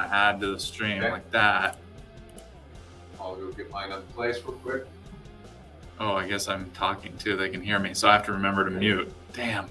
I add to the stream Okay. like that. I'll go get mine in place real quick. Oh, I guess I'm talking too. They can hear me, so I have to remember to mute. Damn.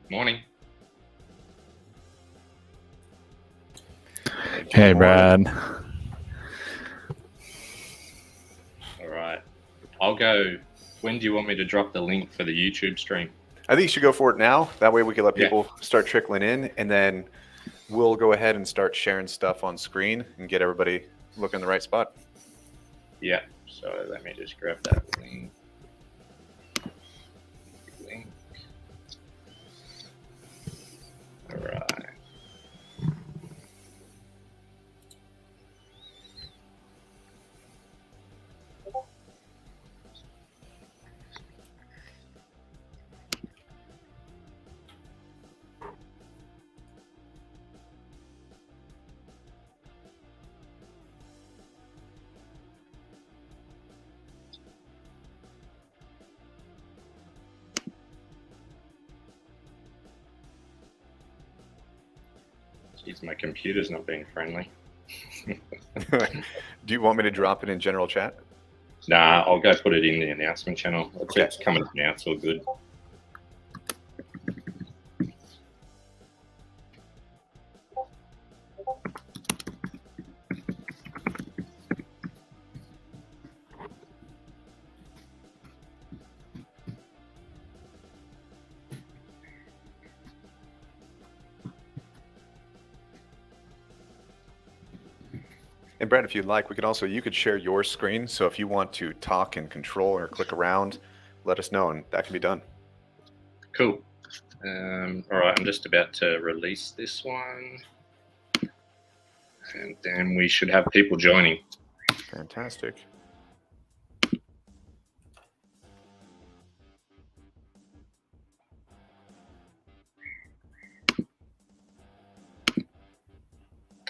Morning. Hey, Brad. All right. I'll go. When do you want me to drop the link for the YouTube stream? I think you should go for it now. That way we can let Yeah. people start trickling in, and then we'll go ahead and start sharing stuff on screen and get everybody looking in the right spot. Yeah. So let me just grab that link. All right. Jeez, my computer's not being friendly. Do you want me to drop it in general chat? Nah, I'll go put it in the announcement channel. Okay. It's coming up now, it's all good. And Brad, if you'd like, you could share your screen. So if you want to talk and control or click around, let us know, and that can be done. Cool. All right, I'm just about to release this one. And then we should have people joining. Fantastic.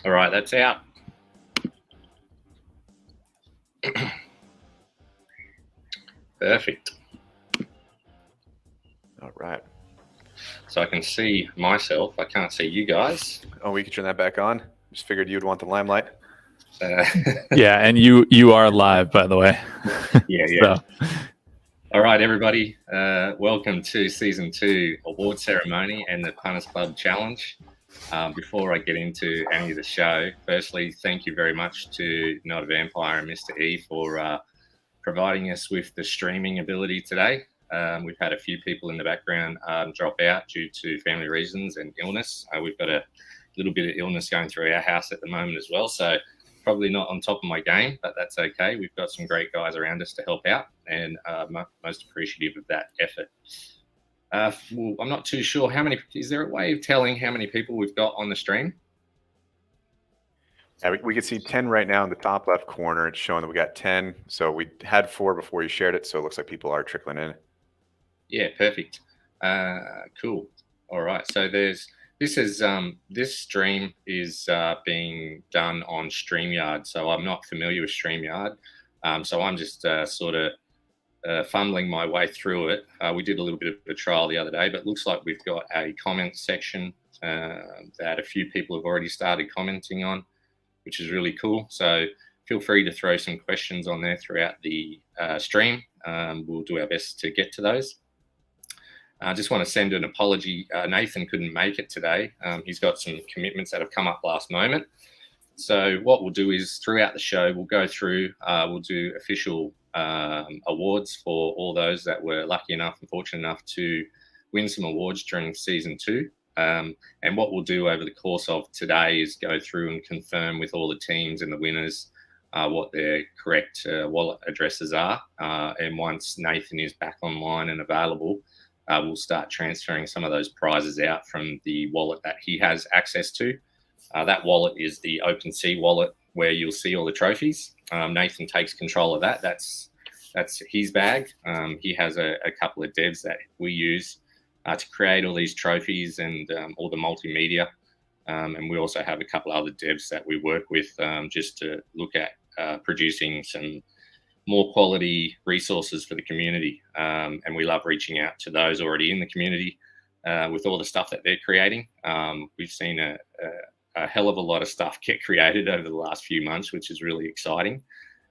All right, that's out. Perfect. All right. So I can see myself. I can't see you guys. Oh, we could turn that back on. Just figured you'd want the limelight. Yeah, and you are live, by the way. Yeah. So, All right, everybody. Welcome to Season 2 Award Ceremony and the Punters Club Challenge. Before I get into any of the show, firstly, thank you very much to Not a Vampire and Mr. E for providing us with the streaming ability today. We've had a few people in the background drop out due to family reasons and illness. We've got a little bit of illness going through our house at the moment as well, so probably not on top of my game, but that's okay. We've got some great guys around us to help out, and most appreciative of that effort. Well, I'm not too sure is there a way of telling how many people we've got on the stream? Yeah, we can see 10 right now in the top left corner. It's showing that we got 10. So we had 4 before you shared it, so it looks like people are trickling in. Yeah, perfect. Cool. All right. So this stream is being done on StreamYard. So I'm not familiar with StreamYard. So I'm just sort of fumbling my way through it. We did a little bit of a trial the other day, but it looks like we've got a comment section that a few people have already started commenting on, which is really cool. So feel free to throw some questions on there throughout the stream. We'll do our best to get to those. I just want to send an apology. Nathan couldn't make it today. He's got some commitments that have come up last moment. So what we'll do is throughout the show, we'll go through, we'll do official awards for all those that were lucky enough and fortunate enough to win some awards during Season 2. And what we'll do over the course of today is go through and confirm with all the teams and the winners what their correct wallet addresses are. And once Nathan is back online and available, we'll start transferring some of those prizes out from the wallet that he has access to. That wallet is the OpenSea wallet where you'll see all the trophies. Nathan takes control of that. That's his bag. He has a couple of devs that we use to create all these trophies and all the multimedia. And we also have a couple other devs that we work with just to look at producing some more quality resources for the community. And we love reaching out to those already in the community with all the stuff that they're creating. We've seen a hell of a lot of stuff get created over the last few months, which is really exciting.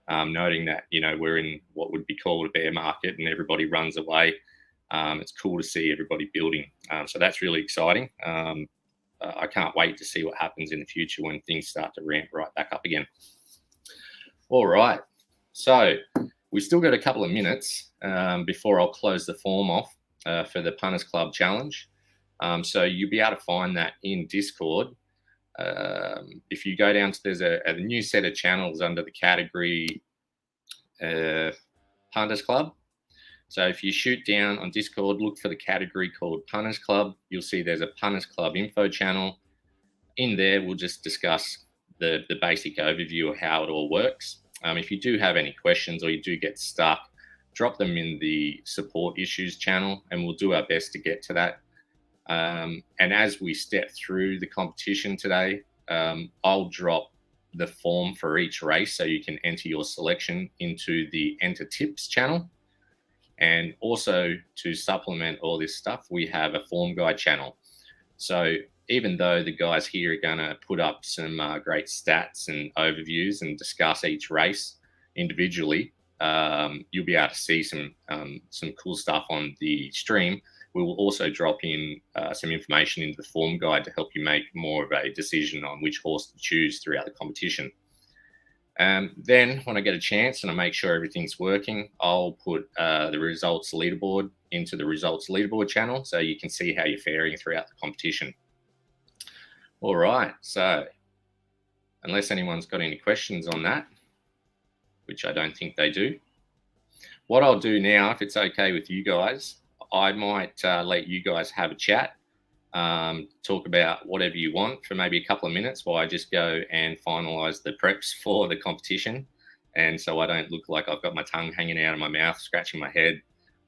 Noting that, we're in what would be called a bear market and everybody runs away It's cool to see everybody building. So that's really exciting. I can't wait to see what happens in the future when things start to ramp right back up again. All right. So we still got a couple of minutes before I'll close the form off for the Punters Club Challenge. So you'll be able to find that in Discord. If you go down to, there's a new set of channels under the category Punters Club. So if you shoot down on Discord, look for the category called Punters Club. You'll see there's a Punters Club info channel. In there, we'll just discuss the basic overview of how it all works. If you do have any questions or you do get stuck, drop them in the support issues channel and we'll do our best to get to that. And as we step through the competition today, I'll drop the form for each race so you can enter your selection into the Enter Tips channel. And also to supplement all this stuff, we have a form guide channel. So even though the guys here are going to put up some great stats and overviews and discuss each race individually, you'll be able to see some cool stuff on the stream. We will also drop in some information into the form guide to help you make more of a decision on which horse to choose throughout the competition. Then when I get a chance and I make sure everything's working, I'll put the results leaderboard into the results leaderboard channel so you can see how you're faring throughout the competition. All right, so unless anyone's got any questions on that, which I don't think they do, what I'll do now, if it's okay with you guys, I might let you guys have a chat, talk about whatever you want for maybe a couple of minutes while I just go and finalize the preps for the competition. And so I don't look like I've got my tongue hanging out of my mouth, scratching my head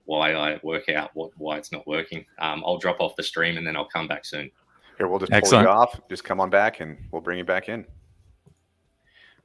while I work out why it's not working. I'll drop off the stream and then I'll come back soon. Here, we'll just Excellent. pull you off. Just come on back and we'll bring you back in.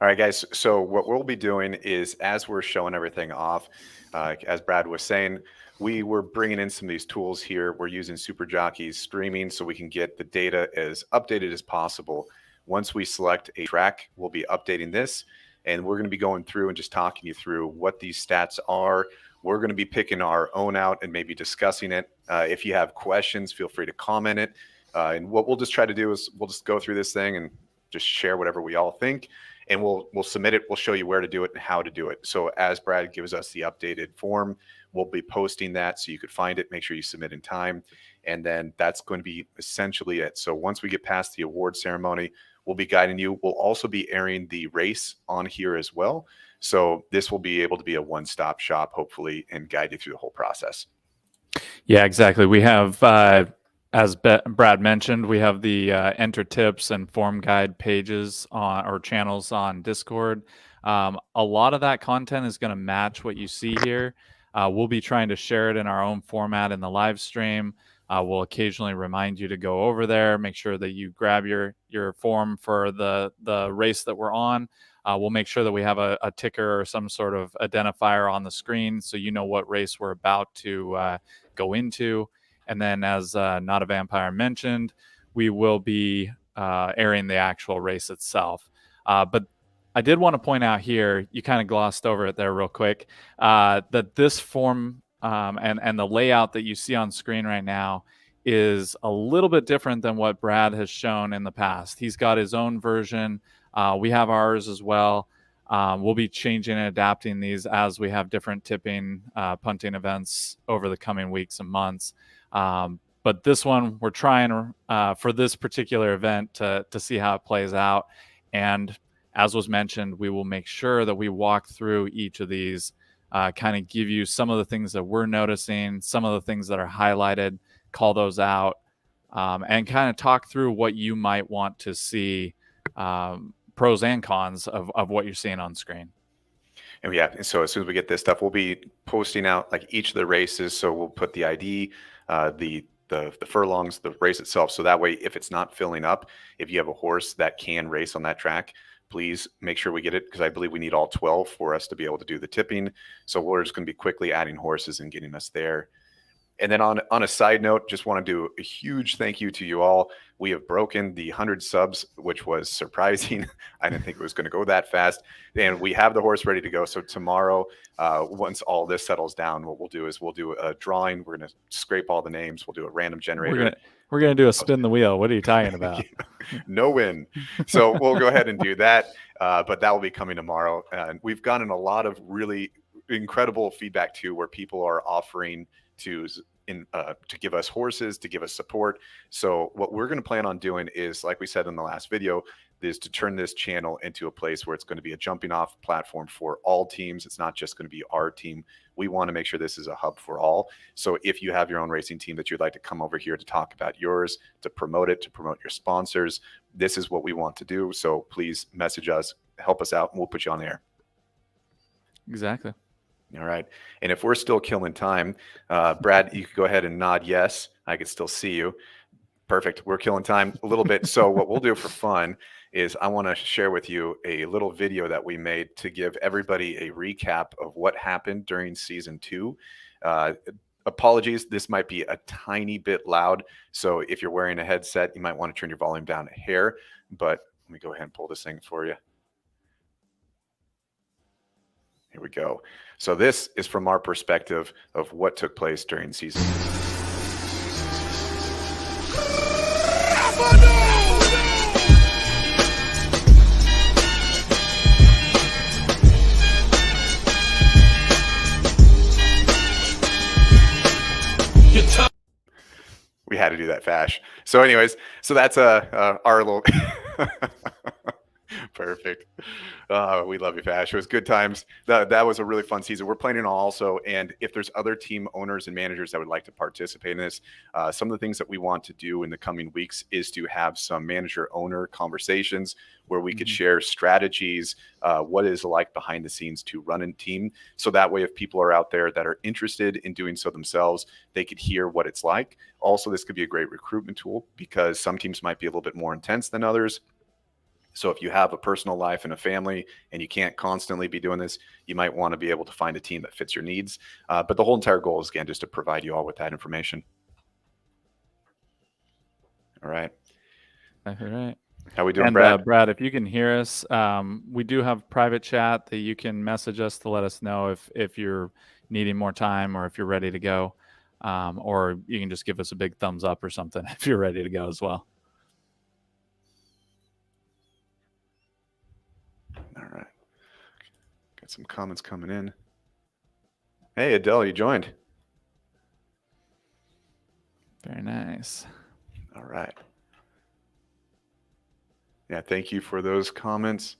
All right, guys. So what we'll be doing is, as we're showing everything off, as Brad was saying, we were bringing in some of these tools here. We're using Super Jockey's streaming so we can get the data as updated as possible. Once we select a track, we'll be updating this, and we're going to be going through and just talking you through what these stats are. We're going to be picking our own out and maybe discussing it. If you have questions, feel free to comment it. And what we'll just try to do is we'll just go through this thing and just share whatever we all think, and we'll submit it. We'll show you where to do it and how to do it. So as Brad gives us the updated form, we'll be posting that so you could find it. Make sure you submit in time. And then that's going to be essentially it. So once we get past the award ceremony, we'll be guiding you. We'll also be airing the race on here as well. So this will be able to be a one-stop shop, hopefully, and guide you through the whole process. Yeah, exactly. We have, as Brad mentioned, we have the enter tips and form guide pages on or channels on Discord. A lot of that content is going to match what you see here. We'll be trying to share it in our own format in the live stream. We'll occasionally remind you to go over there, make sure that you grab your form for the race that we're on. We'll make sure that we have a ticker or some sort of identifier on the screen so you know what race we're about to go into. And then, as Not a Vampire mentioned, we will be airing the actual race itself. But I did want to point out here, you kind of glossed over it there real quick, that this form and the layout that you see on screen right now is a little bit different than what Brad has shown in the past. He's got his own version. We have ours as well. We'll be changing and adapting these as we have different tipping, punting events over the coming weeks and months. But this one, we're trying for this particular event to see how it plays out. And as was mentioned, we will make sure that we walk through each of these, kind of give you some of the things that we're noticing, some of the things that are highlighted, call those out, and kind of talk through what you might want to see, pros and cons of what you're seeing on screen. And yeah, so as soon as we get this stuff, we'll be posting out like each of the races. So we'll put the ID, the furlongs, the race itself. So that way, if it's not filling up, if you have a horse that can race on that track, please make sure we get it, because I believe we need all 12 for us to be able to do the tipping. So we're just going to be quickly adding horses and getting us there. And then on a side note, just want to do a huge thank you to you all. We have broken the 100 subs, which was surprising. I didn't think it was going to go that fast. And we have the horse ready to go. So tomorrow, once all this settles down, what we'll do is we'll do a drawing. We're going to scrape all the names. We'll do a random generator. We're gonna do a spin the wheel. What are you talking about? No win. So we'll go ahead and do that. But that will be coming tomorrow. And we've gotten a lot of really incredible feedback too, where people are offering to give us horses, to give us support. So what we're going to plan on doing is, like we said in the last video, is to turn this channel into a place where it's going to be a jumping off platform for all teams. It's not just going to be our team. We want to make sure this is a hub for all. So if you have your own racing team that you'd like to come over here to talk about yours, to promote it, to promote your sponsors, this is what we want to do. So please message us, help us out, and we'll put you on the air. Exactly. All right. And if we're still killing time, Brad, you could go ahead and nod yes. I could still see you. Perfect. We're killing time a little bit. So what we'll do for fun is I want to share with you a little video that we made to give everybody a recap of what happened during season 2. Apologies, this might be a tiny bit loud. So if you're wearing a headset, you might want to turn your volume down a hair. But let me go ahead and pull this thing for you. Here we go. So this is from our perspective of what took place during season. We had to do that fast. So anyways, so that's our little perfect. We love you, Fash. It was good times. That was a really fun season. We're planning on also, and if there's other team owners and managers that would like to participate in this, some of the things that we want to do in the coming weeks is to have some manager-owner conversations where we could share strategies, what is like behind the scenes to run a team. So that way, if people are out there that are interested in doing so themselves, they could hear what it's like. Also, this could be a great recruitment tool because some teams might be a little bit more intense than others. So if you have a personal life and a family and you can't constantly be doing this, you might want to be able to find a team that fits your needs. But the whole entire goal is, again, just to provide you all with that information. All right. Exactly right. How we doing, And Brad? Brad, if you can hear us, we do have private chat that you can message us to let us know if you're needing more time or if you're ready to go. Or you can just give us a big thumbs up or something if you're ready to go as well. All right. Got some comments coming in. Hey, Adele, you joined. Very nice. All right. Yeah, thank you for those comments.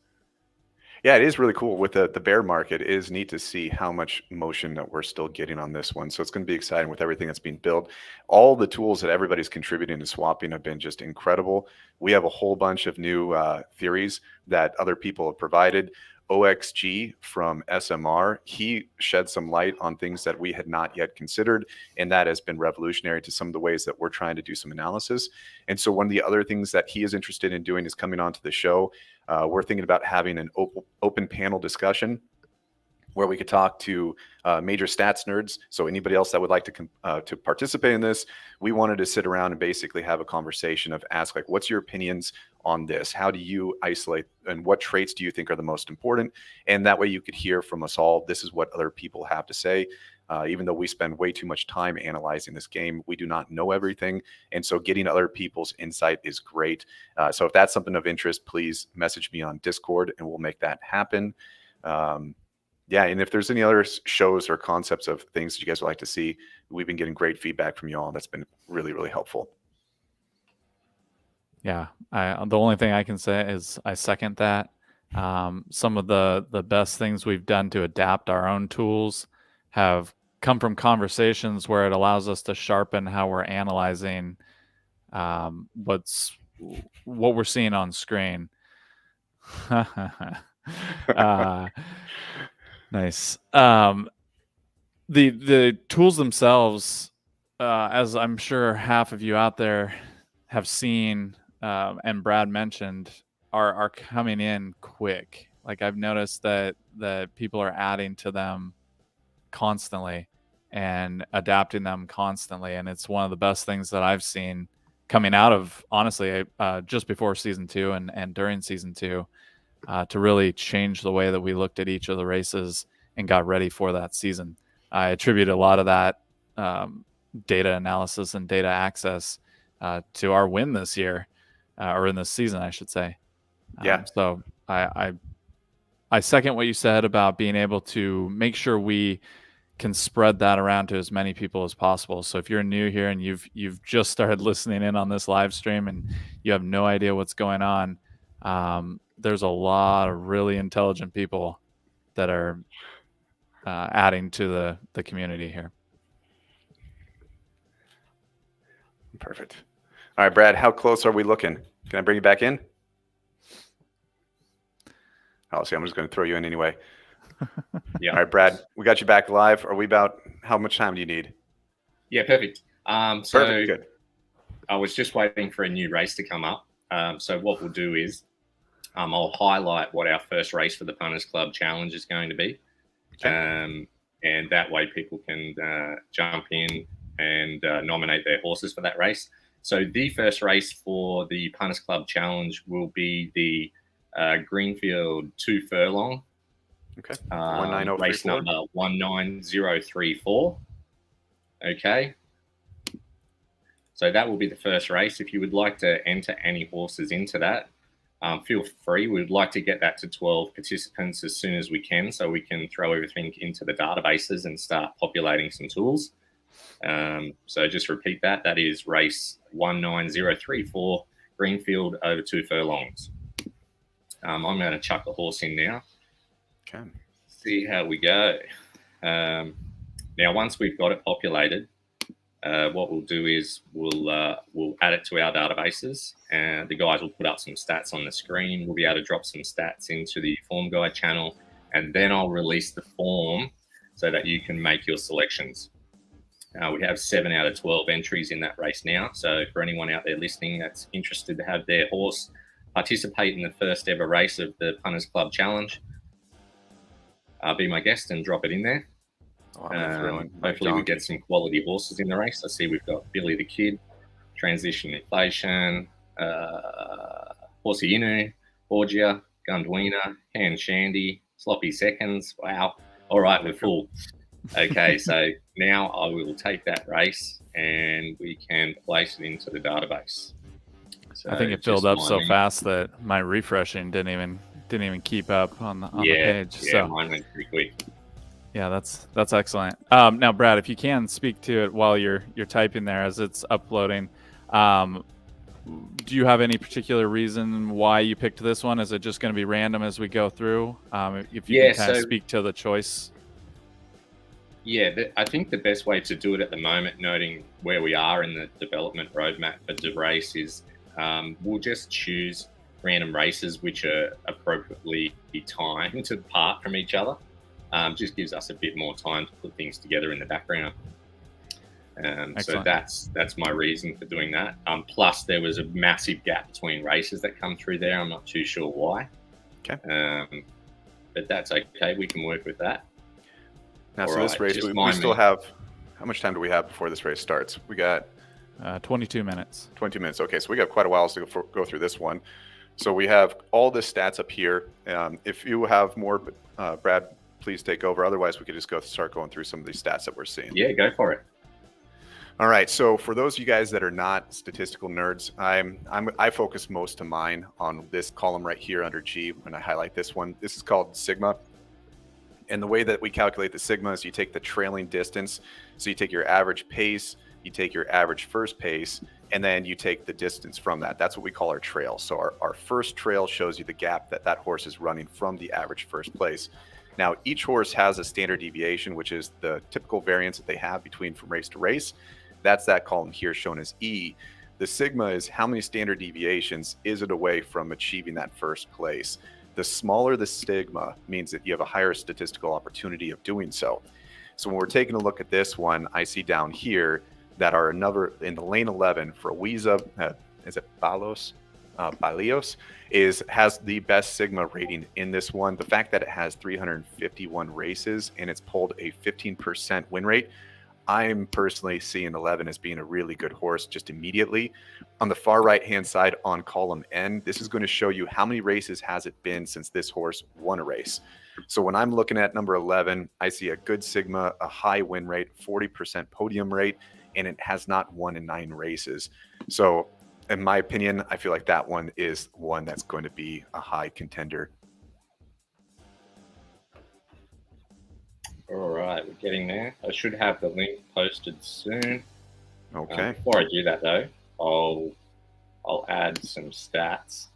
Yeah, it is really cool with the bear market. It is neat to see how much motion that we're still getting on this one. So it's going to be exciting with everything that's being built. All the tools that everybody's contributing to swapping have been just incredible. We have a whole bunch of new theories that other people have provided. OXG from SMR, he shed some light on things that we had not yet considered, and that has been revolutionary to some of the ways that we're trying to do some analysis. And so one of the other things that he is interested in doing is coming onto the show. We're thinking about having an open panel discussion where we could talk to major stats nerds. So anybody else that would like to participate in this, we wanted to sit around and basically have a conversation of ask, like, what's your opinions on this? How do you isolate and what traits do you think are the most important? And that way you could hear from us all, this is what other people have to say. Even though we spend way too much time analyzing this game, we do not know everything. And so getting other people's insight is great. So if that's something of interest, please message me on Discord and we'll make that happen. Yeah, and if there's any other shows or concepts of things that you guys would like to see, we've been getting great feedback from you all. That's been really, really helpful. Yeah, the only thing I can say is I second that. Some of the best things we've done to adapt our own tools have come from conversations where it allows us to sharpen how we're analyzing what we're seeing on screen. Nice. The tools themselves, as I'm sure half of you out there have seen, and Brad mentioned, are coming in quick. Like I've noticed that people are adding to them constantly, and adapting them constantly. And it's one of the best things that I've seen coming out of, honestly, just before season 2 and during season 2, to really change the way that we looked at each of the races and got ready for that season. I attribute a lot of that data analysis and data access to our win this year, or in this season, I should say. So I second what you said about being able to make sure we can spread that around to as many people as possible. So if you're new here and you've just started listening in on this live stream and you have no idea what's going on, there's a lot of really intelligent people that are adding to the community here. Perfect. All right, Brad, how close are we looking? Can I bring you back in? Oh, see, I'm just going to throw you in anyway. Yeah. All right, Brad, we got you back live. Are we about, how much time do you need? Yeah, perfect. Perfect, good. I was just waiting for a new race to come up. So what we'll do is I'll highlight what our first race for the Punters Club Challenge is going to be. Okay. And that way people can jump in and nominate their horses for that race. So the first race for the Punters Club Challenge will be the Greenfield 2 Furlong. Okay. Race number 19034. Okay. So that will be the first race. If you would like to enter any horses into that, feel free. We'd like to get that to 12 participants as soon as we can, so we can throw everything into the databases and start populating some tools. So just repeat that. That is race 19034, Greenfield over 2 furlongs. I'm going to chuck the horse in now. Okay. See how we go. Now, once we've got it populated, what we'll do is we'll add it to our databases, and the guys will put up some stats on the screen. We'll be able to drop some stats into the form guide channel, and then I'll release the form so that you can make your selections. We have 7 out of 12 entries in that race now. So for anyone out there listening that's interested to have their horse participate in the first ever race of the Punters Club Challenge, be my guest and drop it in there. Hopefully we get some quality horses in the race. I see we've got Billy the Kid, Transition Inflation, Horsey Inu, Borgia, Gundwina, Hand Shandy, Sloppy Seconds. Wow. All right, we're full. Okay, so now I will take that race and we can place it into the database. So I think it filled up so fast that my refreshing didn't even keep up on the page. Yeah, so mine went pretty quick. Yeah, that's excellent. Now, Brad, if you can speak to it while you're typing there as it's uploading, do you have any particular reason why you picked this one? Is it just going to be random as we go through? If you can kind of speak to the choice. Yeah, I think the best way to do it at the moment, noting where we are in the development roadmap for the race, is we'll just choose random races which are appropriately timed apart from each other. Just gives us a bit more time to put things together in the background. So that's my reason for doing that. Plus, there was a massive gap between races that come through there. I'm not too sure why. Okay. But that's okay. We can work with that. Now, so this race, we still have, how much time do we have before this race starts? We got 22 minutes. 22 minutes. Okay, so we got quite a while to go through this one. So we have all the stats up here. If you have more, Brad, please take over. Otherwise, we could just start going through some of these stats that we're seeing. Yeah, go for it. All right. So for those of you guys that are not statistical nerds, I focus most of mine on this column right here under G when I highlight this one. This is called sigma. And the way that we calculate the sigma is you take the trailing distance. So you take your average pace, you take your average first pace, and then you take the distance from that. That's what we call our trail. So our first trail shows you the gap that horse is running from the average first place. Now, each horse has a standard deviation, which is the typical variance that they have between from race to race. That's that column here shown as E. The sigma is how many standard deviations is it away from achieving that first place. The smaller the sigma means that you have a higher statistical opportunity of doing so. So when we're taking a look at this one, I see down here that are another in the lane 11 for Wiza, is it Balios, has the best sigma rating in this one. The fact that it has 351 races and it's pulled a 15% win rate I'm personally seeing 11 as being a really good horse just immediately. On the far right-hand side on column N, this is going to show you how many races has it been since this horse won a race. So when I'm looking at number 11, I see a good sigma, a high win rate, 40% podium rate, and it has not won in 9 races. So in my opinion, I feel like that one is one that's going to be a high contender. All right, we're getting there. I should have the link posted soon. Okay. Before I do that, though, I'll add some stats,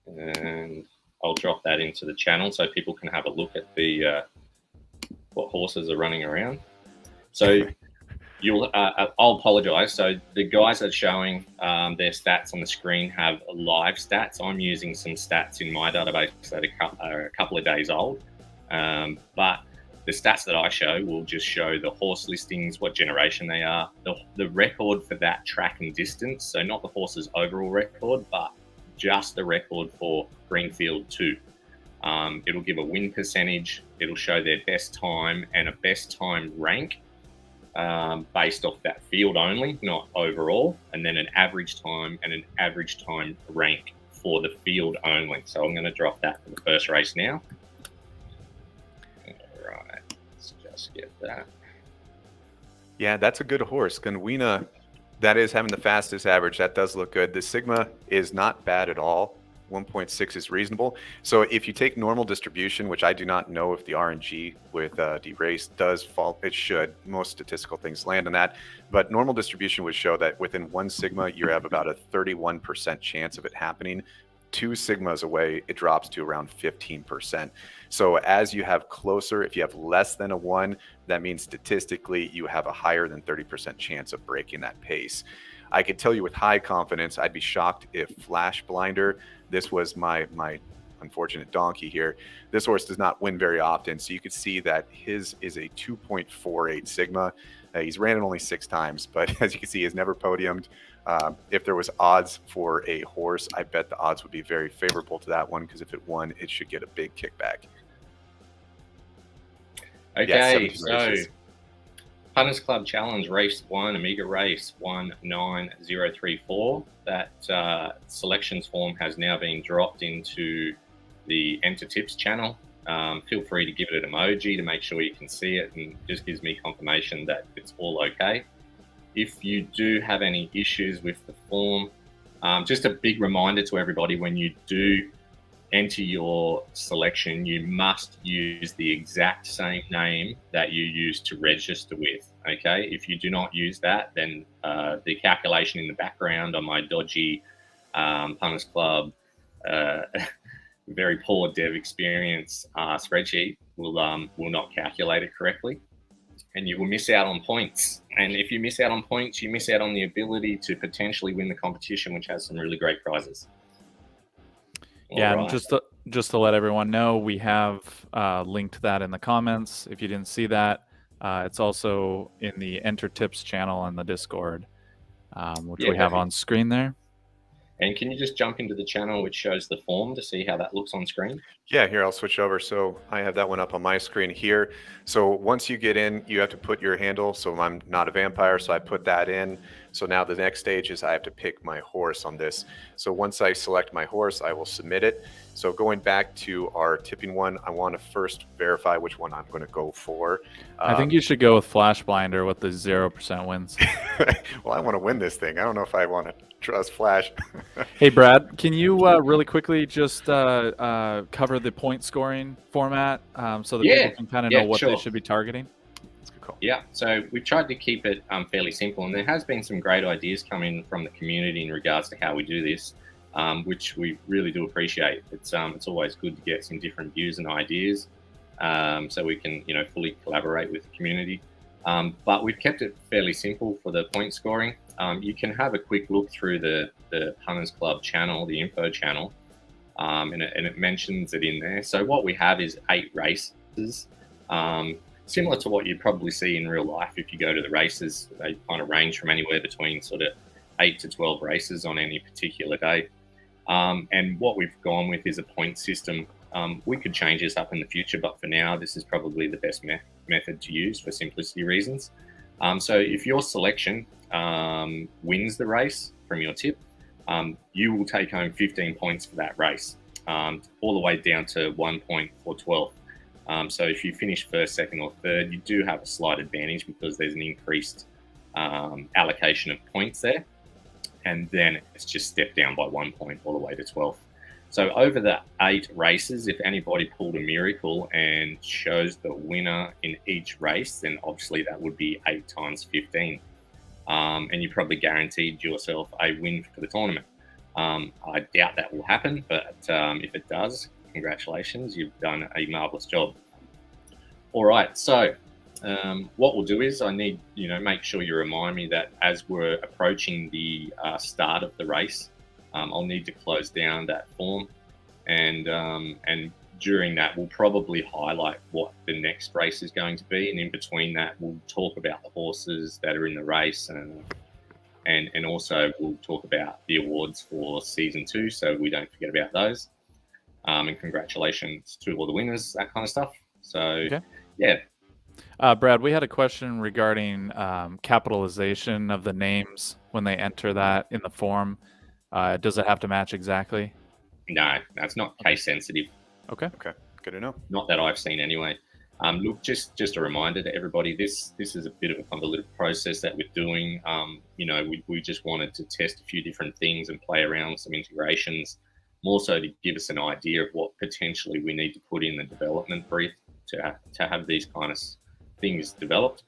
and I'll drop that into the channel so people can have a look at the what horses are running around. So I'll apologize. So the guys that are showing their stats on the screen have live stats. I'm using some stats in my database that are a couple of days old. But the stats that I show will just show the horse listings, what generation they are, the record for that track and distance. So not the horse's overall record, but just the record for Greenfield 2. It'll give a win percentage. It'll show their best time and a best time rank based off that field only, not overall, and then an average time and an average time rank for the field only. So I'm going to drop that for the first race now. Get that. Yeah, that's a good horse. Gunwina, that is having the fastest average. That does look good. The sigma is not bad at all. 1.6 is reasonable. So if you take normal distribution, which I do not know if the RNG with D-Race does fall, it should. Most statistical things land on that. But normal distribution would show that within 1 sigma, you have about a 31% chance of it happening. 2 sigmas away, it drops to around 15%. So as you have closer, if you have less than a 1, that means statistically you have a higher than 30% chance of breaking that pace. I could tell you with high confidence, I'd be shocked if Flash Blinder, this was my unfortunate donkey here, this horse does not win very often. So you could see that his is a 2.48 sigma. He's ran it only 6 times, but as you can see, he's never podiumed. If there was odds for a horse, I bet the odds would be very favorable to that one, because if it won, it should get a big kickback. Okay, yeah, so Punters Club Challenge Race 1, Amiga Race 19034. That selections form has now been dropped into the Enter Tips channel. Feel free to give it an emoji to make sure you can see it, and just gives me confirmation that it's all okay. If you do have any issues with the form, just a big reminder to everybody, when you do enter your selection, you must use the exact same name that you used to register with, okay? If you do not use that, then the calculation in the background on my dodgy Punters Club, very poor dev experience spreadsheet will not calculate it correctly, and you will miss out on points. And if you miss out on points, you miss out on the ability to potentially win the competition, which has some really great prizes. Yeah, All and right. just to let everyone know, we have linked that in the comments. If you didn't see that, it's also in the Enter Tips channel on the Discord, which we have on screen there. And can you just jump into the channel which shows the form to see how that looks on screen? Yeah, here, I'll switch over. So I have that one up on my screen here. So once you get in, you have to put your handle. So I'm not a vampire, so I put that in. So now the next stage is I have to pick my horse on this. So once I select my horse, I will submit it. So going back to our tipping one, I want to first verify which one I'm going to go for. I think you should go with Flash Blinder with the 0% wins. Well, I want to win this thing. I don't know if I want to trust Flash. Hey, Brad, can you really quickly just cover the point scoring format so that people can kind of know what they should be targeting? That's a good call. Yeah, so we've tried to keep it fairly simple, and there has been some great ideas coming from the community in regards to how we do this, which we really do appreciate. It's always good to get some different views and ideas, so we can fully collaborate with the community. But we've kept it fairly simple for the point scoring. You can have a quick look through the Punters Club channel, the info channel, and it mentions it in there. So what we have is 8 races, similar to what you'd probably see in real life if you go to the races. They kind of range from anywhere between sort of 8 to 12 races on any particular day. And what we've gone with is a point system We could change this up in the future, but for now, this is probably the best method to use for simplicity reasons. So if your selection wins the race from your tip, you will take home 15 points for that race, all the way down to 1 point for 12. So if you finish first, second, or third, you do have a slight advantage because there's an increased allocation of points there. And then it's just stepped down by 1 point all the way to 12. So over the 8 races, if anybody pulled a miracle and chose the winner in each race, then obviously that would be 8 times 15. And you probably guaranteed yourself a win for the tournament. I doubt that will happen, but if it does, congratulations, you've done a marvelous job. All right, so what we'll do is I need, make sure you remind me that as we're approaching the start of the race, I'll need to close down that form, and during that, we'll probably highlight what the next race is going to be, and in between that, we'll talk about the horses that are in the race, and also we'll talk about the awards for season 2, so we don't forget about those. And congratulations to all the winners, that kind of stuff. So, Okay. Yeah. Brad, we had a question regarding capitalization of the names when they enter that in the form. Does it have to match exactly? No, that's not case sensitive. Okay. Okay, good to know. Not that I've seen anyway. Look, just a reminder to everybody, this is a bit of a convoluted process that we're doing. We just wanted to test a few different things and play around with some integrations, more so to give us an idea of what potentially we need to put in the development brief to have these kind of things developed.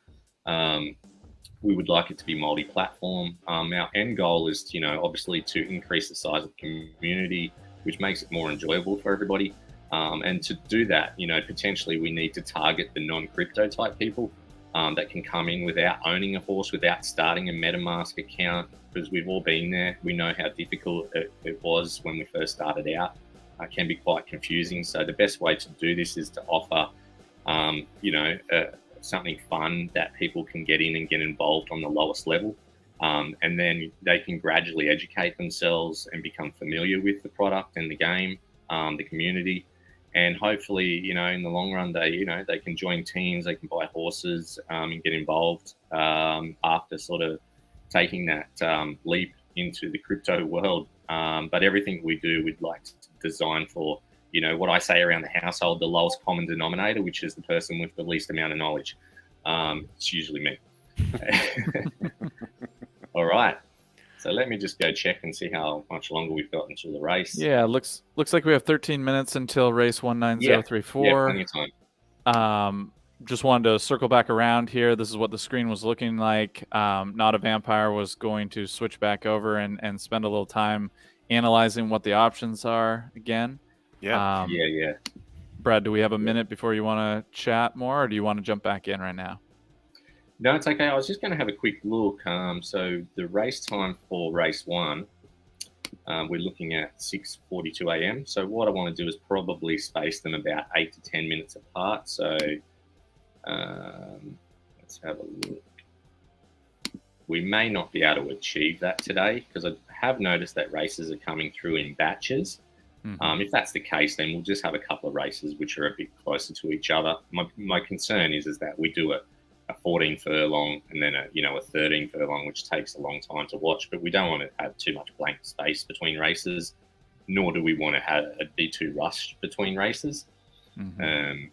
We would like it to be multi-platform. Our end goal is, obviously to increase the size of the community, which makes it more enjoyable for everybody. And to do that, potentially we need to target the non-crypto type people that can come in without owning a horse, without starting a MetaMask account, because we've all been there. We know how difficult it was when we first started out. It can be quite confusing. So the best way to do this is to offer, something fun that people can get in and get involved on the lowest level. And then they can gradually educate themselves and become familiar with the product and the game, the community. And hopefully, in the long run, they can join teams, they can buy horses and get involved after sort of taking that leap into the crypto world. But everything we do, we'd like to design for, what I say around the household, the lowest common denominator, which is the person with the least amount of knowledge. It's usually me. All right. So let me just go check and see how much longer we've got until the race. Yeah, looks like we have 13 minutes until race 19034. Yeah, plenty of time. Just wanted to circle back around here. This is what the screen was looking like. Not a Vampire was going to switch back over and spend a little time analyzing what the options are again. Yeah. Yeah. Brad, do we have a minute before you want to chat more, or do you want to jump back in right now? No, it's okay. I was just going to have a quick look. So the race time for race 1, we're looking at 6:42 a.m. So what I want to do is probably space them about 8 to 10 minutes apart. So let's have a look. We may not be able to achieve that today because I have noticed that races are coming through in batches. Mm-hmm. If that's the case, then we'll just have a couple of races which are a bit closer to each other. My concern is that we do a 14 furlong and then a 13 furlong, which takes a long time to watch, but we don't want to have too much blank space between races, nor do we want to have it be too rushed between races. Mm-hmm.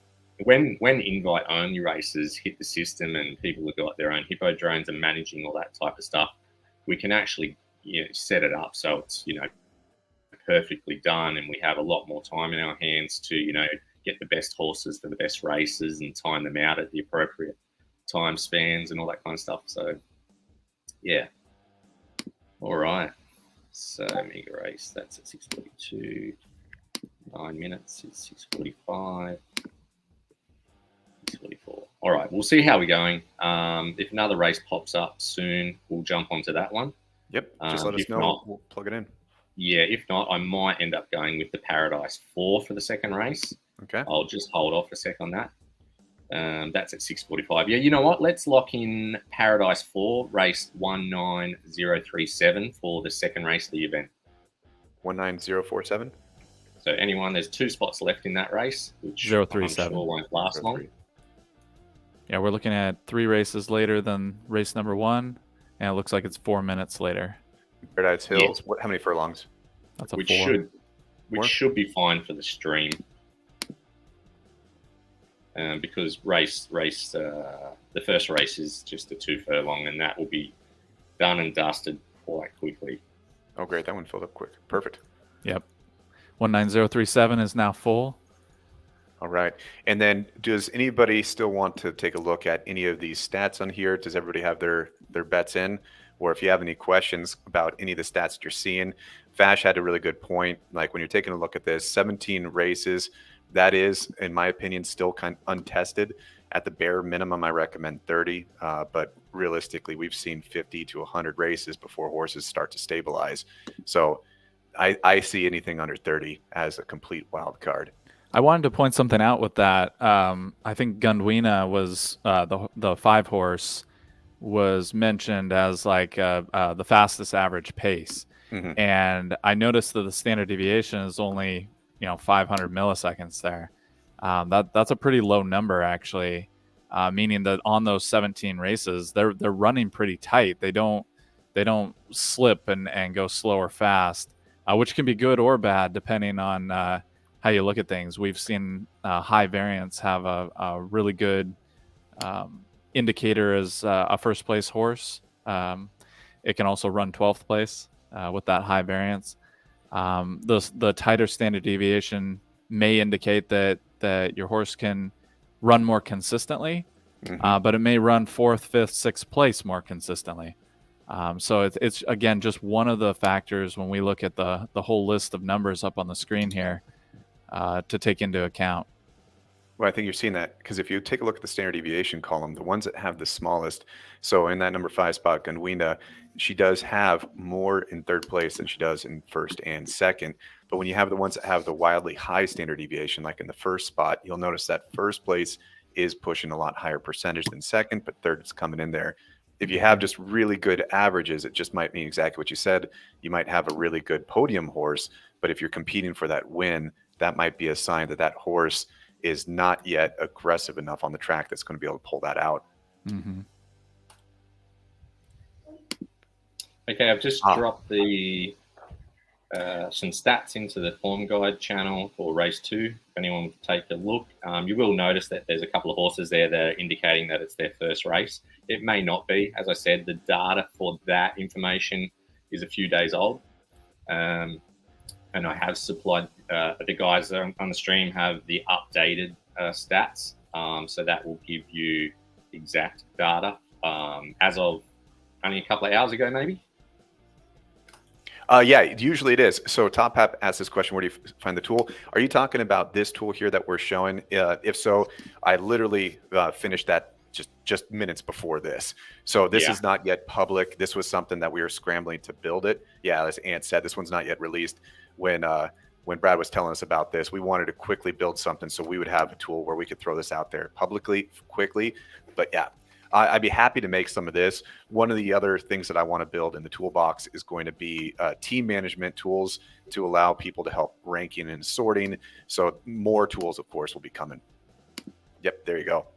When invite only races hit the system and people have got their own hippodromes and managing all that type of stuff, we can actually set it up so it's perfectly done, and we have a lot more time in our hands to get the best horses for the best races and time them out at the appropriate time spans and all that kind of stuff. So yeah. All right, so mega race, that's at 6:42. 9 minutes is 6:45. 6:44. All right, we'll see how we're going. If another race pops up soon, we'll jump onto that one. Yep, just let us know. We'll plug it in. Yeah, if not, I might end up going with the Paradise 4 for the second race. Okay. I'll just hold off a sec on that. That's at 6:45. Yeah, you know what? Let's lock in Paradise 4, race 19037 for the second race of the event. 19047. So anyone, there's 2 spots left in that race, which 037. I'm sure won't last long. Yeah, we're looking at 3 races later than race number 1, and it looks like it's 4 minutes later. Paradise Hills. How many furlongs? That's a Which 4. should be fine for the stream. Because the first race is just a 2 furlong, and that will be done and dusted quite quickly. Oh, great. That one filled up quick. Perfect. Yep. 19037 is now full. All right. And then does anybody still want to take a look at any of these stats on here? Does everybody have their bets in? Or if you have any questions about any of the stats that you're seeing, Vash had a really good point. Like when you're taking a look at this, 17 races, that is, in my opinion, still kind of untested. At the bare minimum, I recommend 30. But realistically, we've seen 50 to 100 races before horses start to stabilize. So I see anything under 30 as a complete wild card. I wanted to point something out with that. I think Gundwina was the 5 horse was mentioned as like the fastest average pace, and I noticed that the standard deviation is only 500 milliseconds there. That's a pretty low number actually, meaning that on those 17 races they're running pretty tight. They don't slip and go slow or fast, which can be good or bad depending on how you look at things. We've seen high variance have a really good indicator as a first place horse. It can also run 12th place with that high variance. The tighter standard deviation may indicate that your horse can run more consistently, but it may run 4th, 5th, 6th place more consistently. So it's again just one of the factors when we look at the whole list of numbers up on the screen here to take into account. Well, I think you're seeing that because if you take a look at the standard deviation column, the ones that have the smallest, so in that number 5 spot, Gundwina, she does have more in 3rd place than she does in 1st and 2nd. But when you have the ones that have the wildly high standard deviation, like in the 1st spot, you'll notice that 1st place is pushing a lot higher percentage than 2nd, but 3rd is coming in there. If you have just really good averages, it just might mean exactly what you said. You might have a really good podium horse, but if you're competing for that win, that might be a sign that that horse is not yet aggressive enough on the track that's going to be able to pull that out. Okay, I've just dropped the some stats into the form guide channel for race 2. If anyone would take a look, you will notice that there's a couple of horses there that are indicating that it's their first race. It may not be. As I said, the data for that information is a few days old. And I have supplied the guys on the stream have the updated stats. So that will give you exact data as of only a couple of hours ago, maybe. Yeah, usually it is. So Top Hat asked this question, where do you find the tool? Are you talking about this tool here that we're showing? If so, I literally finished that just minutes before this. So this is not yet public. This was something that we were scrambling to build it. Yeah, as Ant said, this one's not yet released. When Brad was telling us about this, we wanted to quickly build something so we would have a tool where we could throw this out there publicly, quickly. But yeah, I'd be happy to make some of this. One of the other things that I want to build in the toolbox is going to be team management tools to allow people to help ranking and sorting. So more tools, of course, will be coming. Yep, there you go.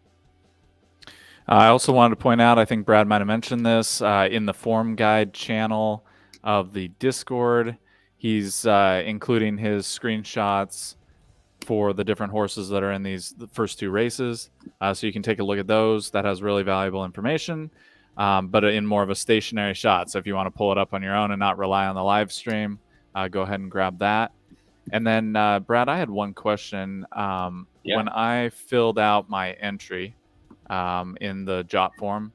I also wanted to point out, I think Brad might have mentioned this, in the form guide channel of the Discord, he's including his screenshots for the different horses that are in the first 2 races. So you can take a look at those. That has really valuable information, but in more of a stationary shot. So if you want to pull it up on your own and not rely on the live stream, go ahead and grab that. And then, Brad, I had one question. When I filled out my entry in the JOT form,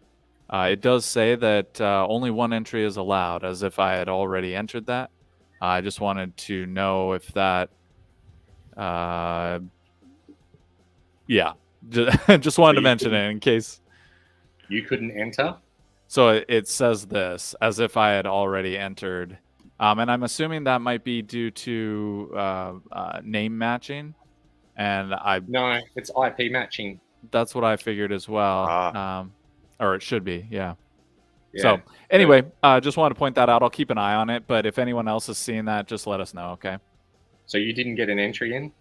it does say that only 1 entry is allowed, as if I had already entered that. I just wanted to know if that, just wanted to mention it in case. You couldn't enter? So it says this, as if I had already entered. And I'm assuming that might be due to name matching. And No, it's IP matching. That's what I figured as well. Or it should be, yeah. Yeah. So anyway, just wanted to point that out. I'll keep an eye on it, but if anyone else is seeing that, just let us know, okay? So you didn't get an entry in?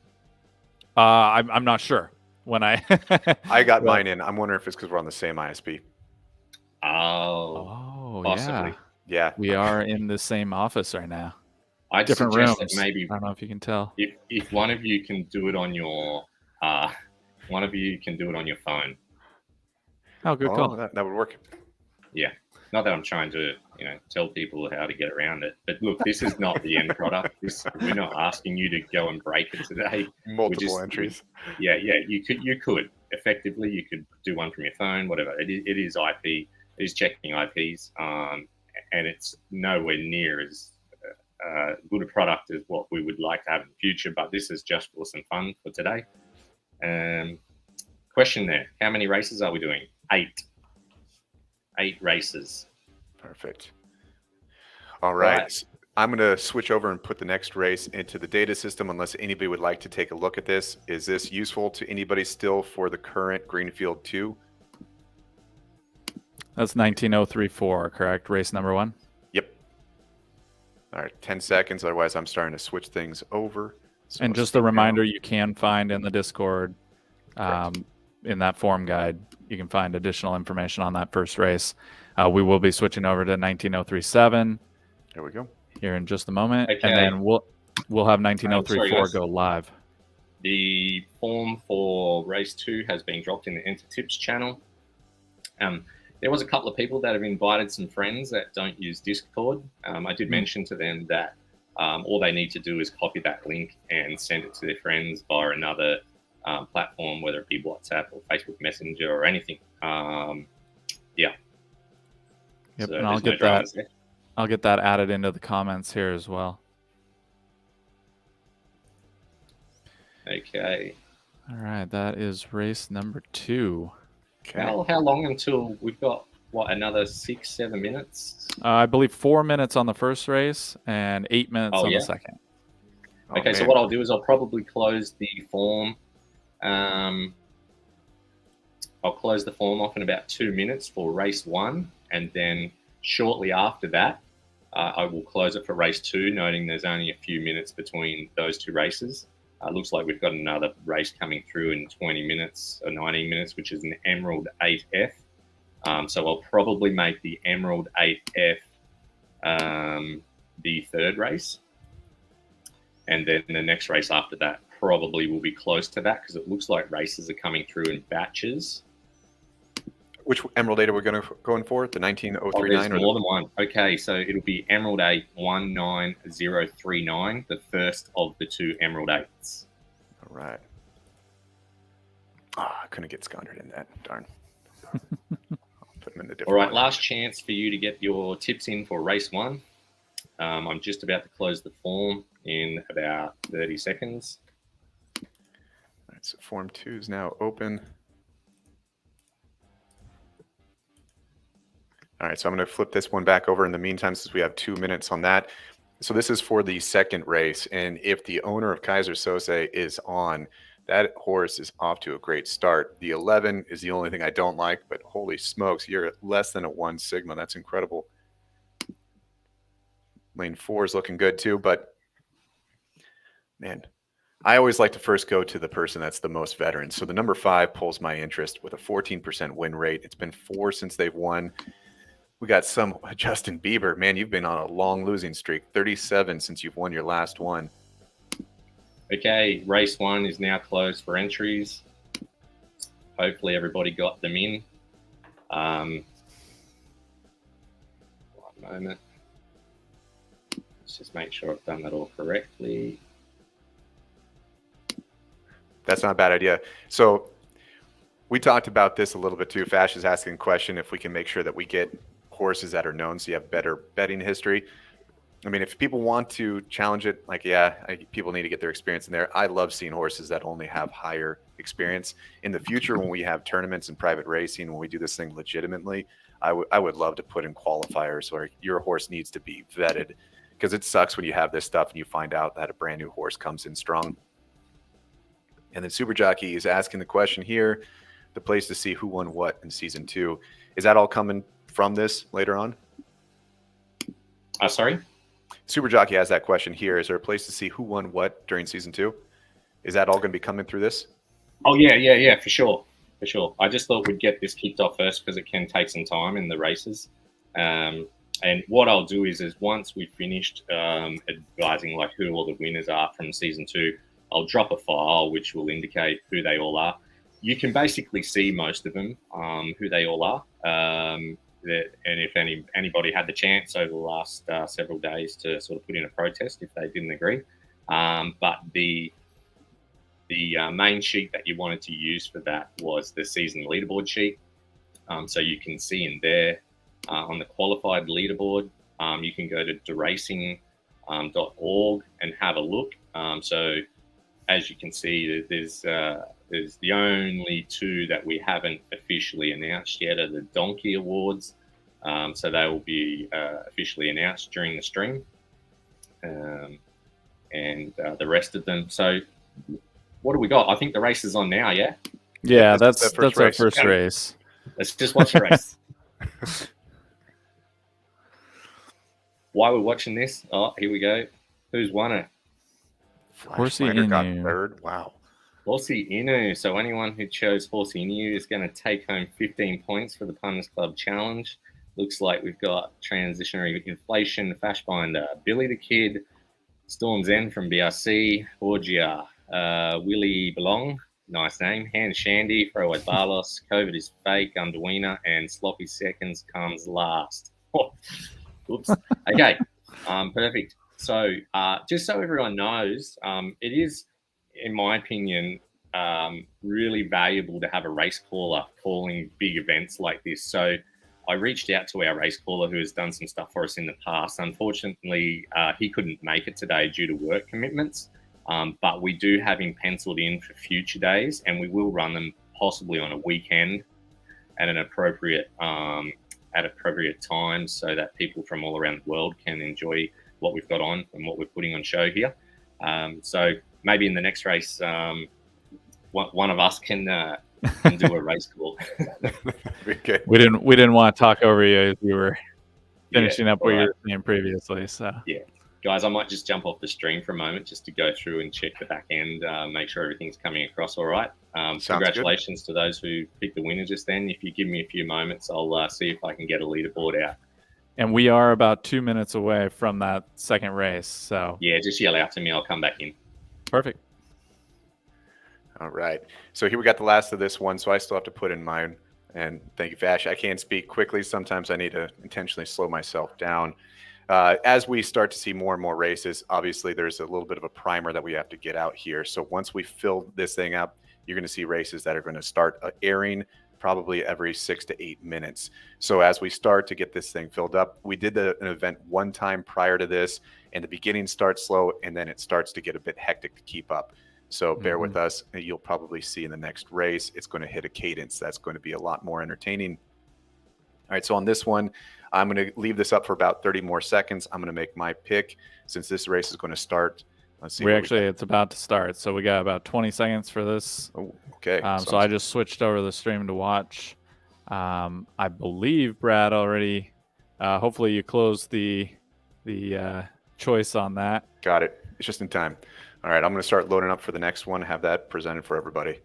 I'm not sure when I. I got Well- mine in. I'm wondering if it's because we're on the same ISP. Oh, Oh, possibly. yeah. Yeah. We are in the same office right now. I'd Different suggest rooms. that maybe I don't know if you can tell. if one of you can do it on your phone. Oh, good Oh, call. that would work. Yeah. Not that I'm trying to, tell people how to get around it. But look, this is not the end product. We're not asking you to go and break it today. Multiple entries. Yeah. You could effectively you could do one from your phone, whatever. It is IP. It is checking IPs, and it's nowhere near as good a product as what we would like to have in the future. But this is just for some fun for today. Question there: how many races are we doing? 8. 8 races. Perfect. All right. I'm going to switch over and put the next race into the data system unless anybody would like to take a look at this. Is this useful to anybody still for the current Greenfield 2? That's 19034, correct? Race number 1. Yep. All right, 10 seconds. Otherwise, I'm starting to switch things over. So And let's just see a now. reminder, you can find in the Discord, Correct. in that form guide, you can find additional information on that first race. We will be switching over to 19037 There we go. here in just a moment, Okay. and then we'll have 19034 guys. go live. The form for race 2 has been dropped in the Enter Tips channel. There was a couple of people that have invited some friends that don't use Discord. I did mention to them that all they need to do is copy that link and send it to their friends via another platform, whether it be WhatsApp or Facebook Messenger or anything. Yep, So and I'll there's no get that. dramas there. I'll get that added into the comments here as well. Okay. All right, that is race number 2. Okay. How long until we've got another 6-7 minutes? I believe 4 minutes on the first race and 8 minutes Oh, on yeah? the second. Oh, Okay, so man. what I'll do is I'll probably close the form. I'll close the form off in about 2 minutes for race 1, and then shortly after that, I will close it for race 2, noting there's only a few minutes between those 2 races. Looks like we've got another race coming through in 20 minutes or 19 minutes, which is an Emerald 8F. So I'll probably make the Emerald 8F the third race. And then the next race after that probably will be close to that because it looks like races are coming through in batches. Which Emerald 8 are we going for? The 19039 There's or more than one. Okay, so it'll be Emerald 8 19039, the first of the 2 Emerald 8s. All right. I couldn't get Scondard in that. Darn. I'll put him in the different All right, one. last chance for you to get your tips in for race 1. I'm just about to close the form in about 30 seconds. All right, so Form 2 is now open. All right, so I'm going to flip this one back over in the meantime since we have 2 minutes on that. So this is for the second race, and if the owner of Kaiser Sose is on, that horse is off to a great start. The 11 is the only thing I don't like, but holy smokes, you're at less than a 1 sigma. That's incredible. Lane 4 is looking good too, but man, I always like to first go to the person that's the most veteran. So the number 5 pulls my interest with a 14% win rate. It's been 4 since they've won. We got some Justin Bieber. Man, you've been on a long losing streak. 37 since you've won your last one. Okay, race 1 is now closed for entries. Hopefully everybody got them in. One moment. Let's just make sure I've done that all correctly. That's not a bad idea. So we talked about this a little bit too. Fash is asking a question if we can make sure that we get horses that are known so you have better betting history. I mean, if people want to challenge it, like, people need to get their experience in there. I love seeing horses that only have higher experience. In the future, when we have tournaments and private racing, when we do this thing legitimately, I would love to put in qualifiers where your horse needs to be vetted, because it sucks when you have this stuff and you find out that a brand new horse comes in strong. And then Super Jockey is asking the question here, the place to see who won what in season 2. Is that all coming from this later on? Sorry? Super Jockey has that question here. Is there a place to see who won what during season 2? Is that all going to be coming through this? Oh yeah, for sure. I just thought we'd get this kicked off first because it can take some time in the races. And what I'll do is once we've finished advising like who all the winners are from season 2, I'll drop a file which will indicate who they all are. You can basically see most of them, who they all are. And if anybody had the chance over the last several days to sort of put in a protest if they didn't agree. But the main sheet that you wanted to use for that was the season leaderboard sheet. So you can see in there on the qualified leaderboard, you can go to deracing.org and have a look. So as you can see, there's the only 2 that we haven't officially announced yet are the Donkey Awards. So they will be officially announced during the stream. And the rest of them. So what do we got? I think the race is on now, yeah? Yeah, that's that's the first our race. first race. Let's just watch the race. While we're watching this, here we go. Who's won it? Horsey Flashlighter got Inu. 3rd. Wow. Horsey Inu. So anyone who chose Horsey Inu is going to take home 15 points for the Punters Club Challenge. Looks like we've got Transitionary Inflation, Fashbinder, Billy the Kid, Storm Zen from BRC, Borgia, Willie Belong, nice name, Hand Shandy, Throwaway Barlos, COVID is Fake, Underweener, and Sloppy Seconds comes last. Oops. Okay, perfect. So just so everyone knows, it is, in my opinion, really valuable to have a race caller calling big events like this. So I reached out to our race caller who has done some stuff for us in the past. Unfortunately, he couldn't make it today due to work commitments, but we do have him penciled in for future days, and we will run them possibly on a weekend at an appropriate times so that people from all around the world can enjoy what we've got on and what we're putting on show here. So maybe in the next race, one of us can do a race call. Okay. We didn't want to talk over you as you were finishing up what all you right. were saying previously. So Yeah. Guys, I might just jump off the stream for a moment just to go through and check the back end, make sure everything's coming across all right. Congratulations to those who picked the winner just then. If you give me a few moments, I'll see if I can get a leaderboard out. and we are about 2 minutes away from that second race. So Yeah, just yell out to me. I'll come back in. perfect. All right. So here we got the last of this one. So I still have to put in mine. And thank you, Vash. I can't speak quickly. Sometimes I need to intentionally slow myself down. As we start to see more and more races, obviously there's a little bit of a primer that we have to get out here. So once we fill this thing up, you're going to see races that are going to start airing probably every 6 to 8 minutes. So as we start to get this thing filled up, we did an event one time prior to this, and the beginning starts slow, and then it starts to get a bit hectic to keep up. So bear with us. You'll probably see in the next race, it's going to hit a cadence that's going to be a lot more entertaining. All right, so on this one, I'm going to leave this up for about 30 more seconds. I'm going to make my pick since this race is going to start. Let's see. It's about to start. So we got about 20 seconds for this. Oh, okay. So I just switched over the stream to watch. I believe Brad already. Hopefully you closed the choice on that. Got it. It's just in time. All right, I'm going to start loading up for the next one. Have that presented for everybody.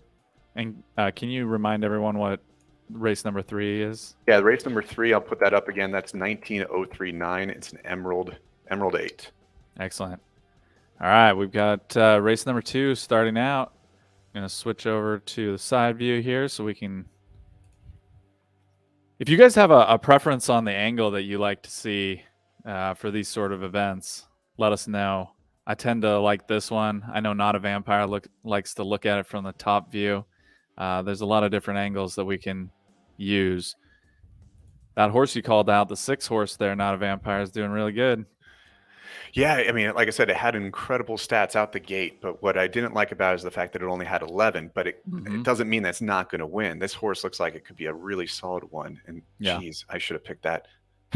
And can you remind everyone what race number 3 is? Yeah, race number 3. I'll put that up again. That's 19039. It's an Emerald 8. Excellent. All right, we've got race number 2 starting out. I'm going to switch over to the side view here so we can. If you guys have a preference on the angle that you like to see for these sort of events, let us know. I tend to like this one. I know Not a Vampire likes to look at it from the top view. There's a lot of different angles that we can use. That horse you called out, the 6 horse there, Not a Vampire, is doing really good. Yeah, I mean, like I said, it had incredible stats out the gate, but what I didn't like about it is the fact that it only had 11, but it doesn't mean that's not going to win. This horse looks like it could be a really solid one, and geez, I should have picked that.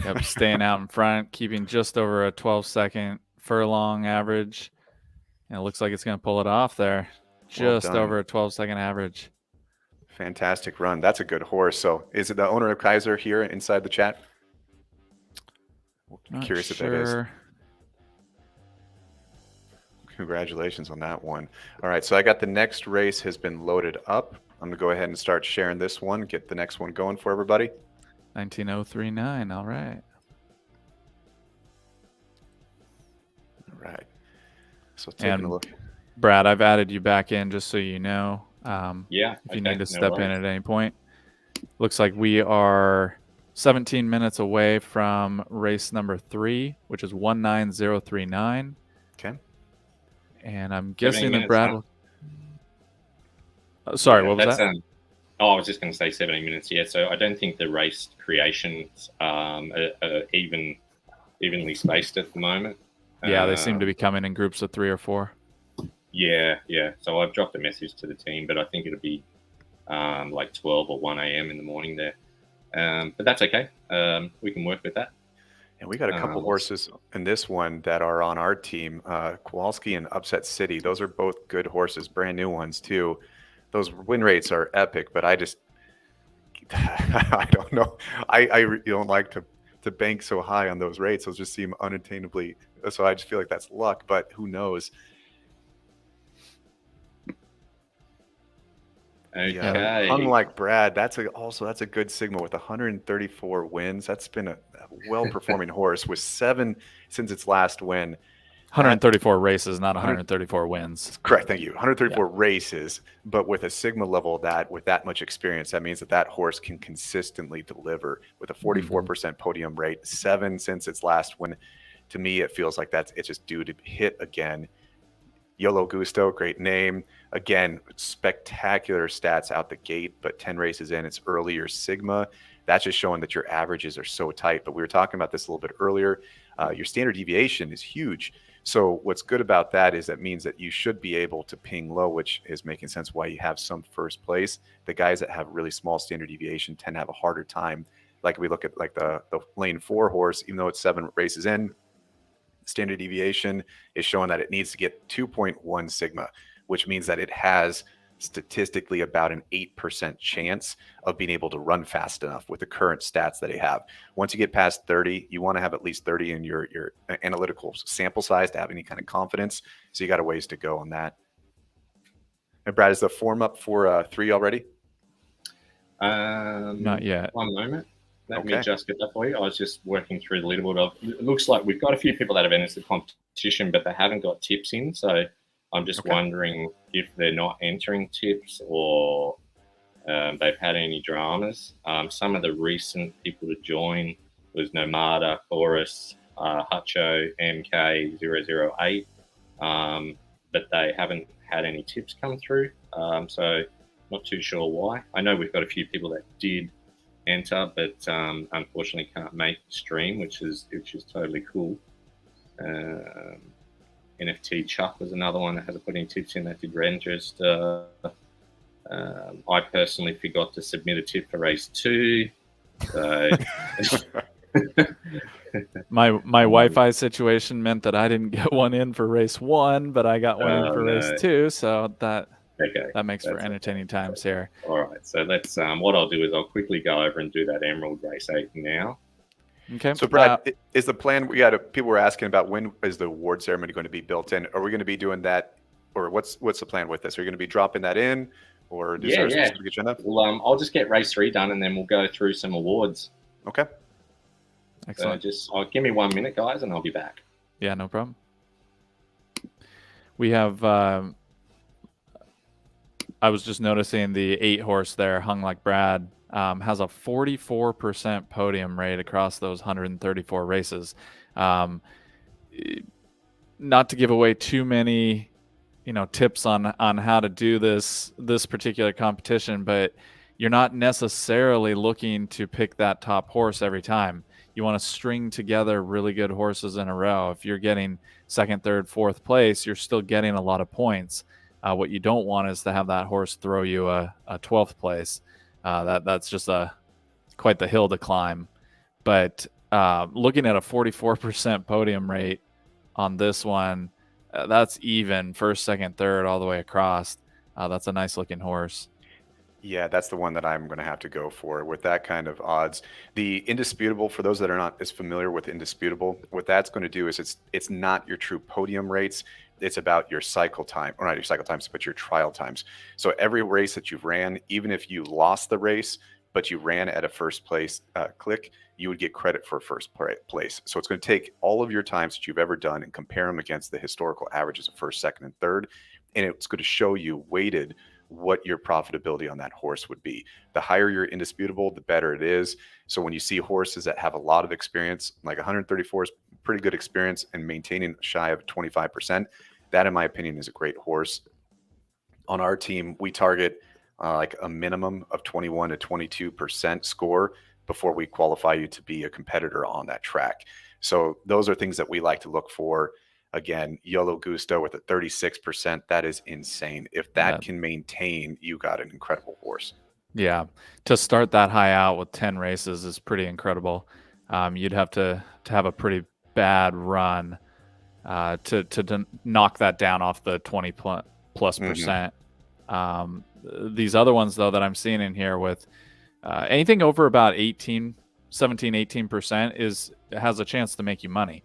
Yep, staying out in front, keeping just over a 12-second furlong average, and it looks like it's going to pull it off there. Just over a 12-second average. Fantastic run. That's a good horse. So is it the owner of Kaiser here inside the chat? Not Curious sure. if that is. Congratulations on that one. All right, so I got the next race has been loaded up. I'm gonna go ahead and start sharing this one, get the next one going for everybody. 19039. All right. All right. So taking And a look. Brad, I've added you back in just so you know. Yeah. If you okay, need to no step in worries. at any point. Looks like we are 17 minutes away from race number 3, which is 19039. Okay. And I'm 17 guessing that minutes, Brad huh? will. Sorry, Yeah, what was that's, that? Oh, I was just going to say 17 minutes. Yeah, so I don't think the race creations are evenly spaced at the moment. Yeah, they seem to be coming in groups of 3 or 4. Yeah. So I've dropped a message to the team, but I think it'll be like 12 or 1 a.m. in the morning there. But that's okay. We can work with that. And we got a couple horses in this one that are on our team, Kowalski and Upset City. Those are both good horses, brand new ones too. Those win rates are epic, but I just, I don't know. I really don't like to bank so high on those rates. Those just seem unattainably. So I just feel like that's luck, but who knows? Okay. Yeah, unlike Brad, that's a good signal with 134 wins. That's been a well-performing horse with 7 since its last win. 134 races, not 134 wins. Correct, thank you. 134 races, but with a sigma level with that much experience, that means that horse can consistently deliver with a 44% podium rate, 7 since its last win. To me, it feels like it's just due to hit again. Yolo Gusto, great name. Again, spectacular stats out the gate, but 10 races in, it's earlier sigma. That's just showing that your averages are so tight. But we were talking about this a little bit earlier. Your standard deviation is huge. So what's good about that is that means that you should be able to ping low, which is making sense why you have some first place. The guys that have really small standard deviation tend to have a harder time. Like we look at like the lane 4 horse, even though it's 7 races in, standard deviation is showing that it needs to get 2.1 sigma, which means that it has statistically about an 8% chance of being able to run fast enough with the current stats that they have. Once you get past 30, you want to have at least 30 in your analytical sample size to have any kind of confidence. So you got a ways to go on that. And Brad, is the form up for 3 already? Not yet. One moment. Let me just get that for you. I was just working through the leaderboard. It looks like we've got a few people that have entered the competition, but they haven't got tips in. So I'm just wondering if they're not entering tips or they've had any dramas. Some of the recent people to join was Nomada, Chorus, Hutcho, MK008, but they haven't had any tips come through. So not too sure why. I know we've got a few people that did enter, but unfortunately can't make the stream, which is totally cool. NFT Chuck was another one that hasn't put any tips in that did register. I personally forgot to submit a tip for race 2. So my Wi-Fi situation meant that I didn't get one in for race 1, but I got one in for race 2. So that makes for entertaining times here. All right, so let's. What I'll do is I'll quickly go over and do that Emerald race 8 now. Okay. So Brad, is the plan? People were asking about when is the award ceremony going to be built in? Are we going to be doing that, or what's the plan with this? Are you going to be dropping that in, or is there a specific agenda? Well, I'll just get race 3 done, and then we'll go through some awards. Okay. Excellent. So give me 1 minute, guys, and I'll be back. Yeah, no problem. We have. I was just noticing the 8 horse there, Hung Like Brad, has a 44% podium rate across those 134 races. Not to give away too many, tips on how to do this particular competition, but you're not necessarily looking to pick that top horse every time. You want to string together really good horses in a row. If you're getting 2nd, 3rd, 4th place, you're still getting a lot of points. What you don't want is to have that horse throw you a 12th place. That's just quite the hill to climb. But looking at a 44% podium rate on this one, that's even 1st, 2nd, 3rd all the way across. That's a nice looking horse. Yeah, that's the one that I'm going to have to go for with that kind of odds. The indisputable, for those that are not as familiar with indisputable, what that's going to do is it's not your true podium rates. It's about your cycle time, or not your cycle times, but your trial times. So every race that you've ran, even if you lost the race, but you ran at a first place click, you would get credit for place. So it's going to take all of your times that you've ever done and compare them against the historical averages of first, second, and third. And it's going to show you weighted what your profitability on that horse would be. The higher your indisputable, the better it is. So when you see horses that have a lot of experience, like 134 is pretty good experience, and maintaining shy of 25%, that in my opinion is a great horse. On our team, we target like a minimum of 21 to 22% score before we qualify you to be a competitor on that track. So those are things that we like to look for. Again, Yellow Gusto with a 36%, that is insane. If that can maintain, you got an incredible horse. Yeah, to start that high out with 10 races is pretty incredible. You'd have to have a pretty bad run to knock that down off the 20 plus percent. These other ones, though, that I'm seeing in here with anything over about 17, 18% has a chance to make you money.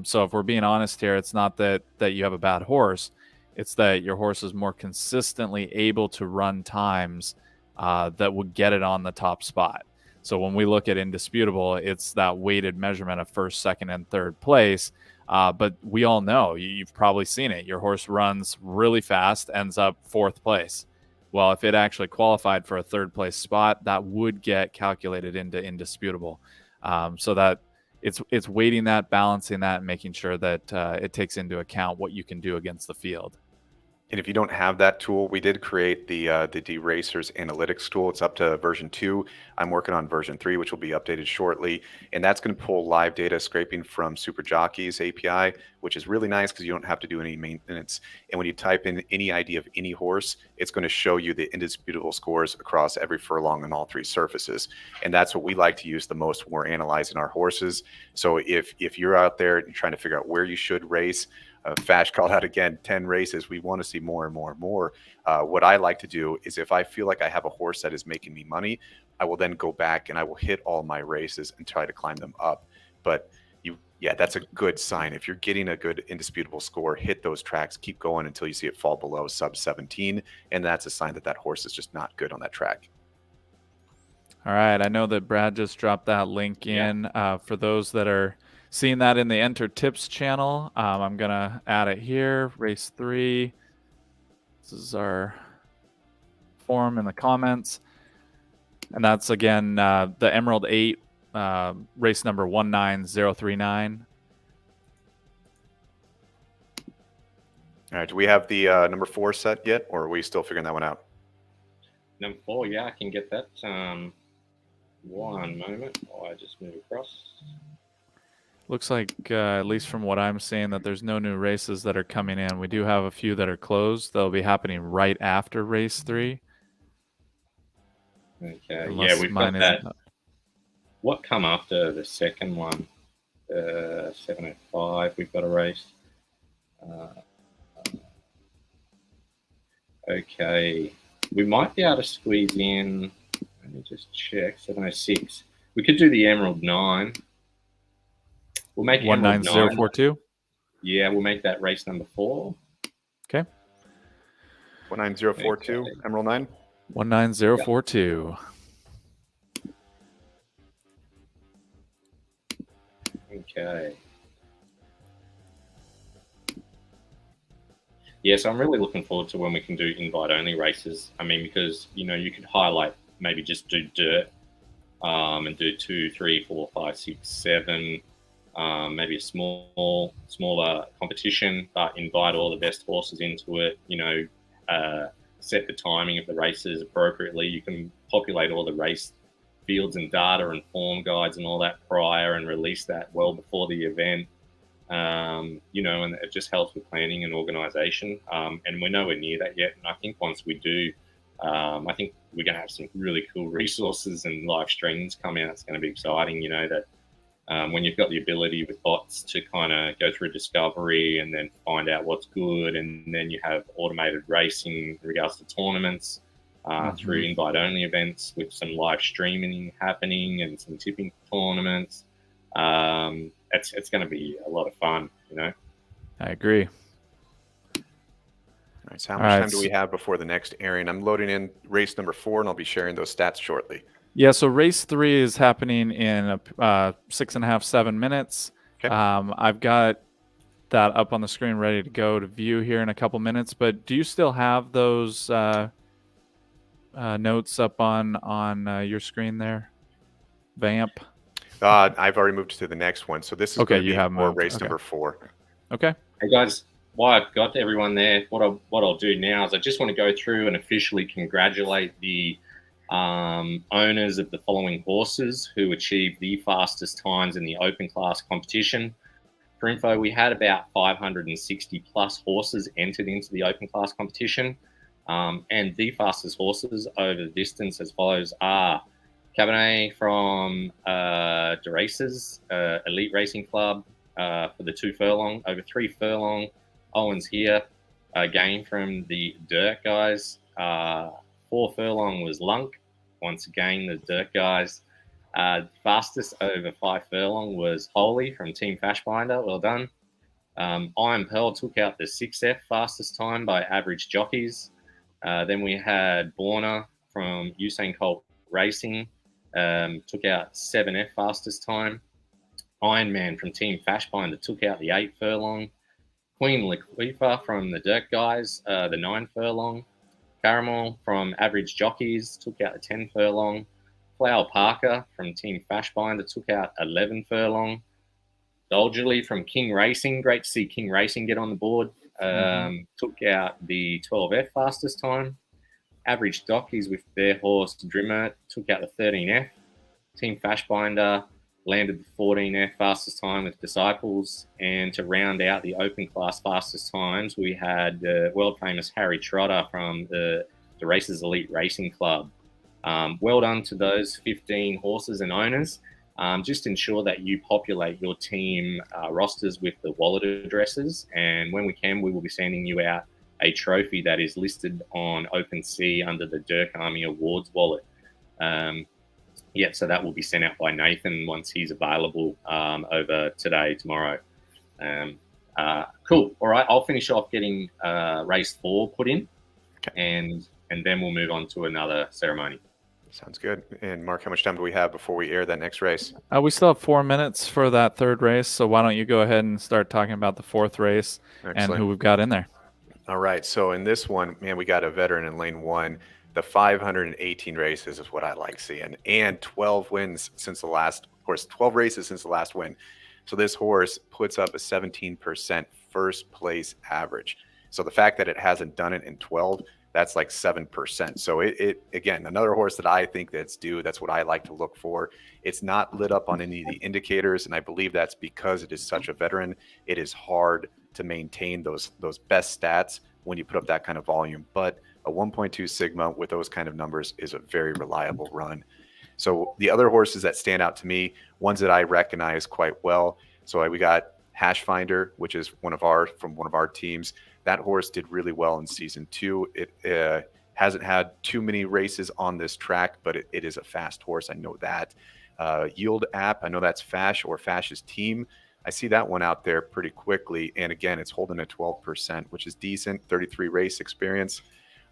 So if we're being honest here, it's not that you have a bad horse. It's that your horse is more consistently able to run times that would get it on the top spot. So when we look at indisputable, it's that weighted measurement of first, second, and third place. But we all know, you've probably seen it. Your horse runs really fast, ends up fourth place. Well, if it actually qualified for a third place spot, that would get calculated into indisputable. So that it's weighting that, balancing that, and making sure that it takes into account what you can do against the field. And if you don't have that tool, we did create the DRacers analytics tool. It's up to version 2. I'm working on version 3, which will be updated shortly. And that's going to pull live data scraping from Super Jockey's API, which is really nice because you don't have to do any maintenance. And when you type in any ID of any horse, it's going to show you the indisputable scores across every furlong on all 3 surfaces. And that's what we like to use the most when we're analyzing our horses. So if you're out there and you're trying to figure out where you should race, Fash called out again, 10 races. We want to see more and more and more. What I like to do is if I feel like I have a horse that is making me money, I will then go back and I will hit all my races and try to climb them up. But that's a good sign. If you're getting a good indisputable score, hit those tracks, keep going until you see it fall below sub 17. And that's a sign that that horse is just not good on that track. All right. I know that Brad just dropped that link in for those that are seeing that in the Enter Tips channel. I'm going to add it here. Race 3. This is our form in the comments. And that's, again, the Emerald 8, race number 19039. All right. Do we have the number 4 set yet, or are we still figuring that one out? Number 4, yeah, I can get that. One moment while I just move across. Looks like, at least from what I'm seeing, that there's no new races that are coming in. We do have a few that are closed. They'll be happening right after race 3. Okay, Unless we've got that. What come after the second one? 705, we've got a race. Okay, we might be able to squeeze in, let me just check, 706. We could do the Emerald 9. We'll make 19042. Yeah, we'll make that race number 4. Okay. 19042, okay. Emerald 9. 19042. Okay. Yes, I'm really looking forward to when we can do invite-only races. I mean, because, you could highlight, maybe just do dirt and do 2, 3, 4, 5, 6, 7, maybe a smaller competition, but invite all the best horses into it, set the timing of the races appropriately. You can populate all the race fields and data and form guides and all that prior and release that well before the event. And it just helps with planning and organization. And we're nowhere near that yet. And I think once we do, I think we're going to have some really cool resources and live streams come out. It's going to be exciting, that when you've got the ability with bots to kind of go through discovery and then find out what's good, and then you have automated racing in regards to tournaments, through invite-only events with some live streaming happening and some tipping tournaments. It's going to be a lot of fun, you know. I agree. All right, so how All much right, time do we have before the next airing? I'm loading in race number 4, and I'll be sharing those stats shortly. Yeah, so race 3 is happening in 6.5, 7 minutes. Okay. I've got that up on the screen ready to go to view here in a couple minutes, but do you still have those notes up on your screen there, Vamp? I've already moved to the next one, so this is Okay, going to you be have for moved. race Okay. number 4. Okay. Hey guys, while I've got everyone there, what I'll do now is I just want to go through and officially congratulate the owners of the following horses who achieved the fastest times in the open class competition. For info, we had about 560 plus horses entered into the open class competition, and the fastest horses over the distance as follows are Cabernet from DERC Elite Racing Club for the 2 furlong, over 3 furlong. Owens here, again from the DERC guys. 4 furlong was Lunk, once again the DERC guys. Fastest over 5 furlong was Holy from Team Fashbinder. Well done. Iron Pearl took out the 6F fastest time by average jockeys. Then we had Borna from Usain Colt Racing, took out 7F fastest time. Iron Man from Team Fashbinder took out the 8 furlong. Queen Laquifa from the DERC guys, the 9 furlong. Caramel from Average Jockeys took out the 10 furlong. Flower Parker from Team Fashbinder took out 11 furlong. Dolgely from King Racing, great to see King Racing get on the board, took out the 12F fastest time. Average Jockeys with their horse Drimmer took out the 13F. Team Fashbinder landed the 14F fastest time with Disciples. And to round out the open class fastest times, we had world famous Harry Trotter from the Races Elite Racing Club. Well done to those 15 horses and owners. Just ensure that you populate your team rosters with the wallet addresses. And when we can, we will be sending you out a trophy that is listed on OpenSea under the DERC Army Awards wallet. So that will be sent out by Nathan once he's available over today, tomorrow. Cool. All right, I'll finish off getting race 4 put in, and then we'll move on to another ceremony. Sounds good. And Mark, how much time do we have before we air that next race? We still have 4 minutes for that 3rd race, so why don't you go ahead and start talking about the 4th race and who we've got in there. All right, so in this one, man, we got a veteran in lane 1. The 518 races is what I like seeing, and 12 wins since the last, of course, 12 races since the last win. So this horse puts up a 17% first place average. So the fact that it hasn't done it in 12, that's like 7%. So it again, another horse that I think that's due. That's what I like to look for. It's not lit up on any of the indicators, and I believe that's because it is such a veteran. It is hard to maintain those best stats when you put up that kind of volume. But a 1.2 sigma with those kind of numbers is a very reliable run. So the other horses that stand out to me, ones that I recognize quite well. So we got Hash Finder, which is one of our teams. That horse did really well in season 2. It hasn't had too many races on this track, but it is a fast horse. I know that. Yield App, I know that's Fash or Fash's team. I see that one out there pretty quickly. And again, it's holding at 12%, which is decent, 33 race experience.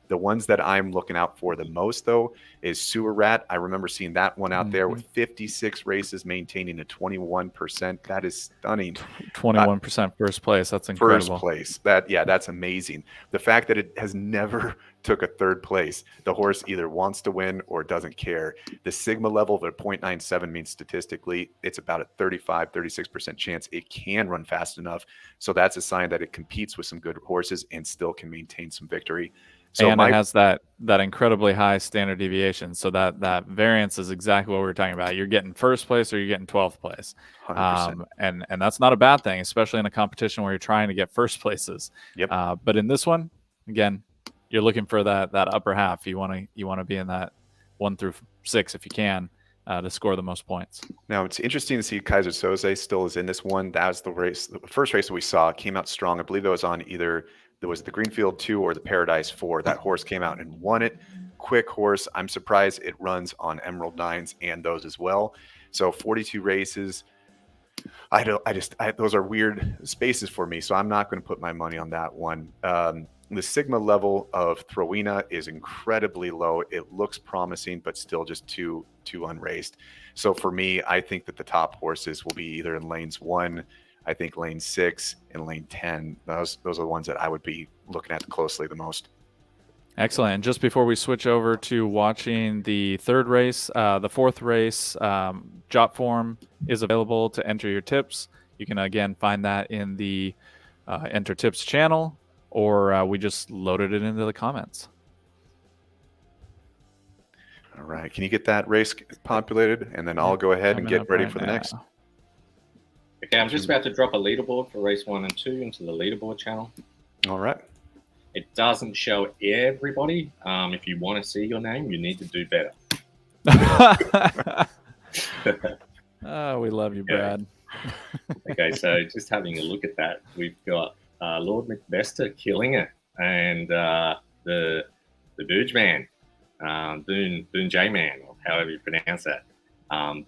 The ones that I'm looking out for the most, though, is Sewer Rat. I remember seeing that one out there with 56 races, maintaining a 21%. That is stunning. 21% first place. That's incredible. First place. That's amazing. The fact that it has never took a 3rd place. The horse either wants to win or doesn't care. The sigma level of a 0.97 means statistically it's about a 36% chance it can run fast enough. So that's a sign that it competes with some good horses and still can maintain some victory. So and it has that incredibly high standard deviation. So that variance is exactly what we were talking about. You're getting first place or you're getting 12th place. 100%. And that's not a bad thing, especially in a competition where you're trying to get first places. Yep. But in this one, again, you're looking for that upper half. You want to be in that 1 through 6 if you can to score the most points. Now it's interesting to see Kaiser Soze still is in this one. That was the first race that we saw. Came out strong. I believe that was on either there was the Greenfield 2 or the Paradise 4. That horse came out and won it. quick horse. I'm surprised it runs on Emerald 9s and those as well. So 42 races. Those are weird spaces for me, so I'm not going to put my money on that one. The Sigma level of Throwina is incredibly low. It looks promising, but still just too unraced. So for me, I think that the top horses will be either in lanes 1, I think lane 6, and lane 10. Those are the ones that I would be looking at closely the most. Excellent. And just before we switch over to watching the third race, the fourth race, Jot form is available to enter your tips. You can again find that in the Enter Tips channel, or we just loaded it into the comments. All right. Can you get that race populated? And then I'll go ahead and Coming get up ready right for the now. next. Okay, I'm just about to drop a leaderboard for race 1 and 2 into the leaderboard channel. All right. It doesn't show everybody. If you want to see your name, you need to do better. Oh, we love you, Brad. Okay, so just having a look at that, we've got Lord McBester killing it, and the Booge Man, Boon J Man, or however you pronounce that,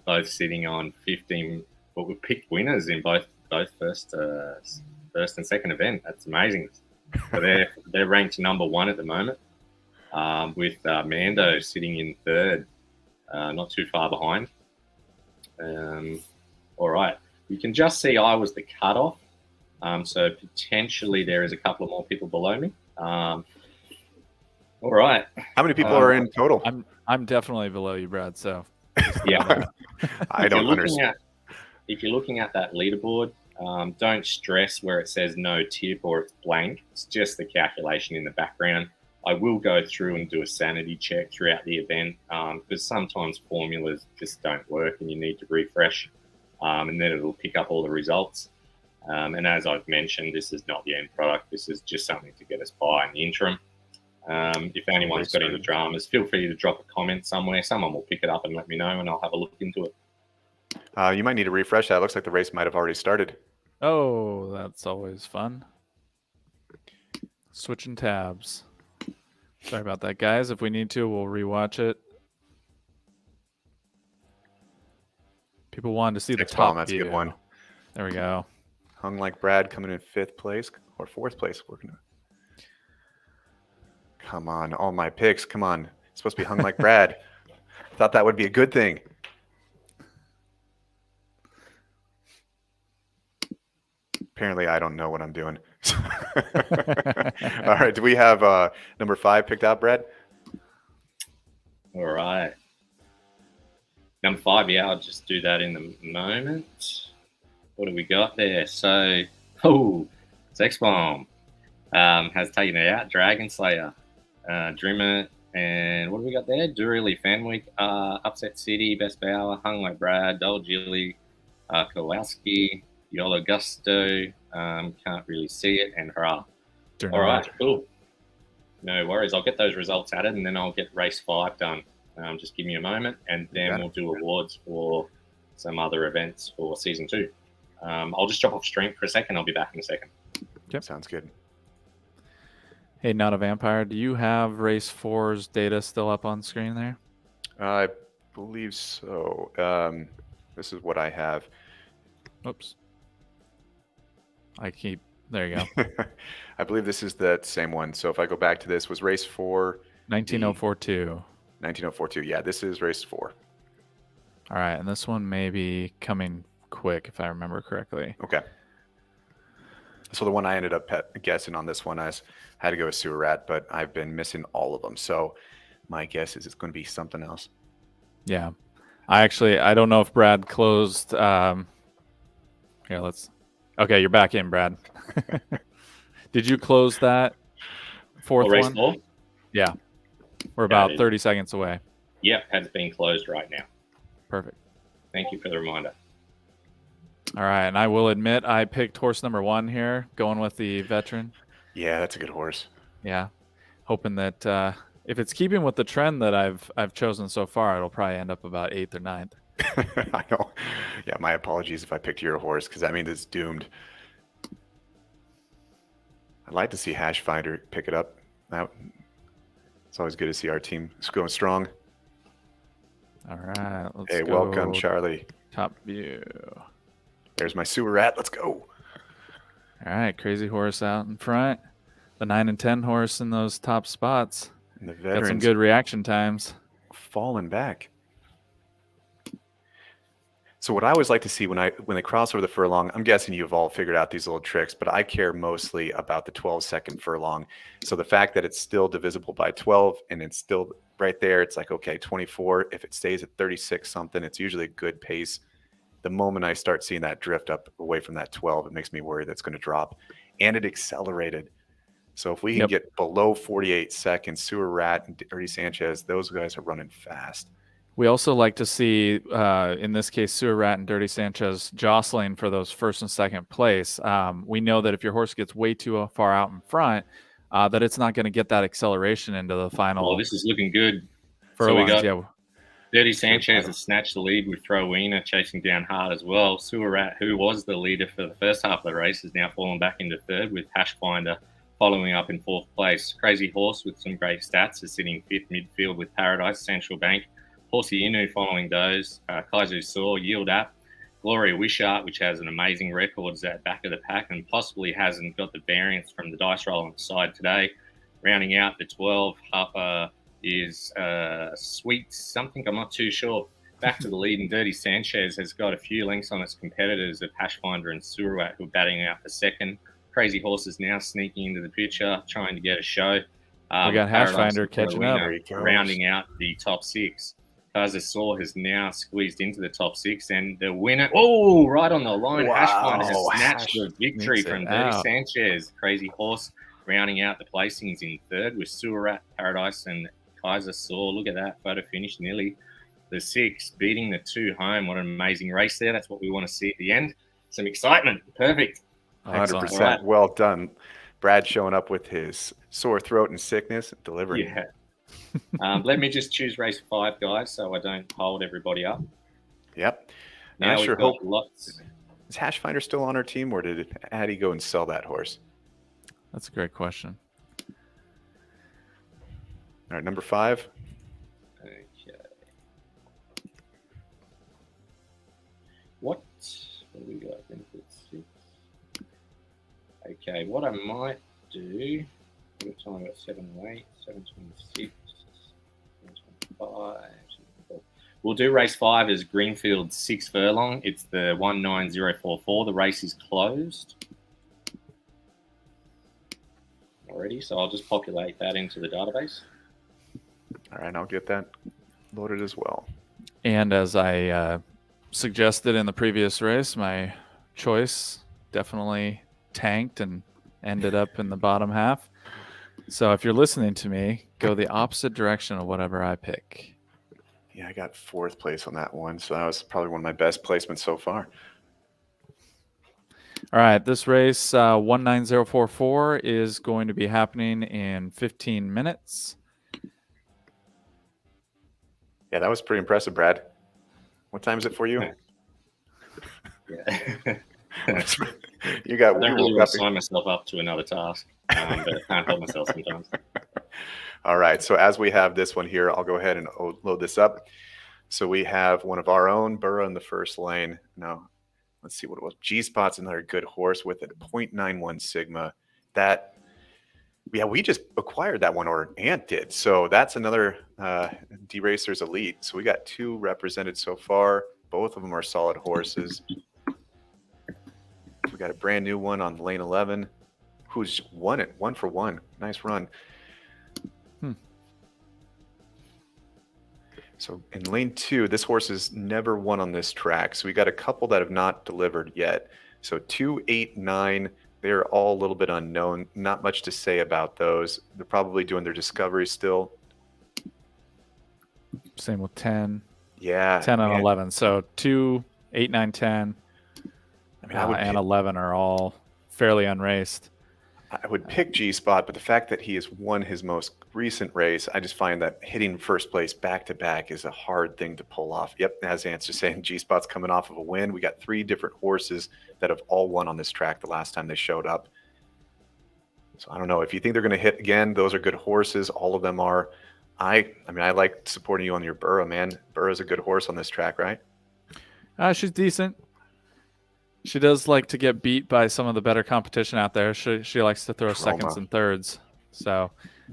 both sitting on 15. But we picked winners in both first and second event. That's amazing. So they're ranked number 1 at the moment, with Mando sitting in third, not too far behind. All right, you can just see I was the cutoff, so potentially there is a couple of more people below me. All right, How many people are in total? I'm definitely below you, Brad. So yeah, I don't understand. If you're looking at that leaderboard, don't stress where it says no tip or it's blank. It's just the calculation in the background. I will go through and do a sanity check throughout the event, because sometimes formulas just don't work and you need to refresh, and then it'll pick up all the results. And as I've mentioned, this is not the end product. This is just something to get us by in the interim. If anyone's got any dramas, feel free to drop a comment somewhere. Someone will pick it up and let me know, and I'll have a look into it. You might need to refresh that. It looks like the race might have already started. oh, that's always fun. Switching tabs. Sorry about that, guys. If we need to, we'll rewatch it. People wanted to see the top That's a view. good one. There we go. Hung Like Brad coming in 5th place or 4th place. Working. Come on, all my picks. Come on. It's supposed to be Hung Like Brad. Thought that would be a good thing. Apparently, I don't know what I'm doing. All right. Do we have number 5 picked out, Brad? All right. Number 5, yeah, I'll just do that in a moment. What do we got there? So, Sex Bomb has taken it out. Dragon Slayer, Drimmer, and what do we got there? Durley, Fenwick, Upset City, Best Bower, Hung Like Brad, Dol Gilly, Kowalski, Yolo Gusto, can't really see it, and hurrah. All right, cool. No worries. I'll get those results added, and then I'll get race 5 done. Just give me a moment, and then we'll do awards for some other events for season 2. I'll just drop off stream for a second. I'll be back in a second. Yep. Sounds good. Hey, Not a Vampire, do you have race 4's data still up on screen there? I believe so. This is what I have. Oops. There you go. I believe this is that same one. So if I go back to this, was race 4 19042. 19042? Yeah, this is race 4. All right, and this one may be coming quick if I remember correctly. Okay. So the one I ended up guessing on this one, I had to go with Sewer Rat, but I've been missing all of them. So my guess is it's going to be something else. Yeah. I don't know if Brad closed. Here, okay, you're back in, Brad. Did you close that 4th race one? 4? Yeah. We're about 30 seconds away. Yep, has been closed right now. Perfect. Thank you for the reminder. All right, and I will admit I picked horse number 1 here, going with the veteran. Yeah, that's a good horse. Yeah, hoping that if it's keeping with the trend that I've chosen so far, it'll probably end up about 8th or 9th. I know. Yeah, my apologies if I picked your horse, because that means it's doomed. I'd like to see Hash Finder pick it up. It's always good to see our team going strong. All right, let's Hey, go. welcome, Charlie. Top view. There's my sewer rat. Let's go. All right, Crazy Horse out in front. The 9 and 10 horse in those top spots. And the Got some veterans good reaction times. falling back. So what I always like to see when they cross over the furlong, I'm guessing you've all figured out these little tricks, but I care mostly about the 12-second furlong. So the fact that it's still divisible by 12 and it's still right there, it's like, okay, 24. If it stays at 36 something, it's usually a good pace. The moment I start seeing that drift up away from that 12, it makes me worry that's going to drop. And it accelerated. So if we can get below 48 seconds, Sewer Rat and Dirty Sanchez, those guys are running fast. We also like to see, in this case, Sewer Rat and Dirty Sanchez jostling for those first and second place. We know that if your horse gets way too far out in front, that it's not going to get that acceleration into the final. Oh, this is looking good. Furlongs. So we got Dirty Sanchez has snatched the lead with Throwina chasing down hard as well. Sewer Rat, who was the leader for the first half of the race, has now fallen back into third with Hashfinder following up in fourth place. Crazy Horse with some great stats is sitting fifth midfield with Paradise, Central Bank. Horsey Inu following those. Kaizu Saw, Yield App. Gloria Wishart, which has an amazing record, is at back of the pack and possibly hasn't got the variance from the dice roll on the side today. Rounding out the 12, half is Sweet something, I'm not too sure. Back to the lead, and Dirty Sanchez has got a few lengths on its competitors of Hashfinder and Suruat, who are batting out for second. Crazy Horse is now sneaking into the picture, trying to get a show. We got Hashfinder catching up. Rounding out the top six. Kaiser Saw has now squeezed into the top six, and the winner, right on the line. Wow. Hashfinder has snatched the victory from Dirty out. Sanchez. Crazy Horse rounding out the placings in third with Surat, Paradise, and Kaiser Saw. Look at that photo finish, nearly the six, beating the two home. What an amazing race there. That's what we want to see at the end. Some excitement. Perfect. 100%. Right. Well done. Brad showing up with his sore throat and sickness, delivering. Yeah. Let me just choose race 5, guys, so I don't hold everybody up. Yep. Now I we've sure got hope. lots. Is Hashfinder still on our team, or did Addie go and sell that horse? That's a great question. All right, number 5. Okay. What do we got? Benefit 6. Okay, what I might do. What time? I got 7:08, 7:26, 7:25. We'll do race 5 as Greenfield 6 furlong. It's the 19044. The race is closed already, so I'll just populate that into the database. All right, I'll get that loaded as well. And as I suggested in the previous race, my choice definitely tanked and ended up in the bottom half. So if you're listening to me, go the opposite direction of whatever I pick. Yeah, I got 4th place on that one, so that was probably one of my best placements so far. All right, this race 19044 is going to be happening in 15 minutes. Yeah, that was pretty impressive, Brad. What time is it for you? Yeah. You got. I don't really want to sign myself up to another task, but I can't help myself sometimes. All right, so as we have this one here, I'll go ahead and load this up. So we have one of our own, Burra in the first lane. Now, let's see what it was. G-Spot's another good horse with it, 0.91 Sigma. That, yeah, we just acquired that one, or Ant did. So that's another D-Racers Elite. So we got 2 represented so far. Both of them are solid horses. We got a brand new one on lane 11 who's won it 1 for 1. Nice run. So in lane 2, this horse has never won on this track. So we got a couple that have not delivered yet. So 2, 8, 9, they're all a little bit unknown. Not much to say about those. They're probably doing their discovery still. Same with 10. Yeah. 10 and 11. So 2, 8, 9, 10, I mean, I would and pick, 11 are all fairly unraced. I would pick G-Spot, but the fact that he has won his most recent race, I just find that hitting first place back-to-back is a hard thing to pull off. Yep, as Answer saying, G-Spot's coming off of a win. We got 3 different horses that have all won on this track the last time they showed up. So I don't know if you think they're going to hit again. Those are good horses. All of them are. I mean, I like supporting you on your Burra, man. Burra's a good horse on this track, right? She's decent. She does like to get beat by some of the better competition out there. She likes to throw seconds and thirds. So,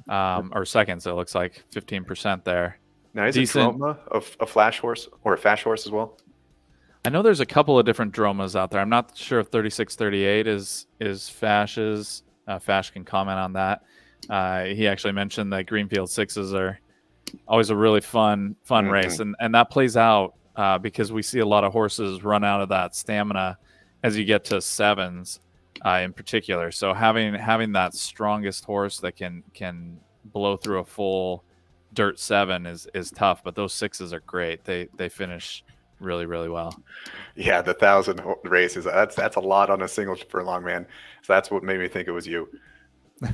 or seconds, it looks like 15% there. Now, is Decent. Droma a flash horse or a fast horse as well? I know there's a couple of different Dromas out there. I'm not sure if 3638 is Fash's. Fash can comment on that. He actually mentioned that Greenfield Sixes are always a really fun race, and that plays out because we see a lot of horses run out of that stamina as you get to sevens, in particular. So having that strongest horse that can blow through a full dirt 7 is tough, but those 6s are great. They finish really, really well. Yeah, the 1,000 races. That's a lot on a single furlong, man. So that's what made me think it was you.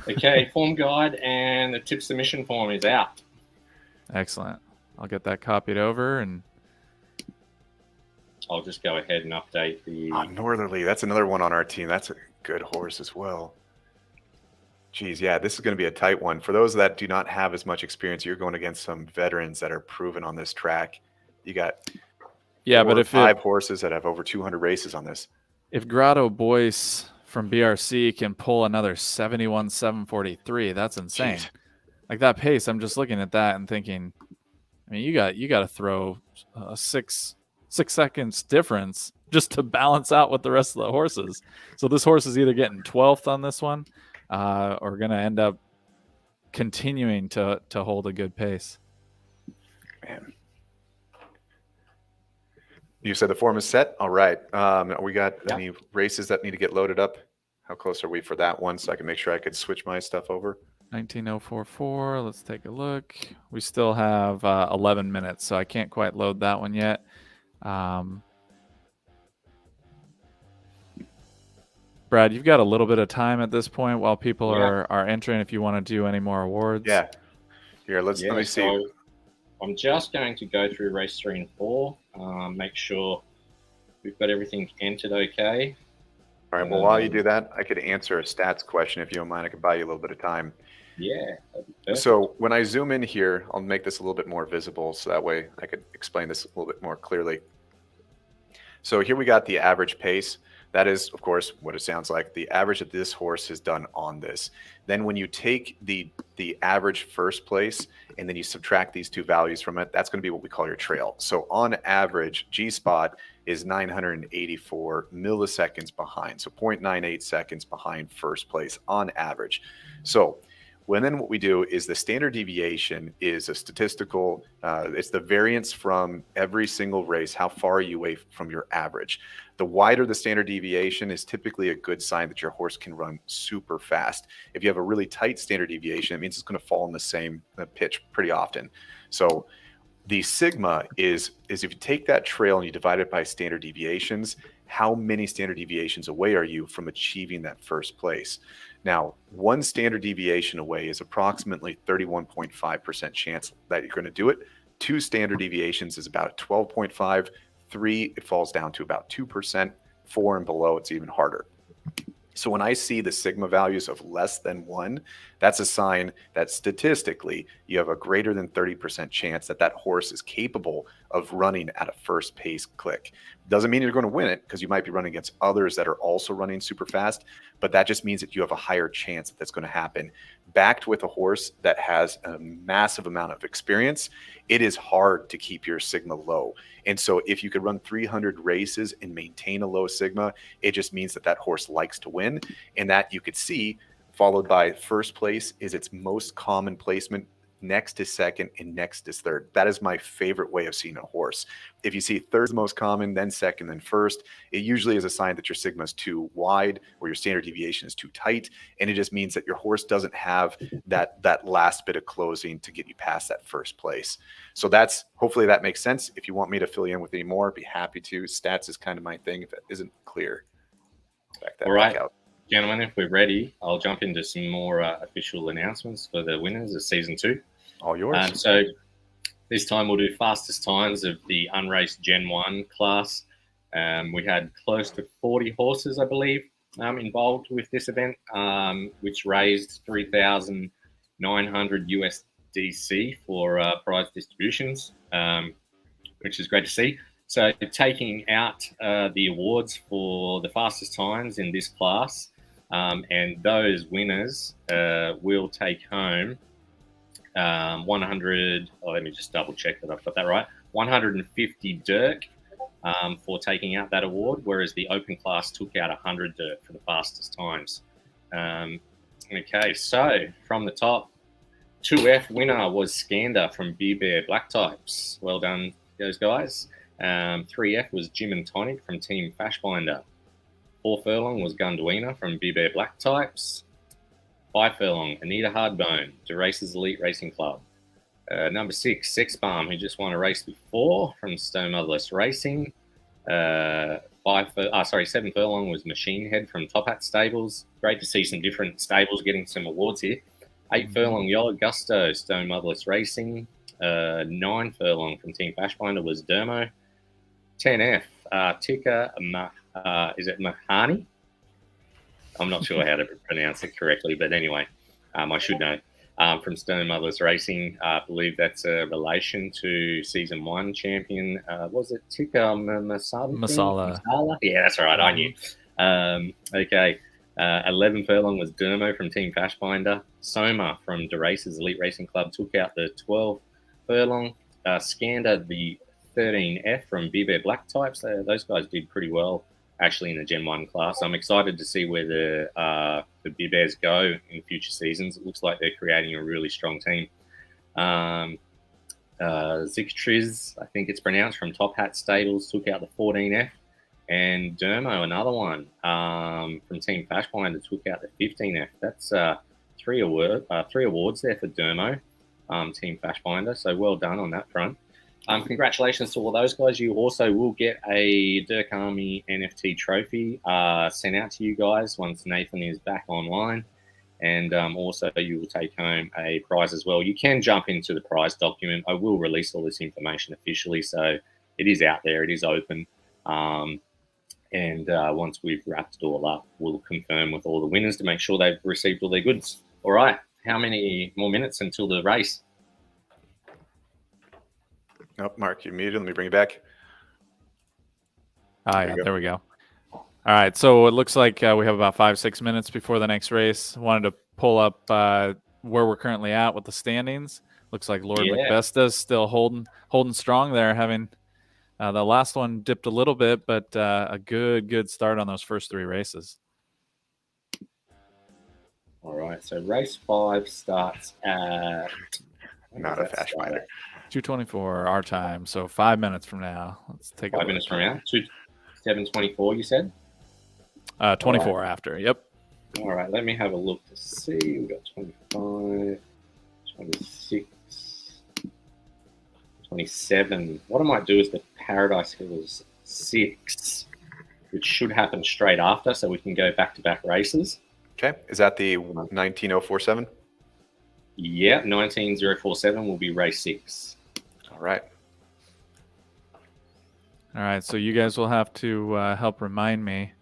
Okay, form guide and the tip submission form is out. Excellent. I'll get that copied over, and I'll just go ahead and update the... Northerly, that's another one on our team. That's a good horse as well. Geez, yeah, this is going to be a tight one. For those that do not have as much experience, you're going against some veterans that are proven on this track. You got five horses that have over 200 races on this. If Grotto Boyce from BRC can pull another 71,743, that's insane. Jeez. Like that pace, I'm just looking at that and thinking, I mean, you got to throw a 6 seconds difference just to balance out with the rest of the horses. So this horse is either getting 12th on this one, or going to end up continuing to hold a good pace. Man. You said the form is set? All right. We got any races that need to get loaded up? How close are we for that one so I can make sure I could switch my stuff over? 19044. Let's take a look. We still have 11 minutes, so I can't quite load that one yet. Brad, you've got a little bit of time at this point while people are entering if you want to do any more awards. Yeah. Here, let me see. So I'm just going to go through race 3 and 4, make sure we've got everything entered okay. All right, well, while you do that, I could answer a stats question if you don't mind. I could buy you a little bit of time. Yeah. That'd be perfect. So when I zoom in here, I'll make this a little bit more visible so that way I could explain this a little bit more clearly. So here we got the average pace. That is, of course, what it sounds like. The average that this horse has done on this. Then when you take the average first place and then you subtract these two values from it, that's going to be what we call your trail. So on average, G-Spot is 984 milliseconds behind. So 0.98 seconds behind first place on average. So then what we do is the standard deviation is a statistical, it's the variance from every single race, how far are you away from your average. The wider the standard deviation is typically a good sign that your horse can run super fast. If you have a really tight standard deviation, it means it's going to fall in the same pitch pretty often. So the sigma is if you take that trail and you divide it by standard deviations, how many standard deviations away are you from achieving that first place? Now, one standard deviation away is approximately 31.5% chance that you're going to do it. 2 standard deviations is about 12.5. 3, it falls down to about 2%. 4 and below, it's even harder. So when I see the sigma values of less than 1, that's a sign that statistically you have a greater than 30% chance that horse is capable of running at a first pace click. Doesn't mean you're going to win it because you might be running against others that are also running super fast, but that just means that you have a higher chance that that's going to happen. Backed with a horse that has a massive amount of experience, it is hard to keep your sigma low. And so if you could run 300 races and maintain a low sigma, it just means that horse likes to win. And that you could see followed by first place is its most common placement, next is second, and next is third. That is my favorite way of seeing a horse. If you see third's most common, then second, then first, it usually is a sign that your sigma is too wide or your standard deviation is too tight. And it just means that your horse doesn't have that last bit of closing to get you past that first place. So hopefully that makes sense. If you want me to fill you in with any more, I'd be happy to. Stats is kind of my thing if it isn't clear. Back that All right. back out. Gentlemen, if we're ready, I'll jump into some more official announcements for the winners of Season 2. All yours. So this time we'll do fastest times of the unraced Gen 1 class. We had close to 40 horses, I believe. involved with this event, which raised 3,900 USDC for prize distributions, which is great to see. So taking out the awards for the fastest times in this class, and those winners will take home 100. Oh, let me just double check that I've got that right. 150 DERC for taking out that award, whereas the open class took out 100 DERC for the fastest times. Okay, so from the top, 2F winner was Skander from Beer Bear Black Types. Well done, those guys. 3F was Jim and Tonic from Team Fashbinder. 4 furlong was Gunduina from Beer Bear Black Types. 5 furlong, Anita Hardbone, DeRace's Elite Racing Club. Number 6, Sex Bomb, who just won a race before from Stone Motherless Racing. 7 furlong was Machine Head from Top Hat Stables. Great to see some different stables getting some awards here. 8 furlong, Yellow Gusto, Stone Motherless Racing. 9 furlong from Team Fashbinder was Dermo. 10F, Tika, is it Mahani? I'm not sure how to pronounce it correctly, but anyway, I should know. From Stone Motherless Racing, I believe that's a relation to Season 1 champion. Was it Tika Masala? Yeah, that's right. I knew. Okay. 11 furlong was Dermo from Team Fashbinder. Soma from DeRace's Elite Racing Club took out the 12 furlong. Skander, the 13F from Beer Bear Black Types. Those guys did pretty well, actually, in the Gen 1 class. I'm excited to see where the Beer Bears go in future seasons. It looks like they're creating a really strong team. Zictriz, I think it's pronounced, from Top Hat Stables, took out the 14F. And Dermo, another one from Team Fashbinder, took out the 15F. That's 3 awards there for Dermo, Team Fashbinder. So well done on that front. Congratulations to all those guys. You also will get a DERC Army NFT trophy sent out to you guys once Nathan is back online. And also you will take home a prize as well. You can jump into the prize document. I will release all this information officially, so it is out there. It is open. And once we've wrapped it all up, we'll confirm with all the winners to make sure they've received all their goods. All right. How many more minutes until the race? Nope, Mark, you're muted. Let me bring you back. There we go. All right, so it looks like we have about 5-6 minutes before the next race. Wanted to pull up where we're currently at with the standings. Looks like Lord Macbesta's still holding strong there, having the last one dipped a little bit, but a good start on those first 3 races. All right, so race 5 starts at... Not a Fashbinder. 2:24 our time, so 5 minutes from now. Let's take 5 minutes from now. 7:24, you said? 24 right. After. Yep. All right. Let me have a look to see. We've got 25, 26, 27. What I might do is the Paradise Hills 6, which should happen straight after, so we can go back-to-back races. Okay. Is that the 19047? Yeah, 19047 will be race 6. All right. All right, so you guys will have to help remind me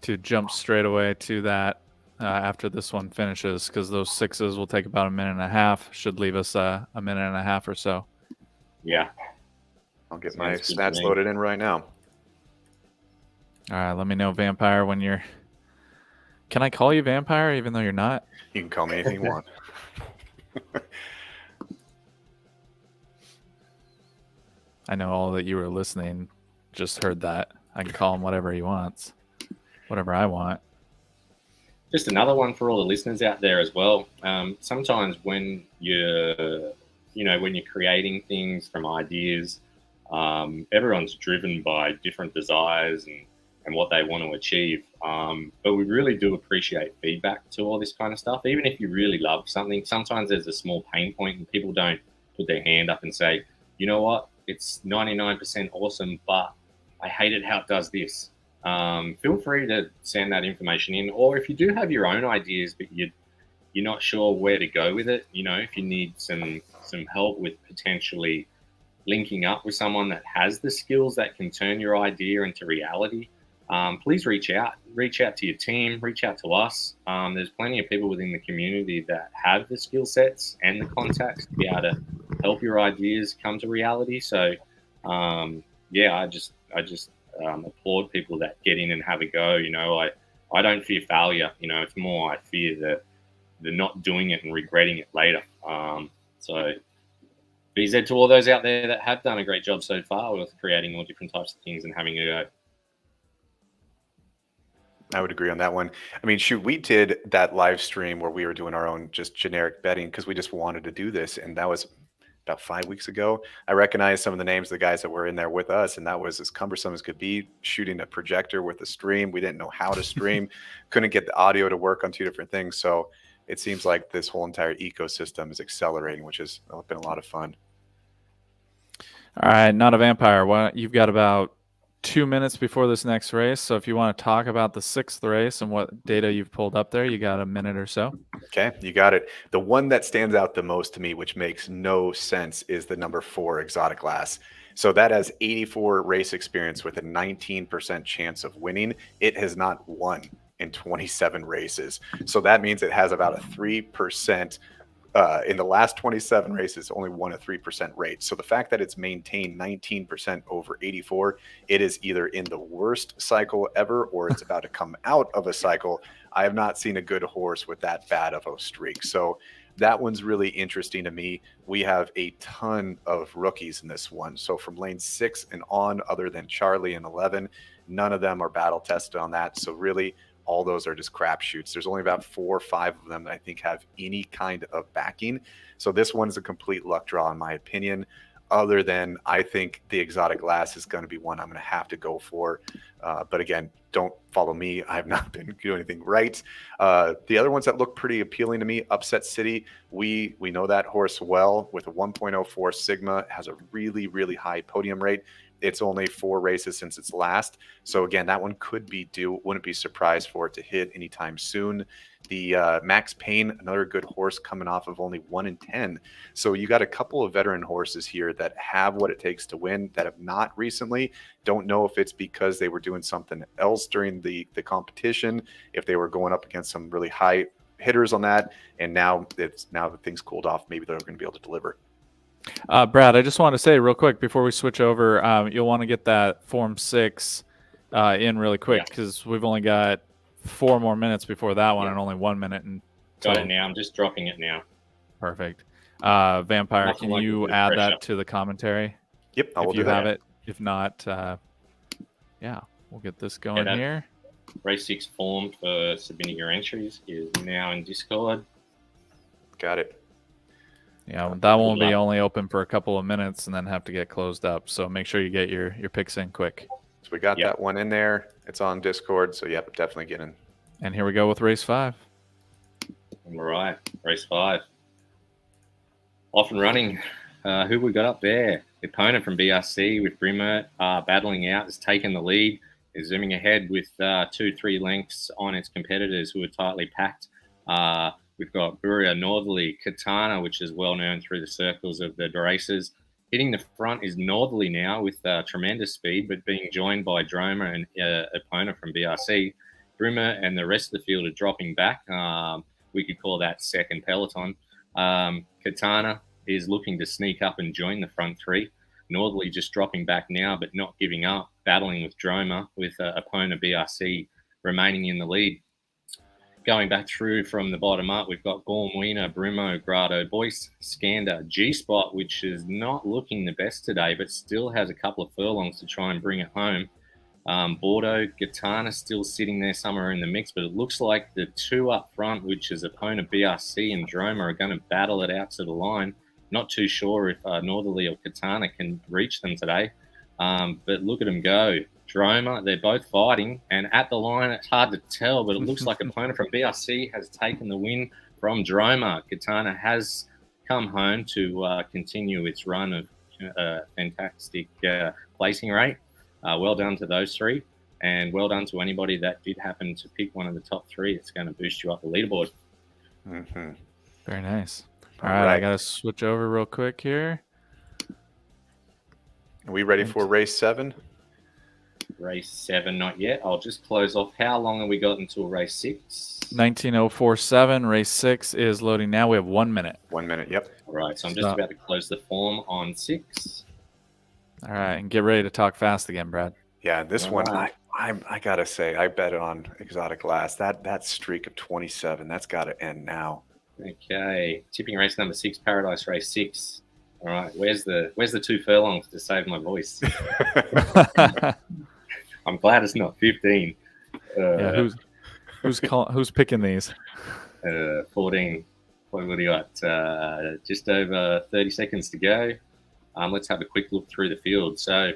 to jump straight away to that after this one finishes, because those 6s will take about a minute and a half. Should leave us a minute and a half or so. Yeah. I'll get my stats loaded in right now. All right, let me know, Vampire, when you're... Can I call you Vampire even though you're not? You can call me anything you want. I know all that you were listening just heard that. I can call him whatever he wants, whatever I want. Just another one for all the listeners out there as well. Sometimes when you're creating things from ideas, everyone's driven by different desires and what they want to achieve. But we really do appreciate feedback to all this kind of stuff. Even if you really love something, sometimes there's a small pain point and people don't put their hand up and say, you know what, it's 99% awesome, but I hated how it does this. Feel free to send that information in. Or if you do have your own ideas, but you're not sure where to go with it, if you need some help with potentially linking up with someone that has the skills that can turn your idea into reality, please reach out. Reach out to your team. Reach out to us. There's plenty of people within the community that have the skill sets and the contacts to be able to help your ideas come to reality. So, yeah, I just applaud people that get in and have a go. You know, I don't fear failure. You know, it's more I fear the not doing it and regretting it later. So BZ to all those out there that have done a great job so far with creating all different types of things and having a go. I would agree on that one. I mean, shoot, we did that live stream where we were doing our own just generic betting because we just wanted to do this. And that was about 5 weeks ago. I recognized some of the names of the guys that were in there with us, and that was as cumbersome as could be, shooting a projector with a stream. We didn't know how to stream, couldn't get the audio to work on two different things. So it seems like this whole entire ecosystem is accelerating, which has been a lot of fun. All right, Not a Vampire. You've got about 2 minutes before this next race. So if you want to talk about the 6th race and what data you've pulled up there, you got a minute or so. Okay, you got it. The one that stands out the most to me, which makes no sense, is the number 4 Exotic Glass. So that has 84 race experience with a 19% chance of winning. It has not won in 27 races. So that means it has about a 3%. In the last 27 races, only won a 3% rate. So the fact that it's maintained 19% over 84, it is either in the worst cycle ever or it's about to come out of a cycle. I have not seen a good horse with that bad of a streak. So that one's really interesting to me. We have a ton of rookies in this one. So from lane 6 and on, other than Charlie and 11, none of them are battle tested on that. So really, all those are just crapshoots. There's only about 4 or 5 of them that I think have any kind of backing. So this one's a complete luck draw, in my opinion, other than I think the Exotic Glass is going to be one I'm going to have to go for. But again, don't follow me. I have not been doing anything right. The other ones that look pretty appealing to me, Upset City, we know that horse well with a 1.04 Sigma, has a really, really high podium rate. It's only 4 races since its last. So again, that one could be due. Wouldn't be surprised for it to hit anytime soon. The Max Payne, another good horse coming off of only 1 in 10. So you got a couple of veteran horses here that have what it takes to win that have not recently. Don't know if it's because they were doing something else during the competition, if they were going up against some really high hitters on that. And now that things cooled off, maybe they're going to be able to deliver. Brad, I just want to say real quick before we switch over, you'll want to get that Form 6 in really quick because we've only got 4 more minutes before that one and only 1 minute. And got it now. I'm just dropping it now. Perfect. Vampire, Nothing can you add that to the commentary? Yep, I will if you do that. have it. If not, yeah, we'll get this going here. Race 6 form for submitting your entries is now in Discord. Got it. Yeah, that won't be only open for a couple of minutes and then have to get closed up. So make sure you get your picks in quick. So we got that one in there. It's on Discord. So yep, definitely get in. And here we go with race 5. All right, race 5. Off and running. Who we got up there? The opponent from BRC with Brimmer battling out, has taken the lead, is zooming ahead with 2-3 lengths on its competitors who are tightly packed. We've got Buria Northerly, Katana, which is well known through the circles of the races. Hitting the front is Northerly now with tremendous speed, but being joined by Droma and opponent from BRC. Brimmer and the rest of the field are dropping back. We could call that second peloton. Katana is looking to sneak up and join the front 3. Northerly just dropping back now, but not giving up, battling with Droma, with opponent BRC remaining in the lead. Going back through from the bottom up, we've got Gorm, Wiener, Brumo, Grado, Boyce, Skander, G-Spot, which is not looking the best today, but still has a couple of furlongs to try and bring it home. Bordeaux, Gitana still sitting there somewhere in the mix, but it looks like the 2 up front, which is opponent BRC and Droma, are going to battle it out to the line. Not too sure if Northerly or Katana can reach them today, but look at them go. Droma, they're both fighting, and at the line, it's hard to tell, but it looks like opponent from BRC has taken the win from Droma. Katana has come home to continue its run of fantastic placing rate. Well done to those 3, and well done to anybody that did happen to pick one of the top 3. It's going to boost you up the leaderboard. Mm-hmm. Very nice. All right, I got to switch over real quick here. Are we ready for race 7? Race 7, not yet. I'll just close off. How long have we got until race 6? 19047. Race 6 is loading now. We have 1 minute. 1 minute. Yep. All right, so I'm just about to close the form on 6. All right, and get ready to talk fast again, Brad. Yeah, this All one, right. I gotta say, I bet on Exotic Glass. That streak of 27, that's got to end now. Okay, tipping race number 6, Paradise Race 6. All right, where's the 2 furlongs to save my voice? I'm glad it's not 15. Yeah, who's picking these? 14. What do you got? Just over 30 seconds to go. Let's have a quick look through the field. So,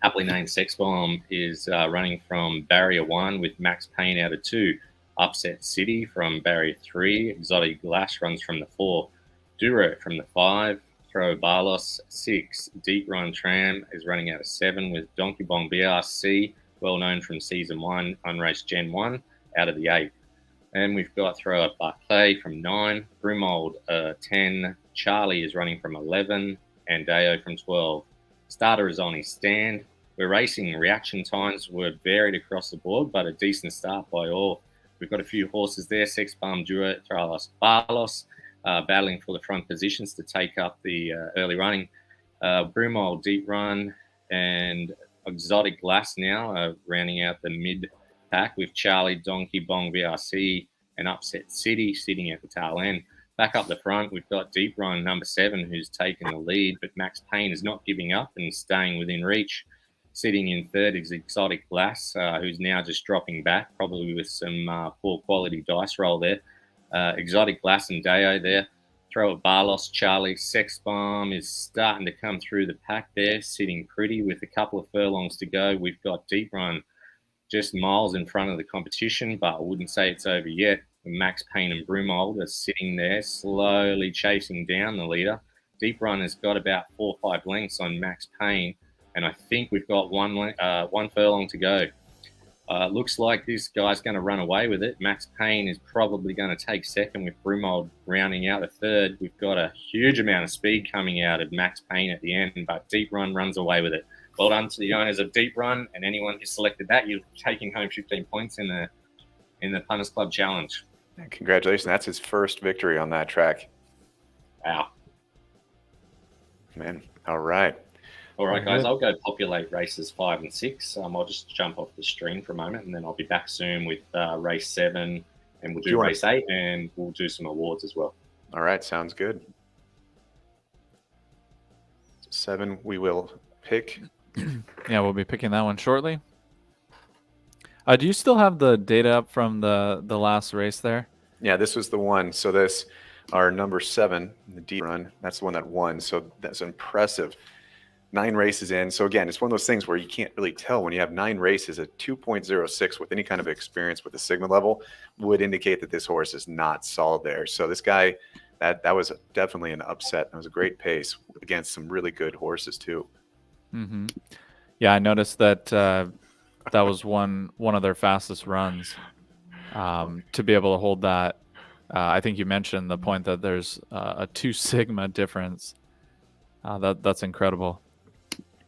aptly named Sex Bomb is running from barrier 1 with Max Payne out of 2. Upset City from barrier 3. Exotic Glass runs from the 4. Duro from the 5. Throw Barlos 6. Deep Run Tram is running out of 7 with Donkey Bong BRC, well known from season 1, unraced Gen 1, out of the 8. And we've got Thrower Barclay from 9. Brumold 10. Charlie is running from 11. And Deo from 12. Starter is on his stand. We're racing. Reaction times were varied across the board, but a decent start by all. We've got a few horses there. Sex Bomb, Duo, Thralos, Barlos, battling for the front positions to take up the early running. Brumold, Deep Run, and Exotic Glass now rounding out the mid-pack with Charlie, Donkey, Bong, VRC, and Upset City sitting at the tail end. Back up the front, we've got Deep Run, number 7, who's taken the lead, but Max Payne is not giving up and staying within reach. Sitting in third is Exotic Glass, who's now just dropping back, probably with some poor quality dice roll there. Exotic Glass and Deo there. Throw at Barlos, Charlie. Sex Bomb is starting to come through the pack there, sitting pretty with a couple of furlongs to go. We've got Deep Run just miles in front of the competition, but I wouldn't say it's over yet. Max Payne and Brumold are sitting there, slowly chasing down the leader. Deep Run has got about 4 or 5 lengths on Max Payne, and I think we've got one furlong to go. Looks like this guy's going to run away with it. Max Payne is probably going to take second with Brumold rounding out a third. We've got a huge amount of speed coming out of Max Payne at the end, but Deep Run runs away with it. Well done to the owners of Deep Run, and anyone who selected that, you're taking home 15 points in the Punters Club Challenge. Congratulations. That's his first victory on that track. Wow. Man, all right. All right, guys, I'll go populate races 5 and 6. I'll just jump off the stream for a moment, and then I'll be back soon with race 7, and we'll do race 8, and we'll do some awards as well. All right, sounds good. 7, we will pick. Yeah, we'll be picking that one shortly. Do you still have the data up from the last race there? Yeah, this was the one. So this, our number 7, the D Run, that's the one that won. So that's impressive. 9 races in. So again, it's one of those things where you can't really tell when you have 9 races. A 2.06 with any kind of experience with the Sigma level would indicate that this horse is not solid there. So this guy, that was definitely an upset. It was a great pace against some really good horses too. Mm-hmm. Yeah, I noticed that that was one of their fastest runs. To be able to hold that, I think you mentioned the point that there's a 2 sigma difference. That's incredible.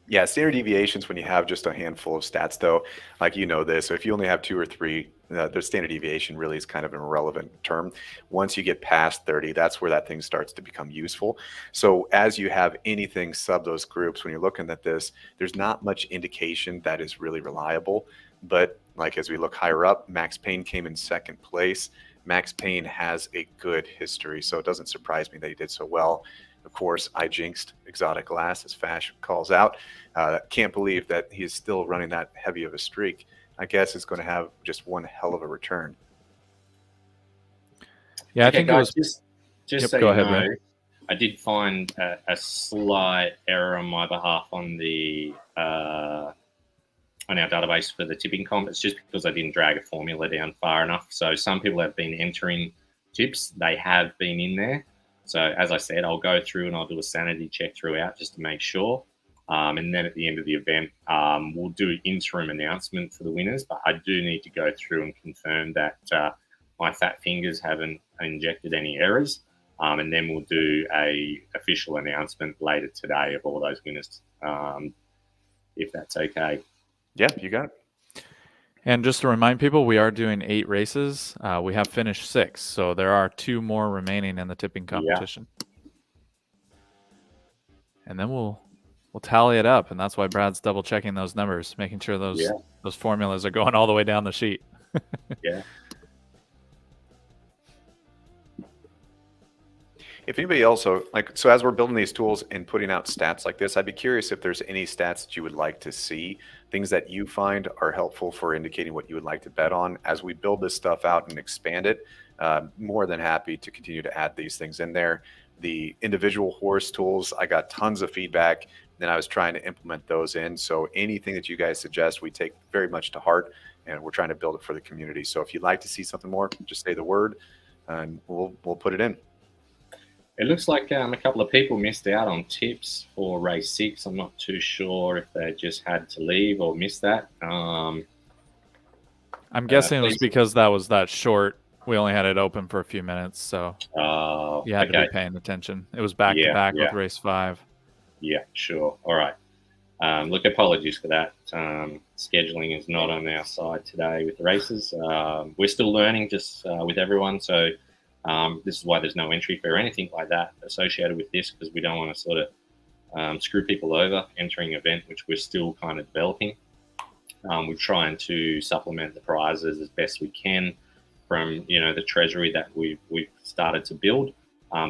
Yeah, standard deviations when you have just a handful of stats, though, like you know this. So if you only have 2 or 3, the standard deviation really is kind of an irrelevant term. Once you get past 30, that's where that thing starts to become useful. So as you have anything sub those groups, when you're looking at this, there's not much indication that is really reliable. But like as we look higher up, Max Payne came in 2nd place. Max Payne has a good history, so it doesn't surprise me that he did so well. Of course, I jinxed Exotic Glass, as Fash calls out. Can't believe that he's still running that heavy of a streak. I guess it's going to have just one hell of a return. Yeah, okay, I think guys, it was. Just so go you ahead, know, Ray. I did find a slight error on my behalf on the on our database for the tipping comp. It's just because I didn't drag a formula down far enough. So some people have been entering tips. They have been in there. So as I said, I'll go through and I'll do a sanity check throughout just to make sure. And then at the end of the event, we'll do an interim announcement for the winners. But I do need to go through and confirm that my fat fingers haven't injected any errors. And then we'll do a official announcement later today of all those winners, if that's okay. Yeah, you got it. And just to remind people, we are doing 8 races. We have finished 6, so there are 2 more remaining in the tipping competition. And then we'll tally it up, and that's why Brad's double checking those numbers, making sure those formulas are going all the way down the sheet. Yeah. If anybody also so as we're building these tools and putting out stats like this, I'd be curious if there's any stats that you would like to see, things that you find are helpful for indicating what you would like to bet on as we build this stuff out and expand it. More than happy to continue to add these things in there. The individual horse tools, I got tons of feedback, and I was trying to implement those in. So anything that you guys suggest, we take very much to heart, and we're trying to build it for the community. So if you'd like to see something more, just say the word, and we'll put it in. It looks like a couple of people missed out on tips for race 6. I'm not too sure if they just had to leave or missed that. I'm guessing it was because that was that short. We only had it open for a few minutes, so you had to be paying attention. It was back to back with race 5. Yeah, sure. All right. Look, apologies for that. Scheduling is not on our side today with the races. We're still learning just with everyone, so this is why there's no entry fee or anything like that associated with this, because we don't want to sort of screw people over entering an event, which we're still kind of developing. We're trying to supplement the prizes as best we can from the treasury that we've started to build.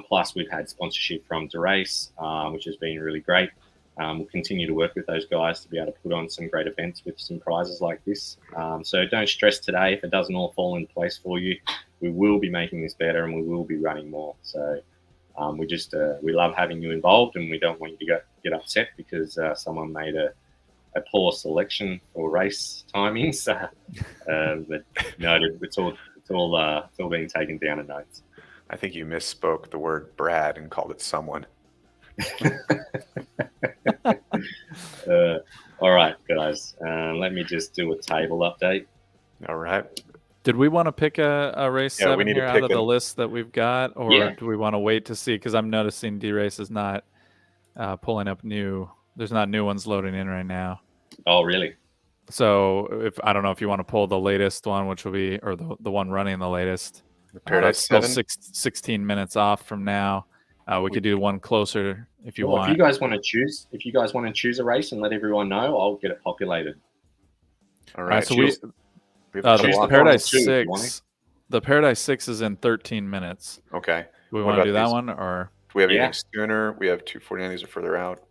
Plus, we've had sponsorship from DERC, which has been really great. We'll continue to work with those guys to be able to put on some great events with some prizes like this. So don't stress today if it doesn't all fall in place for you. We will be making this better, and we will be running more. So we love having you involved, and we don't want you to get upset because someone made a poor selection for race timings. But no, it's all being taken down in notes. I think you misspoke the word Brad and called it someone. All right, guys. Let me just do a table update. All right. Did we want to pick a race 7 here out of the list that we've got, or do we want to wait to see? Because I'm noticing D-Race is not pulling up new. There's not new ones loading in right now. Oh, really? So I don't know if you want to pull the latest one, which will be, or the one running the latest. Paradise still 7? 16 minutes off from now. We could do one closer if you want. If you guys want to choose a race and let everyone know, I'll get it populated. All right. So the Paradise 6. The Paradise 6 is in 13 minutes. Okay. Do we want to do that one, or do we have anything sooner? We have 249. These are further out.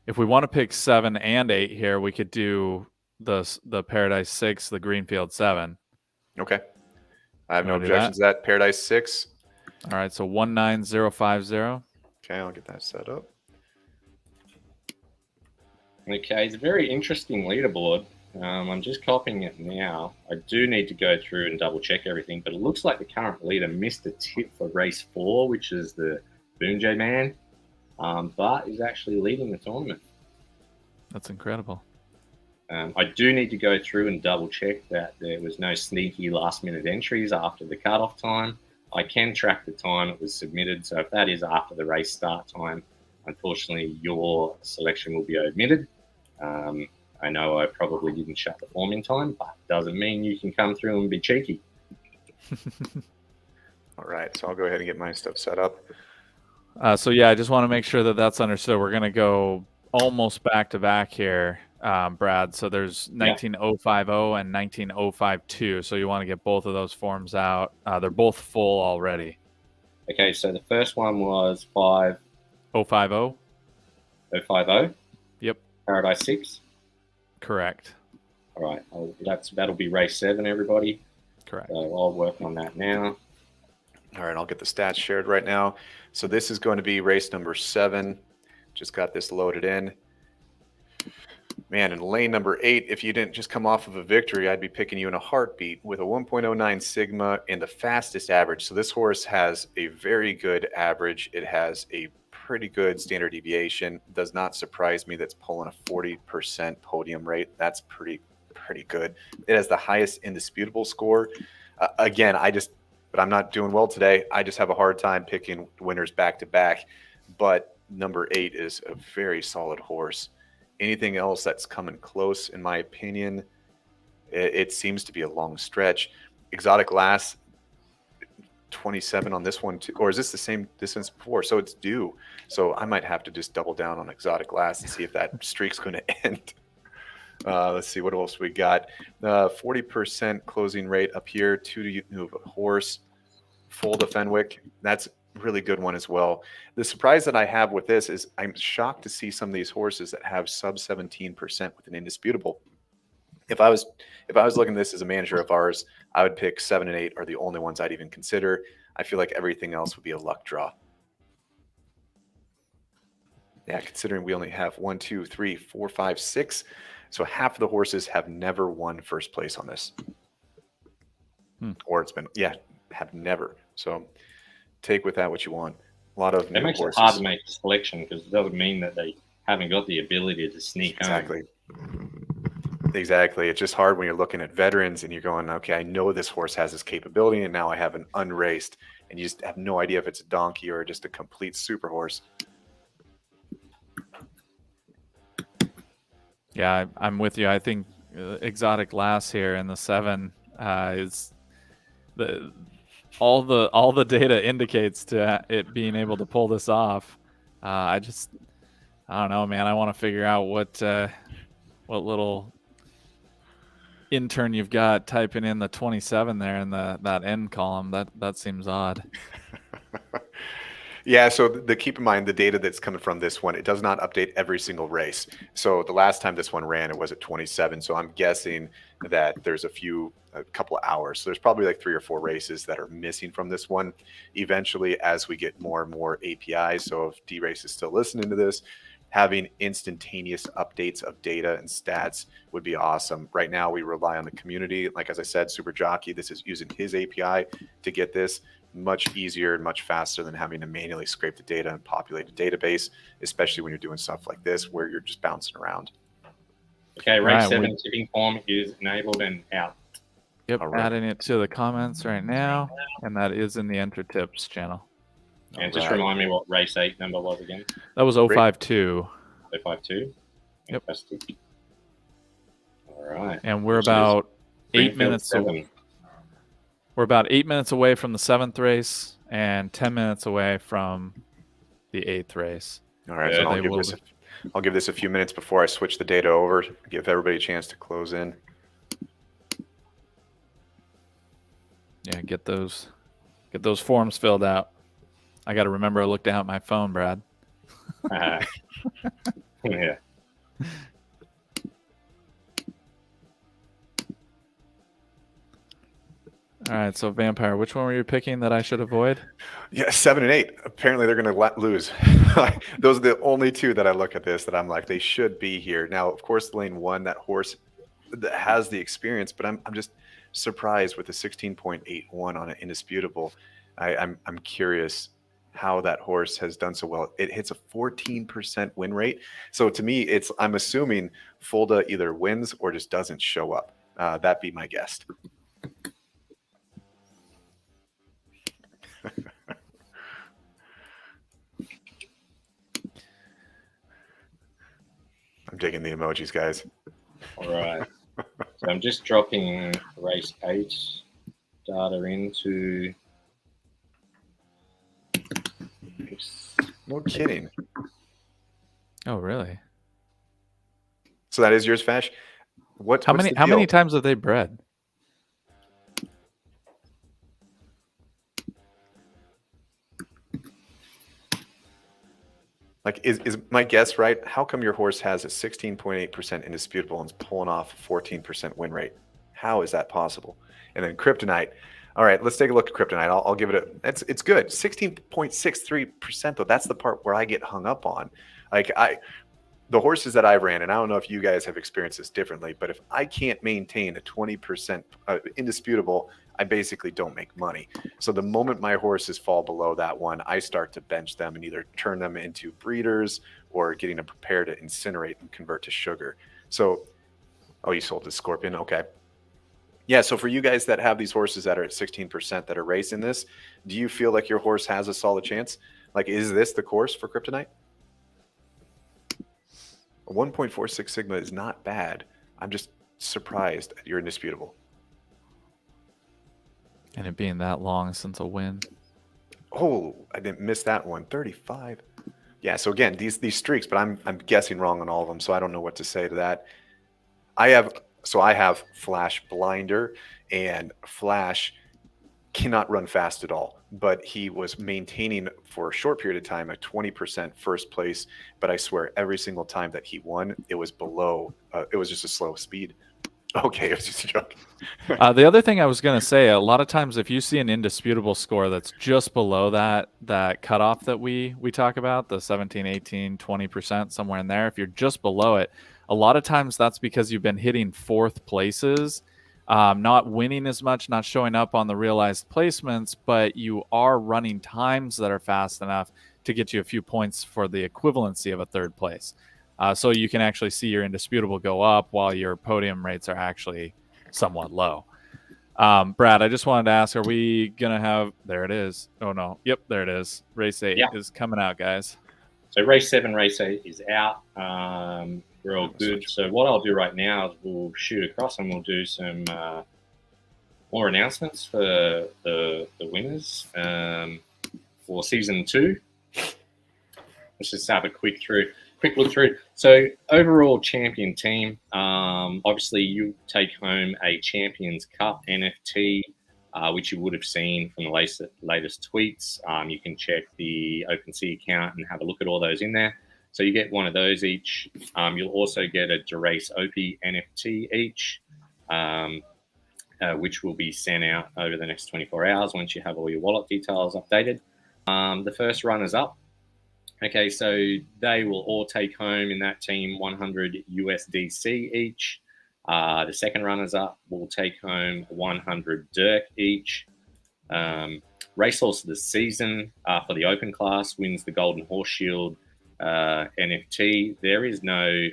If we want to pick 7 and 8 here, we could do the Paradise 6, the Greenfield 7. Okay. I have no objections to that. Paradise 6. All right, so 19050. Okay, I'll get that set up. Okay, it's a very interesting leaderboard. I'm just copying it now. I do need to go through and double check everything, but it looks like the current leader missed a tip for race 4, which is the Boonjay Man, but is actually leading the tournament. That's incredible. I do need to go through and double check that there was no sneaky last minute entries after the cutoff time. I can track the time it was submitted. So if that is after the race start time, unfortunately, your selection will be omitted. I know I probably didn't shut the form in time, but doesn't mean you can come through and be cheeky. All right, so I'll go ahead and get my stuff set up. So yeah, I just want to make sure that that's understood. We're going to go almost back to back here, Brad. So there's 19050 and 19052. So you want to get both of those forms out. They're both full already. Okay, so the first one was 5050. 050. Yep. Paradise 6. Correct. All right, that'll be race 7, everybody. Correct. So I'll work on that now. All right, I'll get the stats shared right now. So this is going to be race number 7. Just got this loaded in. Man, in lane number 8, if you didn't just come off of a victory, I'd be picking you in a heartbeat with a 1.09 Sigma and the fastest average. So this horse has a very good average. It has a pretty good standard deviation. Does not surprise me that's pulling a 40% podium rate. That's pretty good. It has the highest indisputable score. Again, but I'm not doing well today. I just have a hard time picking winners back to back. But number 8 is a very solid horse. anything else that's coming close, in my opinion. It seems to be a long stretch. Exotic Lass, 27 on this one too, or is this the same distance before? So it's due. So I might have to just double down on Exotic Lass and see if that streak's going to end. Let's see what else we got. 40% closing rate up here. 2 to horse. Full to Fenwick. That's a really good one as well. The surprise that I have with this is I'm shocked to see some of these horses that have sub 17% with an indisputable. If I was looking at this as a manager of ours, I would pick 7 and 8 are the only ones I'd even consider. I feel like everything else would be a luck draw. Yeah, considering we only have 1, 2, 3, 4, 5, 6. So half of the horses have never won first place on this. Or it's been, have never. So take with that what you want. A lot of It makes horses. it hard to make a selection because it doesn't mean that they haven't got the ability to sneak Exactly. Exactly. It's just hard when you're looking at veterans and you're going, okay, I know this horse has this capability, and now I have an unraced, and you just have no idea if it's a donkey or just a complete super horse. Yeah, I'm with you. I think Exotic Lass here in the 7 is all the data indicates to it being able to pull this off. I don't know, man. I want to figure out what little intern you've got typing in the 27 there in that end column. That seems odd. Yeah, so keep in mind the data that's coming from this one, it does not update every single race. So the last time this one ran, it was at 27. So I'm guessing that there's a couple of hours. So there's probably like 3 or 4 races that are missing from this one. Eventually, as we get more and more APIs, so if D-Race is still listening to this, having instantaneous updates of data and stats would be awesome. Right now, we rely on the community. Like, as I said, Super Jockey, this is using his API to get this. Much easier and much faster than having to manually scrape the data and populate a database, especially when you're doing stuff like this where you're just bouncing around. Okay, race 7 tipping form is enabled and out. Yep, adding it to the comments right now, and that is in the Enter Tips channel. And just remind me what race 8 number was again. That was 052. 052. Yep. Fantastic. All right. And we're about 8 minutes 7. away. We're about 8 minutes away from the 7th race and 10 minutes away from the 8th race. All right, so I'll give this a few minutes before I switch the data over, give everybody a chance to close in. Yeah, get those forms filled out. I got to remember to look down at my phone, Brad. Yeah. All right, so Vampire, which one were you picking that I should avoid? Yeah, 7 and 8. Apparently, they're going to lose. Those are the only 2 that I look at this that I'm like, they should be here. Now, of course, lane 1, that horse that has the experience, but I'm just surprised with the 16.81 on an indisputable. I'm curious how that horse has done so well. It hits a 14% win rate. So to me, I'm assuming Fulda either wins or just doesn't show up. That'd be my guess. I'm digging the emojis, guys. All right. So I'm just dropping race 8 data into. No kidding. Oh, really? So that is yours, Fash? How many times have they bred? Like, is my guess right? How come your horse has a 16.8% indisputable and is pulling off a 14% win rate? How is that possible? And then Kryptonite. All right, let's take a look at Kryptonite. I'll give it it's good. 16.63% though. That's the part where I get hung up on. Like the horses that I've ran, and I don't know if you guys have experienced this differently, but if I can't maintain a 20% indisputable, I basically don't make money. So the moment my horses fall below that one, I start to bench them and either turn them into breeders or getting them prepared to incinerate and convert to sugar. So, oh, you sold the Scorpion? Okay. Yeah, so for you guys that have these horses that are at 16% that are racing this, do you feel like your horse has a solid chance? Like, is this the course for Kryptonite? A 1.46 sigma is not bad. I'm just surprised at your indisputable. And it being that long since a win. Oh, I didn't miss that one. 35. Yeah, so again, these streaks, but I'm guessing wrong on all of them, so I don't know what to say to that. I have Flash Blinder, and Flash cannot run fast at all, but he was maintaining for a short period of time a 20% first place, but I swear every single time that he won, it was below, it was just a slow speed. Okay, it was just a joke. The other thing I was going to say, a lot of times if you see an indisputable score that's just below that cutoff that we talk about, the 17, 18, 20%, somewhere in there, if you're just below it, a lot of times that's because you've been hitting fourth places, not winning as much, not showing up on the realized placements, but you are running times that are fast enough to get you a few points for the equivalency of a third place. So you can actually see your indisputable go up while your podium rates are actually somewhat low. Brad, I just wanted to ask, are we going to have, there it is. Oh no. Yep, there it is. Race 8 is coming out, guys. So race 7, race 8 is out. We're all good. So what I'll do right now is we'll shoot across and we'll do some more announcements for the winners for season 2. Let's just have a quick look through. So overall champion team, obviously you take home a Champions Cup NFT, which you would have seen from the latest tweets. You can check the OpenSea account and have a look at all those in there. So you get one of those each. You'll also get a DERC Army NFT each, which will be sent out over the next 24 hours once you have all your wallet details updated. The first runners up. Okay, so they will all take home in that team 100 USDC each. The second runners up will take home 100 DERC each. Racehorse of the season for the open class wins the Golden Horse Shield NFT. There is no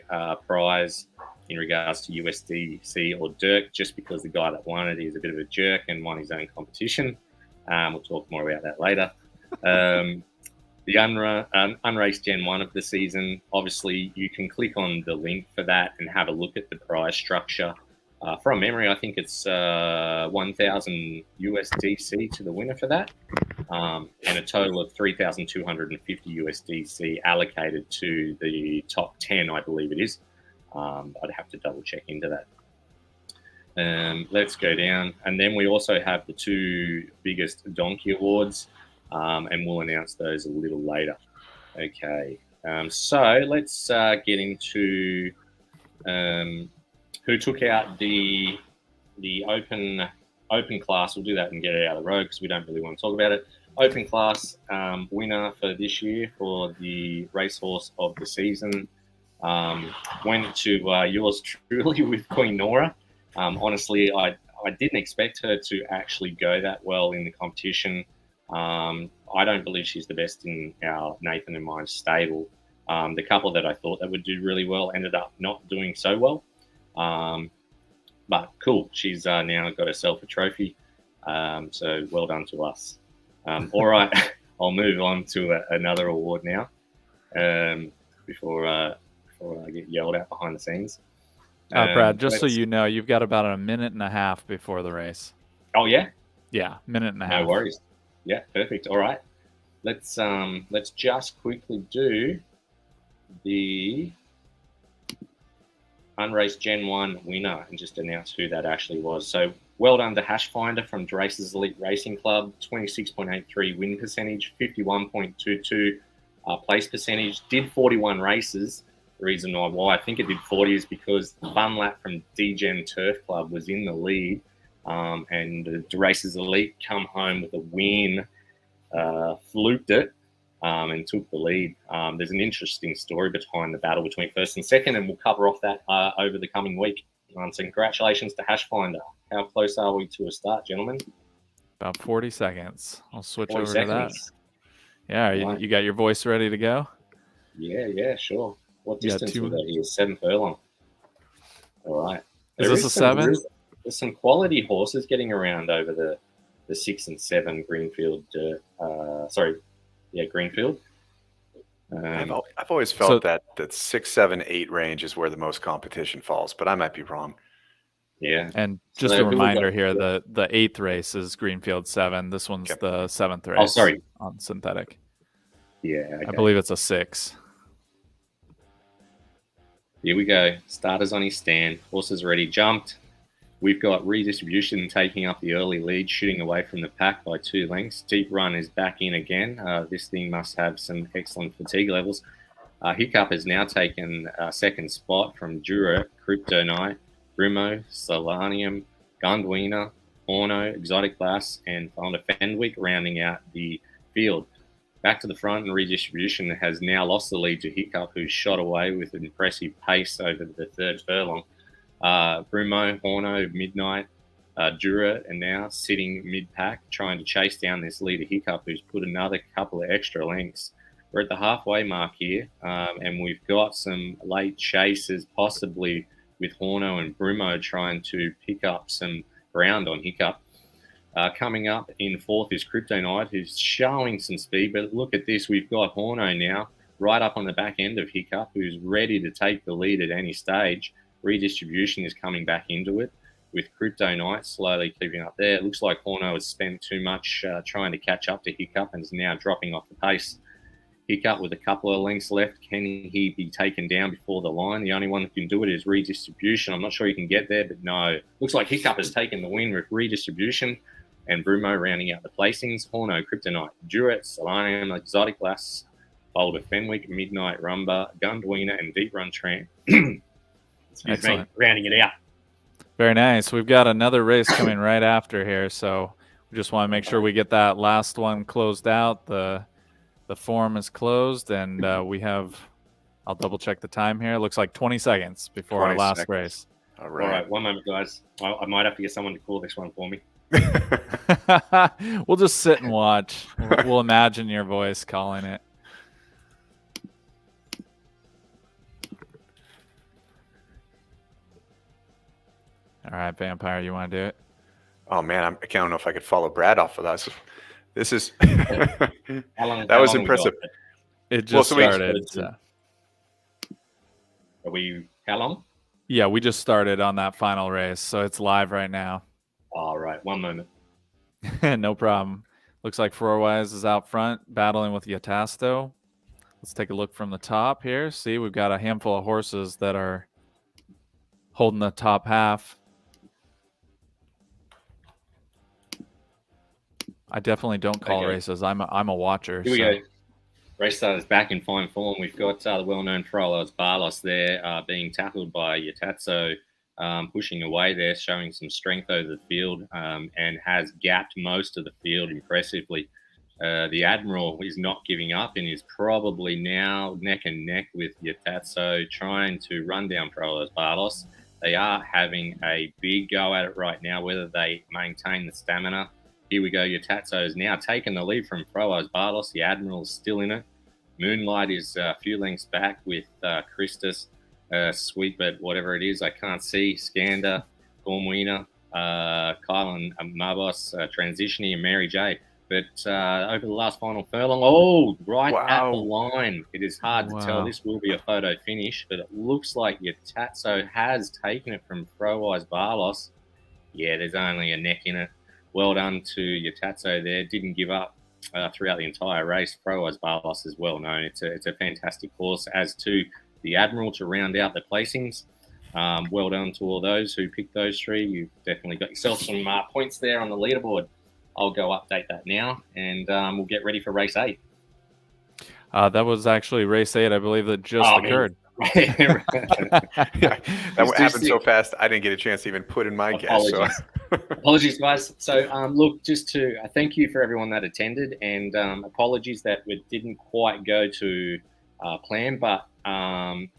prize in regards to USDC or DERC, just because the guy that won it is a bit of a jerk and won his own competition. We'll talk more about that later. The unraced Gen 1 of the season, obviously you can click on the link for that and have a look at the prize structure. From memory, I think it's 1,000 USDC to the winner for that, and a total of 3,250 USDC allocated to the top 10, I believe it is. I'd have to double check into that. Let's go down. And then we also have the 2 biggest Donkey Awards. And we'll announce those a little later. Okay, so let's get into who took out the open class. We'll do that and get it out of the road because we don't really want to talk about it. Open class winner for this year for the racehorse of the season went to yours truly with Queen Nora. Honestly, I didn't expect her to actually go that well in the competition. I don't believe she's the best in our Nathan and mine stable. The couple that I thought that would do really well ended up not doing so well. But cool, she's now got herself a trophy. So well done to us. All right, I'll move on to another award now before I get yelled at behind the scenes. Brad, just so you know, you've got about a minute and a half before the race. Oh, yeah? Yeah, minute and a half. No worries. Yeah, perfect. All right. Let's just quickly do the unraced Gen 1 winner and just announce who that actually was. So well done to Hashfinder from Drace's Elite Racing Club, 26.83 win percentage, 51.22 place percentage, did 41 races. The reason why I think it did 40 is because the Fun Lap from DGen Turf Club was in the lead. And the Races Elite come home with a win, fluked it, and took the lead. There's an interesting story behind the battle between first and second, and we'll cover off that over the coming week. So congratulations to Hashfinder. How close are we to a start, gentlemen? About 40 seconds. I'll switch 40 over seconds. to that. Yeah, Right. you got your voice ready to go? Yeah, sure. What Yeah, distance was that here? 7 furlong. All right. Is this a 7? There's some quality horses getting around over the 6 and 7 Greenfield. Greenfield. I've always felt that 6, 7, 8 range is where the most competition falls, but I might be wrong. Yeah. And So just a who we reminder got? here, the 8th race is Greenfield 7. This one's Okay. the 7th race Oh, sorry. on synthetic. Yeah. I Okay. believe it's a 6. Here we go. Starters on his stand. Horses ready. Jumped. We've got Redistribution taking up the early lead, shooting away from the pack by 2 lengths. Deep Run is back in again. This thing must have some excellent fatigue levels. Hiccup has now taken second spot from Jura, Kryptonite, Brimo, Solanium, Gondwana, Orno, Exotic Glass, and Fonda Fenwick rounding out the field. Back to the front, and Redistribution has now lost the lead to Hiccup, who's shot away with an impressive pace over the third furlong. Brumo, Horno, Midnight, Jura, and now sitting mid-pack, trying to chase down this leader Hiccup, who's put another couple of extra lengths. We're at the halfway mark here, and we've got some late chases, possibly with Horno and Brumo trying to pick up some ground on Hiccup. Coming up in fourth is Kryptonite, who's showing some speed, but look at this. We've got Horno now right up on the back end of Hiccup, who's ready to take the lead at any stage. Redistribution is coming back into it with Kryptonite slowly keeping up there. It looks like Horno has spent too much trying to catch up to Hiccup and is now dropping off the pace. Hiccup with a couple of lengths left. Can he be taken down before the line? The only one that can do it is Redistribution. I'm not sure he can get there, but no. Looks like Hiccup has taken the win with Redistribution and Brumo rounding out the placings. Horno, Kryptonite, Duret, Solanium, Exotic Glass, Boulder Fenwick, Midnight Rumba, Gondwana, and Deep Run Tramp. Excuse me, rounding it out. Very nice. We've got another race coming right after here, so we just want to make sure we get that last one closed out. The form is closed, and we have, I'll double check the time here. It looks like 20 seconds before our last race. All All right, one moment, guys. I might have to get someone to call this one for me. We'll just sit and watch. We'll imagine your voice calling it. All right, Vampire, you want to do it? Oh man, I don't know if I could follow Brad off of that. This is How that was long impressive. we It just so we- started. So. Are we? How long? Yeah, we just started on that final race, so it's live right now. All right, one moment. No problem. Looks like Forwise is out front battling with Yatasto. Let's take a look from the top here. See, we've got a handful of horses that are holding the top half. I definitely don't call races. I'm a watcher. Here we go. Race starters back in fine form. We've got the well-known Frollos Barlos there being tackled by Yatatso, pushing away there, showing some strength over the field and has gapped most of the field impressively. The Admiral is not giving up and is probably now neck and neck with Yatatso, trying to run down Frollos Barlos. They are having a big go at it right now, whether they maintain the stamina. Here we go. Yatatso has now taken the lead from Frollos Barlos. The Admiral's still in it. Moonlight is a few lengths back with Christus, Sweetbet, whatever it is. I can't see. Skander, Gormuina, Kylan Mabos, Transitioning, and Mary J. But over the last final furlong, right at the line. It is hard to tell. This will be a photo finish, but it looks like Yatatso has taken it from Frollos Barlos. Yeah, there's only a neck in it. Well done to Yatatso there. Didn't give up throughout the entire race. Frollos Barlos is well known. It's a fantastic horse. As to the Admiral to round out the placings. Well done to all those who picked those three. You've definitely got yourself some points there on the leaderboard. I'll go update that now, and we'll get ready for race 8. That was actually race 8, I believe, that just occurred. Yeah, that happened so fast, I didn't get a chance to even put in my guess. So. Apologies, guys. So, look, just to thank you for everyone that attended, and apologies that it didn't quite go to plan, but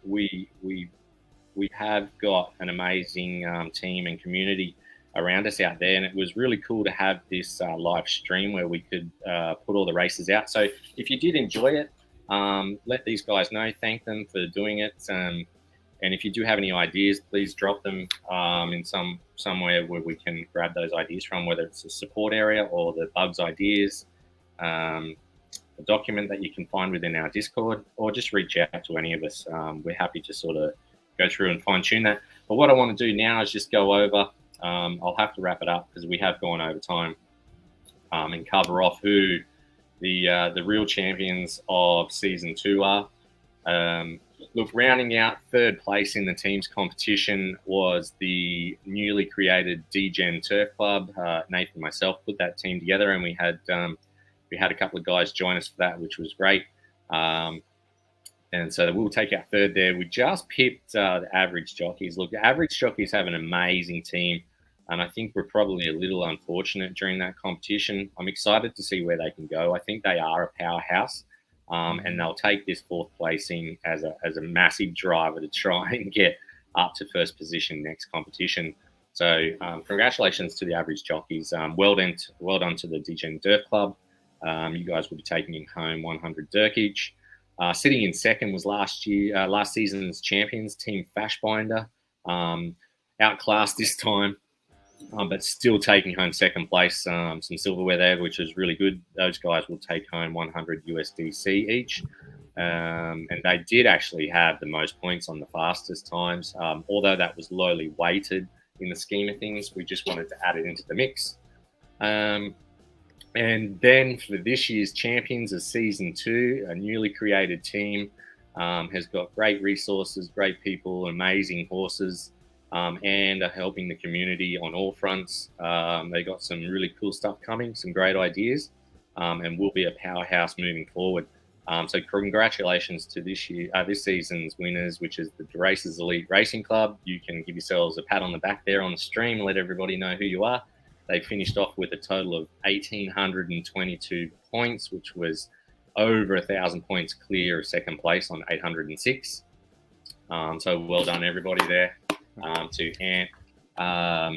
we have got an amazing team and community around us out there, and it was really cool to have this live stream where we could put all the races out. So, if you did enjoy it, let these guys know. Thank them for doing it. And if you do have any ideas, please drop them in somewhere where we can grab those ideas from, whether it's the support area or the Bugs ideas. a document that you can find within our Discord, or just reach out to any of us. We're happy to sort of go through and fine tune that. But what I want to do now is just go over. I'll have to wrap it up because we have gone over time, and cover off who the real champions of season 2 are. Look, rounding out third place in the team's competition was the newly created DGen Turf Club. Nathan and myself put that team together, and we had a couple of guys join us for that, which was great. And so we'll take our third there. We just pipped the average jockeys. Look, the average jockeys have an amazing team, and I think we're probably a little unfortunate during that competition. I'm excited to see where they can go. I think they are a powerhouse. And they'll take this fourth placing as a massive driver to try and get up to first position next competition. So congratulations to the average jockeys. Well done to the DGen DERC Club. You guys will be taking home 100 DERC each. Sitting in second was last season's champions, Team Fashbinder. Outclassed this time, but still taking home second place. Some silverware there, which is really good. Those guys will take home 100 USDC each. And they did actually have the most points on the fastest times, although that was lowly weighted in the scheme of things. We just wanted to add it into the mix. And then for this year's champions of season 2, a newly created team has got great resources, great people, amazing horses, and are helping the community on all fronts. They got some really cool stuff coming, some great ideas, and will be a powerhouse moving forward. So congratulations to this season's winners, which is the Races Elite Racing Club. You can give yourselves a pat on the back there on the stream, let everybody know who you are. They finished off with a total of 1,822 points, which was over 1,000 points clear of second place on 806. So well done, everybody there. To Ant.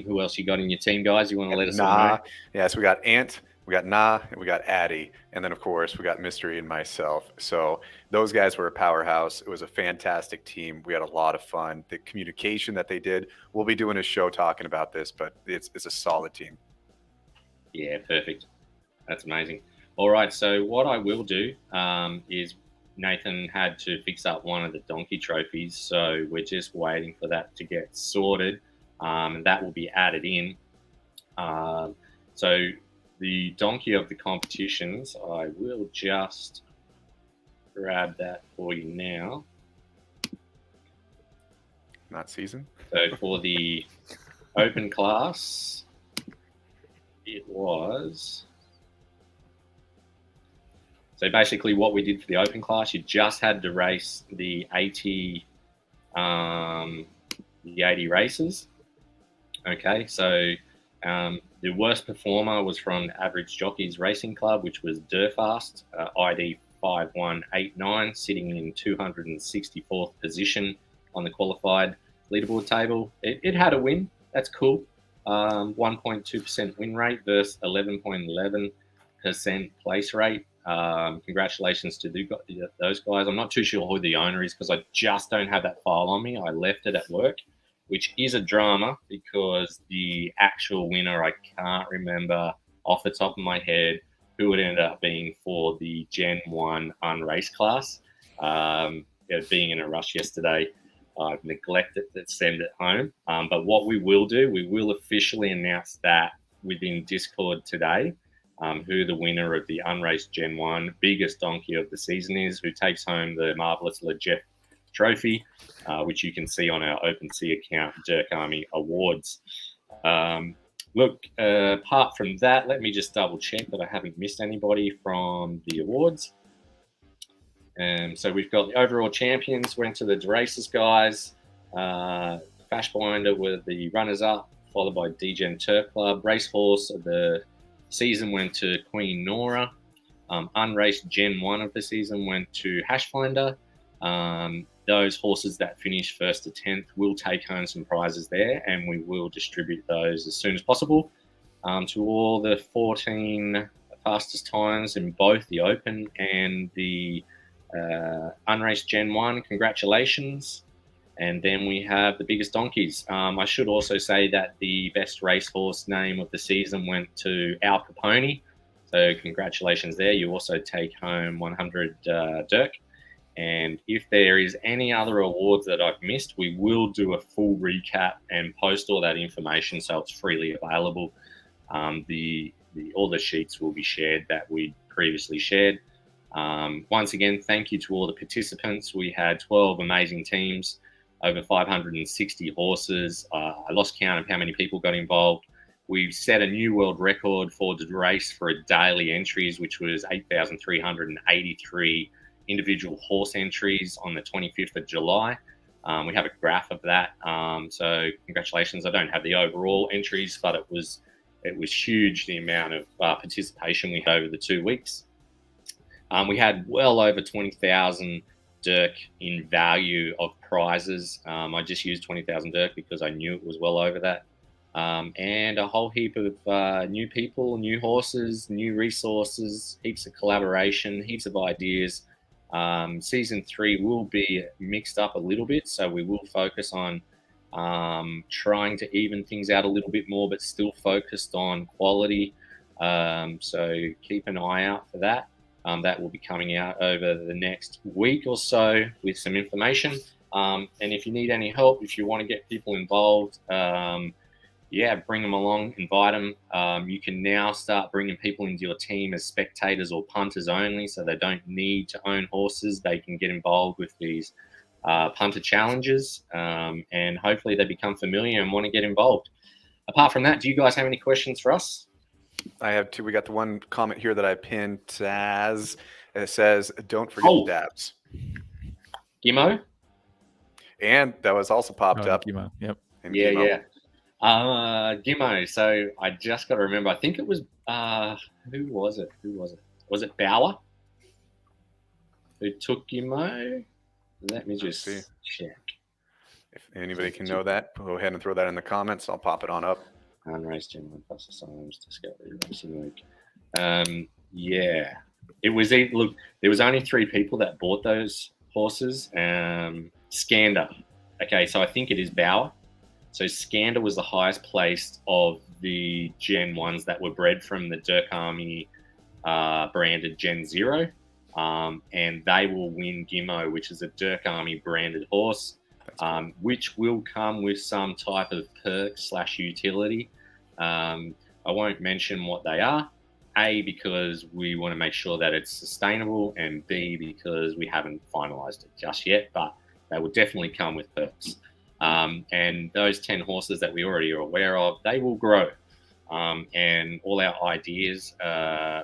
Who else you got in your team, guys? You want to let us know? Yeah, so we got Ant, we got Na, and we got Addy, and then of course we got Mystery and myself. So those guys were a powerhouse. It was a fantastic team. We had a lot of fun. The communication that they did, we'll be doing a show talking about this, but it's a solid team. Yeah, perfect. That's amazing. All right, so what I will do is Nathan had to fix up one of the donkey trophies, so we're just waiting for that to get sorted, and that will be added in. So the donkey of the competitions, I will just grab that for you now. Not season. So for the open class, it was... So basically what we did for the open class, you just had to race the 80 races. Okay, so the worst performer was from the Average Jockeys Racing Club, which was Durfast, ID 5189, sitting in 264th position on the qualified leaderboard table. It had a win. That's cool. 1.2% win rate versus 11.11% place rate. Congratulations to those guys. I'm not too sure who the owner is because I just don't have that file on me. I left it at work, which is a drama because the actual winner, I can't remember off the top of my head who it ended up being for the Gen 1 unraced class. Being in a rush yesterday, I've neglected to send it home. But what we will do, we will officially announce that within Discord today. Who the winner of the unraced Gen 1 biggest donkey of the season is, who takes home the Marvelous Legit trophy, which you can see on our OpenSea account, DERC Army Awards. Look, apart from that, let me just double check that I haven't missed anybody from the awards. So we've got the overall champions went to the Races guys. Fashbinder were the runners-up, followed by DGen Turf Club. Racehorse of the season went to Queen Nora. Unraced Gen 1 of the season went to Hashfinder. Those horses that finish 1st to 10th will take home some prizes there, and we will distribute those as soon as possible to all the 14 fastest times in both the Open and the unraced Gen 1. Congratulations. And then we have the biggest donkeys. I should also say that the best racehorse name of the season went to Al Capone. So congratulations there. You also take home 100 DERC. And if there is any other awards that I've missed, we will do a full recap and post all that information so it's freely available. All the sheets will be shared that we previously shared. Once again, thank you to all the participants. We had 12 amazing teams, over 560 horses. I lost count of how many people got involved. We set a new world record for the race for daily entries, which was 8,383 individual horse entries on the 25th of July. We have a graph of that. So congratulations. I don't have the overall entries, but it was huge, the amount of participation we had over the 2 weeks. We had well over 20,000 DERC in value of prizes. I just used 20,000 DERC because I knew it was well over that. And a whole heap of new people, new horses, new resources, heaps of collaboration, heaps of ideas. Season 3 will be mixed up a little bit, so we will focus on trying to even things out a little bit more, but still focused on quality. So keep an eye out for that. That will be coming out over the next week or so with some information. And if you need any help, if you want to get people involved, bring them along, invite them. You can now start bringing people into your team as spectators or punters only, so they don't need to own horses. They can get involved with these punter challenges, and hopefully they become familiar and want to get involved. Apart from that, do you guys have any questions for us? I have two. We got the one comment here that I pinned as it says, "Don't forget the dabs." Gimmo? And that was also popped up. Gimmo. Yep. Yeah. Gimmo. So I just got to remember. I think it was who was it? Was it Bauer who took Gimmo? Let me just check. If anybody can know that, go ahead and throw that in the comments. I'll pop it on up. Unraced gentleman plus the Science Discovery Racing Week. It was. Look, there was only 3 people that bought those horses. Scander. Okay, so I think it is Bauer. So Scander was the highest placed of the Gen 1s that were bred from the DERC Army branded Gen 0. And they will win Gimmo, which is a DERC Army branded horse, which will come with some type of perk/utility. I won't mention what they are. A, because we want to make sure that it's sustainable, and B, because we haven't finalized it just yet, but they will definitely come with perks. And those 10 horses that we already are aware of, they will grow. And all our ideas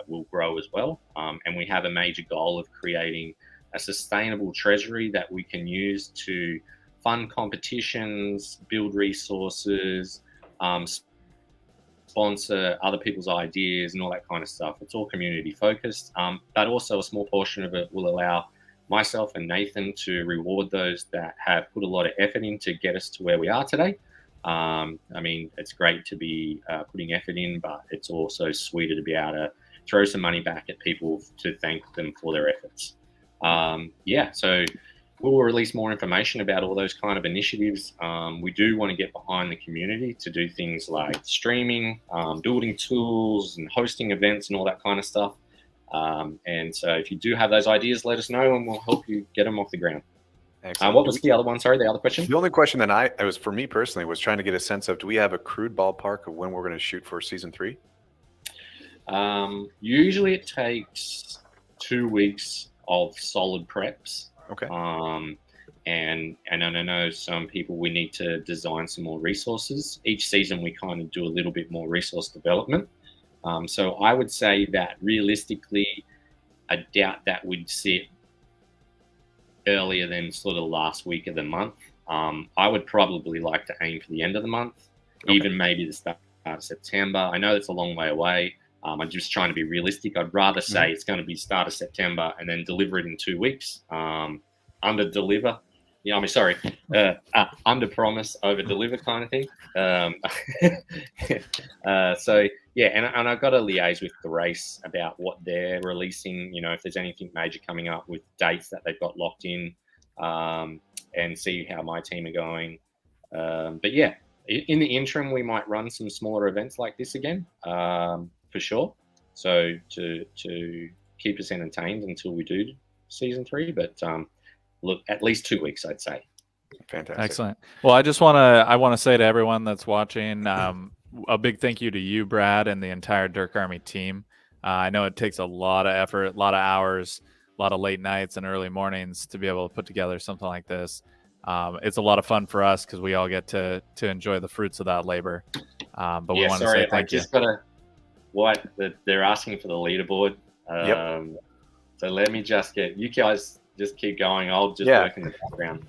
will grow as well. And we have a major goal of creating a sustainable treasury that we can use to fund competitions, build resources, sponsor other people's ideas and all that kind of stuff. It's all community focused, but also a small portion of it will allow myself and Nathan to reward those that have put a lot of effort in to get us to where we are today. I mean, it's great to be putting effort in, but it's also sweeter to be able to throw some money back at people to thank them for their efforts. So we'll release more information about all those kind of initiatives. We do want to get behind the community to do things like streaming, building tools and hosting events and all that kind of stuff. And so if you do have those ideas, let us know and we'll help you get them off the ground. What was the other one? Sorry, the other question? The only question that I was, for me personally, was trying to get a sense of, do we have a crude ballpark of when we're going to shoot for season 3? Usually it takes 2 weeks of solid preps. Okay. And I know some people, we need to design some more resources. Each season we kind of do a little bit more resource development. So I would say that realistically, I doubt that we'd see it earlier than sort of last week of the month. I would probably like to aim for the end of the month, even maybe the start of September. I know it's a long way away. I'm just trying to be realistic. I'd rather say it's going to be start of September and then deliver it in 2 weeks. Under deliver. Yeah, I mean, sorry, under promise, over deliver kind of thing. So yeah, and I've got to liaise with the race about what they're releasing. You know, if there's anything major coming up with dates that they've got locked in, and see how my team are going. But yeah, in the interim, we might run some smaller events like this again, for sure. so to keep us entertained until we do season 3. But look, at least 2 weeks, I'd say. Fantastic. Excellent. Well, I want to say to everyone that's watching, a big thank you to you, Brad, and the entire DERC Army team. I know it takes a lot of effort, a lot of hours, a lot of late nights and early mornings to be able to put together something like this. It's a lot of fun for us because we all get to enjoy the fruits of that labor. But we want to say thank you. They're asking for the leaderboard. So let me just get you guys just keep going. I'll just work in the background.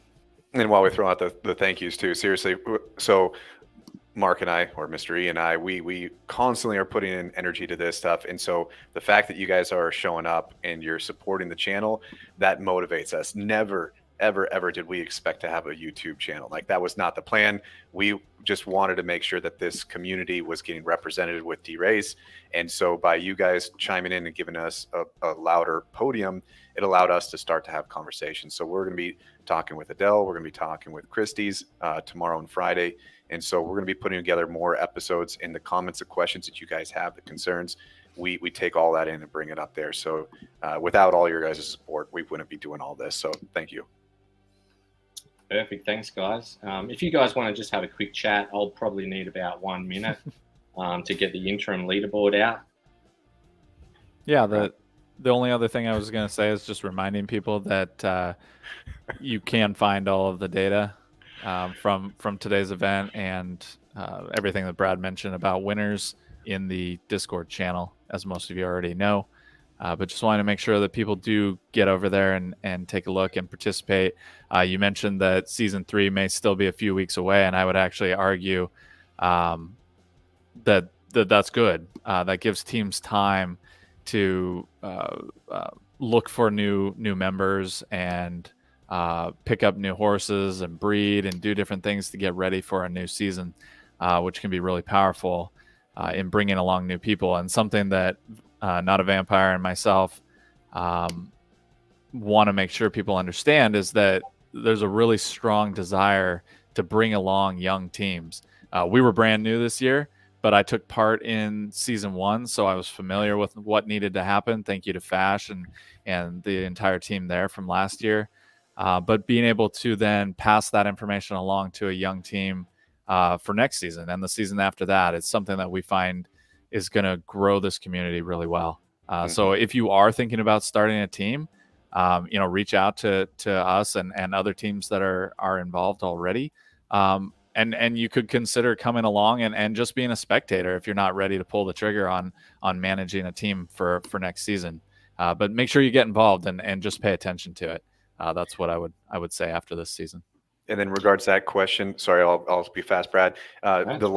And while we throw out the thank yous too, seriously, so Mark and I, or Mr. E and I, we constantly are putting in energy to this stuff. And so the fact that you guys are showing up and you're supporting the channel, that motivates us. Never, ever did we expect to have a YouTube channel. Like, that was not the plan. We just wanted to make sure that this community was getting represented with D-Race. And so by you guys chiming in and giving us a louder podium, it allowed us to start to have conversations. So we're going to be talking with Adele. We're going to be talking with Christie's tomorrow and Friday. And so we're going to be putting together more episodes. In the comments, the questions that you guys have, the concerns, we take all that in and bring it up there. So without all your guys' support, we wouldn't be doing all this. So thank you. Perfect. Thanks, guys. If you guys want to just have a quick chat, I'll probably need about 1 minute to get the interim leaderboard out. Yeah, the only other thing I was going to say is just reminding people that you can find all of the data from today's event and everything that Brad mentioned about winners in the Discord channel, as most of you already know. But just wanted to make sure that people do get over there and take a look and participate. You mentioned that season 3 may still be a few weeks away, and I would actually argue that that's good. That gives teams time to look for new members and pick up new horses and breed and do different things to get ready for a new season, which can be really powerful in bringing along new people. And something that Not a Vampire and myself want to make sure people understand is that there's a really strong desire to bring along young teams. We were brand new this year, but I took part in season 1, so I was familiar with what needed to happen. Thank you to Fash and the entire team there from last year. But being able to then pass that information along to a young team for next season and the season after that, it's something that we find is going to grow this community really well. So if you are thinking about starting a team, reach out to us and other teams that are involved already. And you could consider coming along and just being a spectator if you're not ready to pull the trigger on managing a team for next season. But make sure you get involved and just pay attention to it. That's what I would say after this season. And then regards to that question, sorry, I'll be fast, Brad. The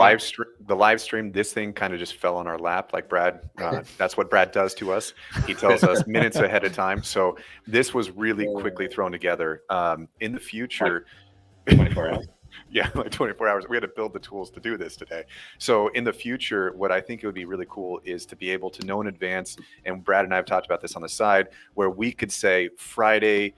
live stream, this thing kind of just fell on our lap, like Brad. That's what Brad does to us. He tells us minutes ahead of time. So this was really quickly thrown together. In the future, 24 hours. Yeah, like 24 hours. We had to build the tools to do this today. So in the future, what I think it would be really cool is to be able to know in advance, and Brad and I have talked about this on the side, where we could say Friday,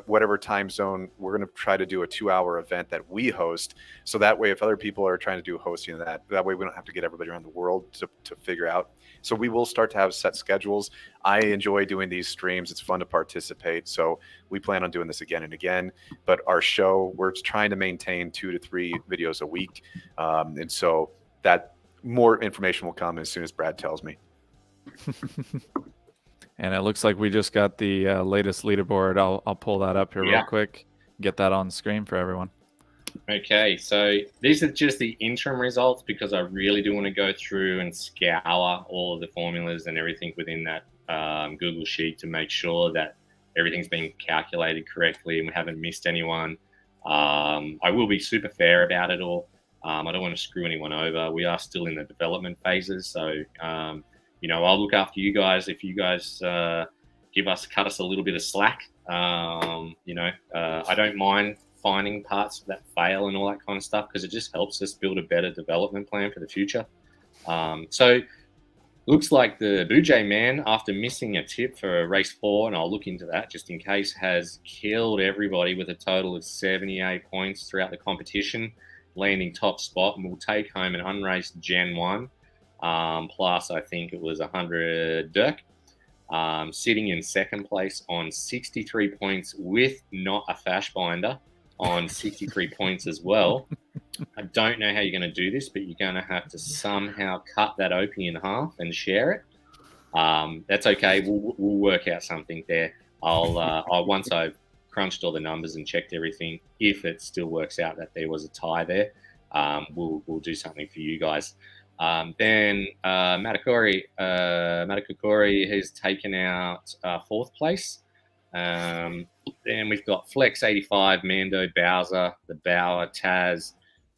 whatever time zone, we're going to try to do a 2-hour event that we host. So that way, if other people are trying to do hosting of that way we don't have to get everybody around the world to figure out. So we will start to have set schedules. I enjoy doing these streams. It's fun to participate. So we plan on doing this again and again. But our show, we're trying to maintain 2 to 3 videos a week. And so that more information will come as soon as Brad tells me. And it looks like we just got the latest leaderboard. I'll pull that up here real quick. Get that on the screen for everyone. Okay, so these are just the interim results because I really do want to go through and scour all of the formulas and everything within that Google Sheet to make sure that everything's being calculated correctly and we haven't missed anyone. I will be super fair about it all. I don't want to screw anyone over. We are still in the development phases, so I'll look after you guys if you guys cut us a little bit of slack. I don't mind finding parts that fail and all that kind of stuff because it just helps us build a better development plan for the future. So looks like the Bujay man, after missing a tip for race 4, and I'll look into that just in case, has killed everybody with a total of 78 points throughout the competition, landing top spot, and will take home an unraced Gen 1. plus I think it was 100 DERC. Sitting in second place on 63 points with not a fash binder on 63 points as well. I don't know how you're going to do this, but you're going to have to somehow cut that OP in half and share it. That's okay. We'll work out something there. I'll once I've crunched all the numbers and checked everything, if it still works out that there was a tie there, we'll do something for you guys. Then Matakori has taken out fourth place. Then we've got Flex 85, Mando, Bowser, the Bauer, Taz,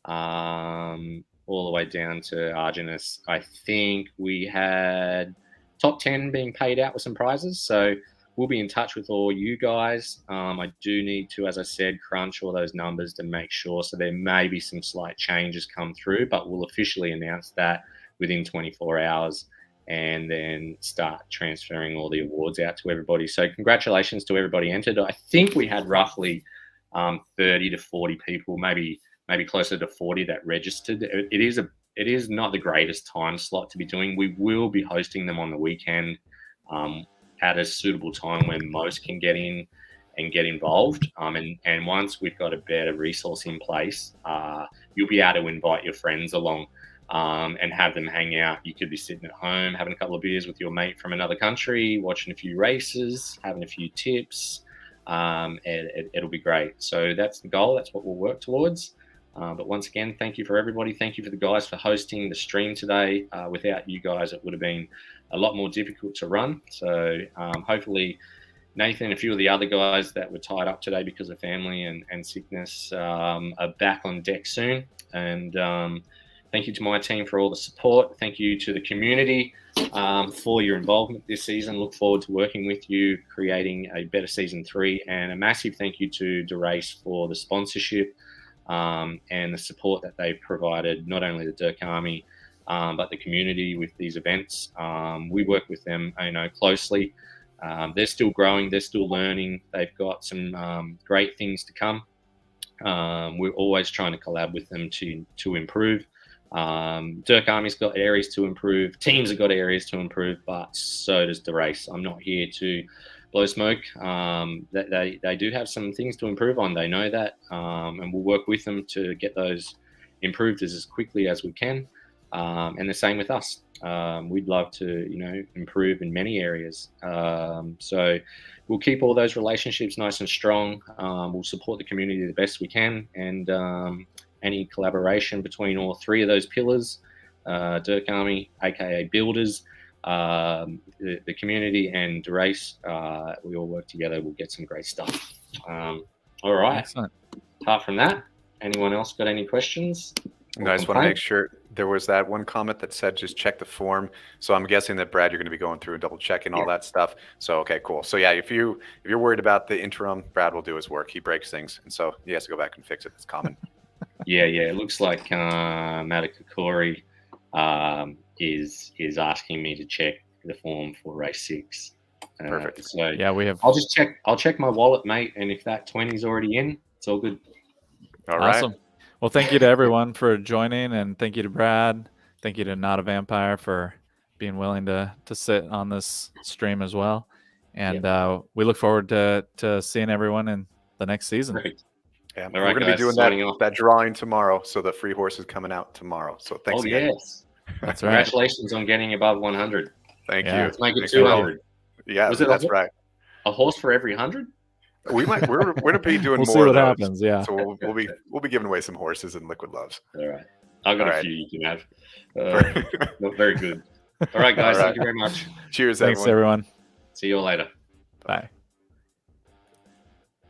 all the way down to Arginus. I think we had top 10 being paid out with some prizes. So we'll be in touch with all you guys. I do need to, as I said, crunch all those numbers to make sure. So there may be some slight changes come through, but we'll officially announce that within 24 hours and then start transferring all the awards out to everybody. So congratulations to everybody entered. I think we had roughly 30 to 40 people, maybe closer to 40 that registered. It is not the greatest time slot to be doing. We will be hosting them on the weekend at a suitable time when most can get in and get involved. And once we've got a better resource in place, you'll be able to invite your friends along and have them hang out. You could be sitting at home, having a couple of beers with your mate from another country, watching a few races, having a few tips. It'll be great. So that's the goal. That's what we'll work towards. But once again, thank you for everybody. Thank you for the guys for hosting the stream today. Without you guys, it would have been a lot more difficult to run. So hopefully Nathan and a few of the other guys that were tied up today because of family and sickness are back on deck soon. And thank you to my team for all the support. Thank you to the community for your involvement this season. Look forward to working with you, creating a better season 3. And a massive thank you to DERC for the sponsorship and the support that they've provided, not only the DERC Army, but the community with these events. We work with them, closely. They're still growing. They're still learning. They've got some great things to come. We're always trying to collab with them to improve. DERC Army's got areas to improve. Teams have got areas to improve, but so does DERC. I'm not here to blow smoke. That they do have some things to improve on. They know that, and we'll work with them to get those improved as quickly as we can. And the same with us. We'd love to, improve in many areas. So we'll keep all those relationships nice and strong. We'll support the community the best we can, and any collaboration between all 3 of those pillars, DERC Army, aka builders, the community, and DERC, we all work together. We'll get some great stuff. All right. Excellent. Apart from that, anyone else got any questions? No, I just want to make sure. There was that one comment that said just check the form. So I'm guessing that, Brad, you're going to be going through and double checking all that stuff. So okay, cool. So yeah, if you're worried about the interim, Brad will do his work. He breaks things, and so he has to go back and fix it. It's common. Yeah. It looks like Matakori is asking me to check the form for race 6. Perfect. So Yeah, we have. I'll check my wallet, mate, and if that 20's already in, it's all good. All right. Awesome. Well, thank you to everyone for joining, and thank you to Brad. Thank you to Not a Vampire for being willing to sit on this stream as well. And we look forward to seeing everyone in the next season. Perfect. Yeah, All we're right, going to be guys, doing signing off. that drawing tomorrow. So the free horse is coming out tomorrow. So thanks again. Yes. That's right. Congratulations on getting above 100. Thank Yeah. you. Let's make it Thanks a lot. 200. Yeah, Was it that's a- right. A horse for every 100? We're going to be doing We'll more see what of those. happens. Yeah. So we'll be giving away some horses and liquid loves. All right. I've got All a right. few you can have. Not very good. All right, guys. All right. Thank you very much. Cheers, Thanks, everyone. everyone. See you all later. Bye.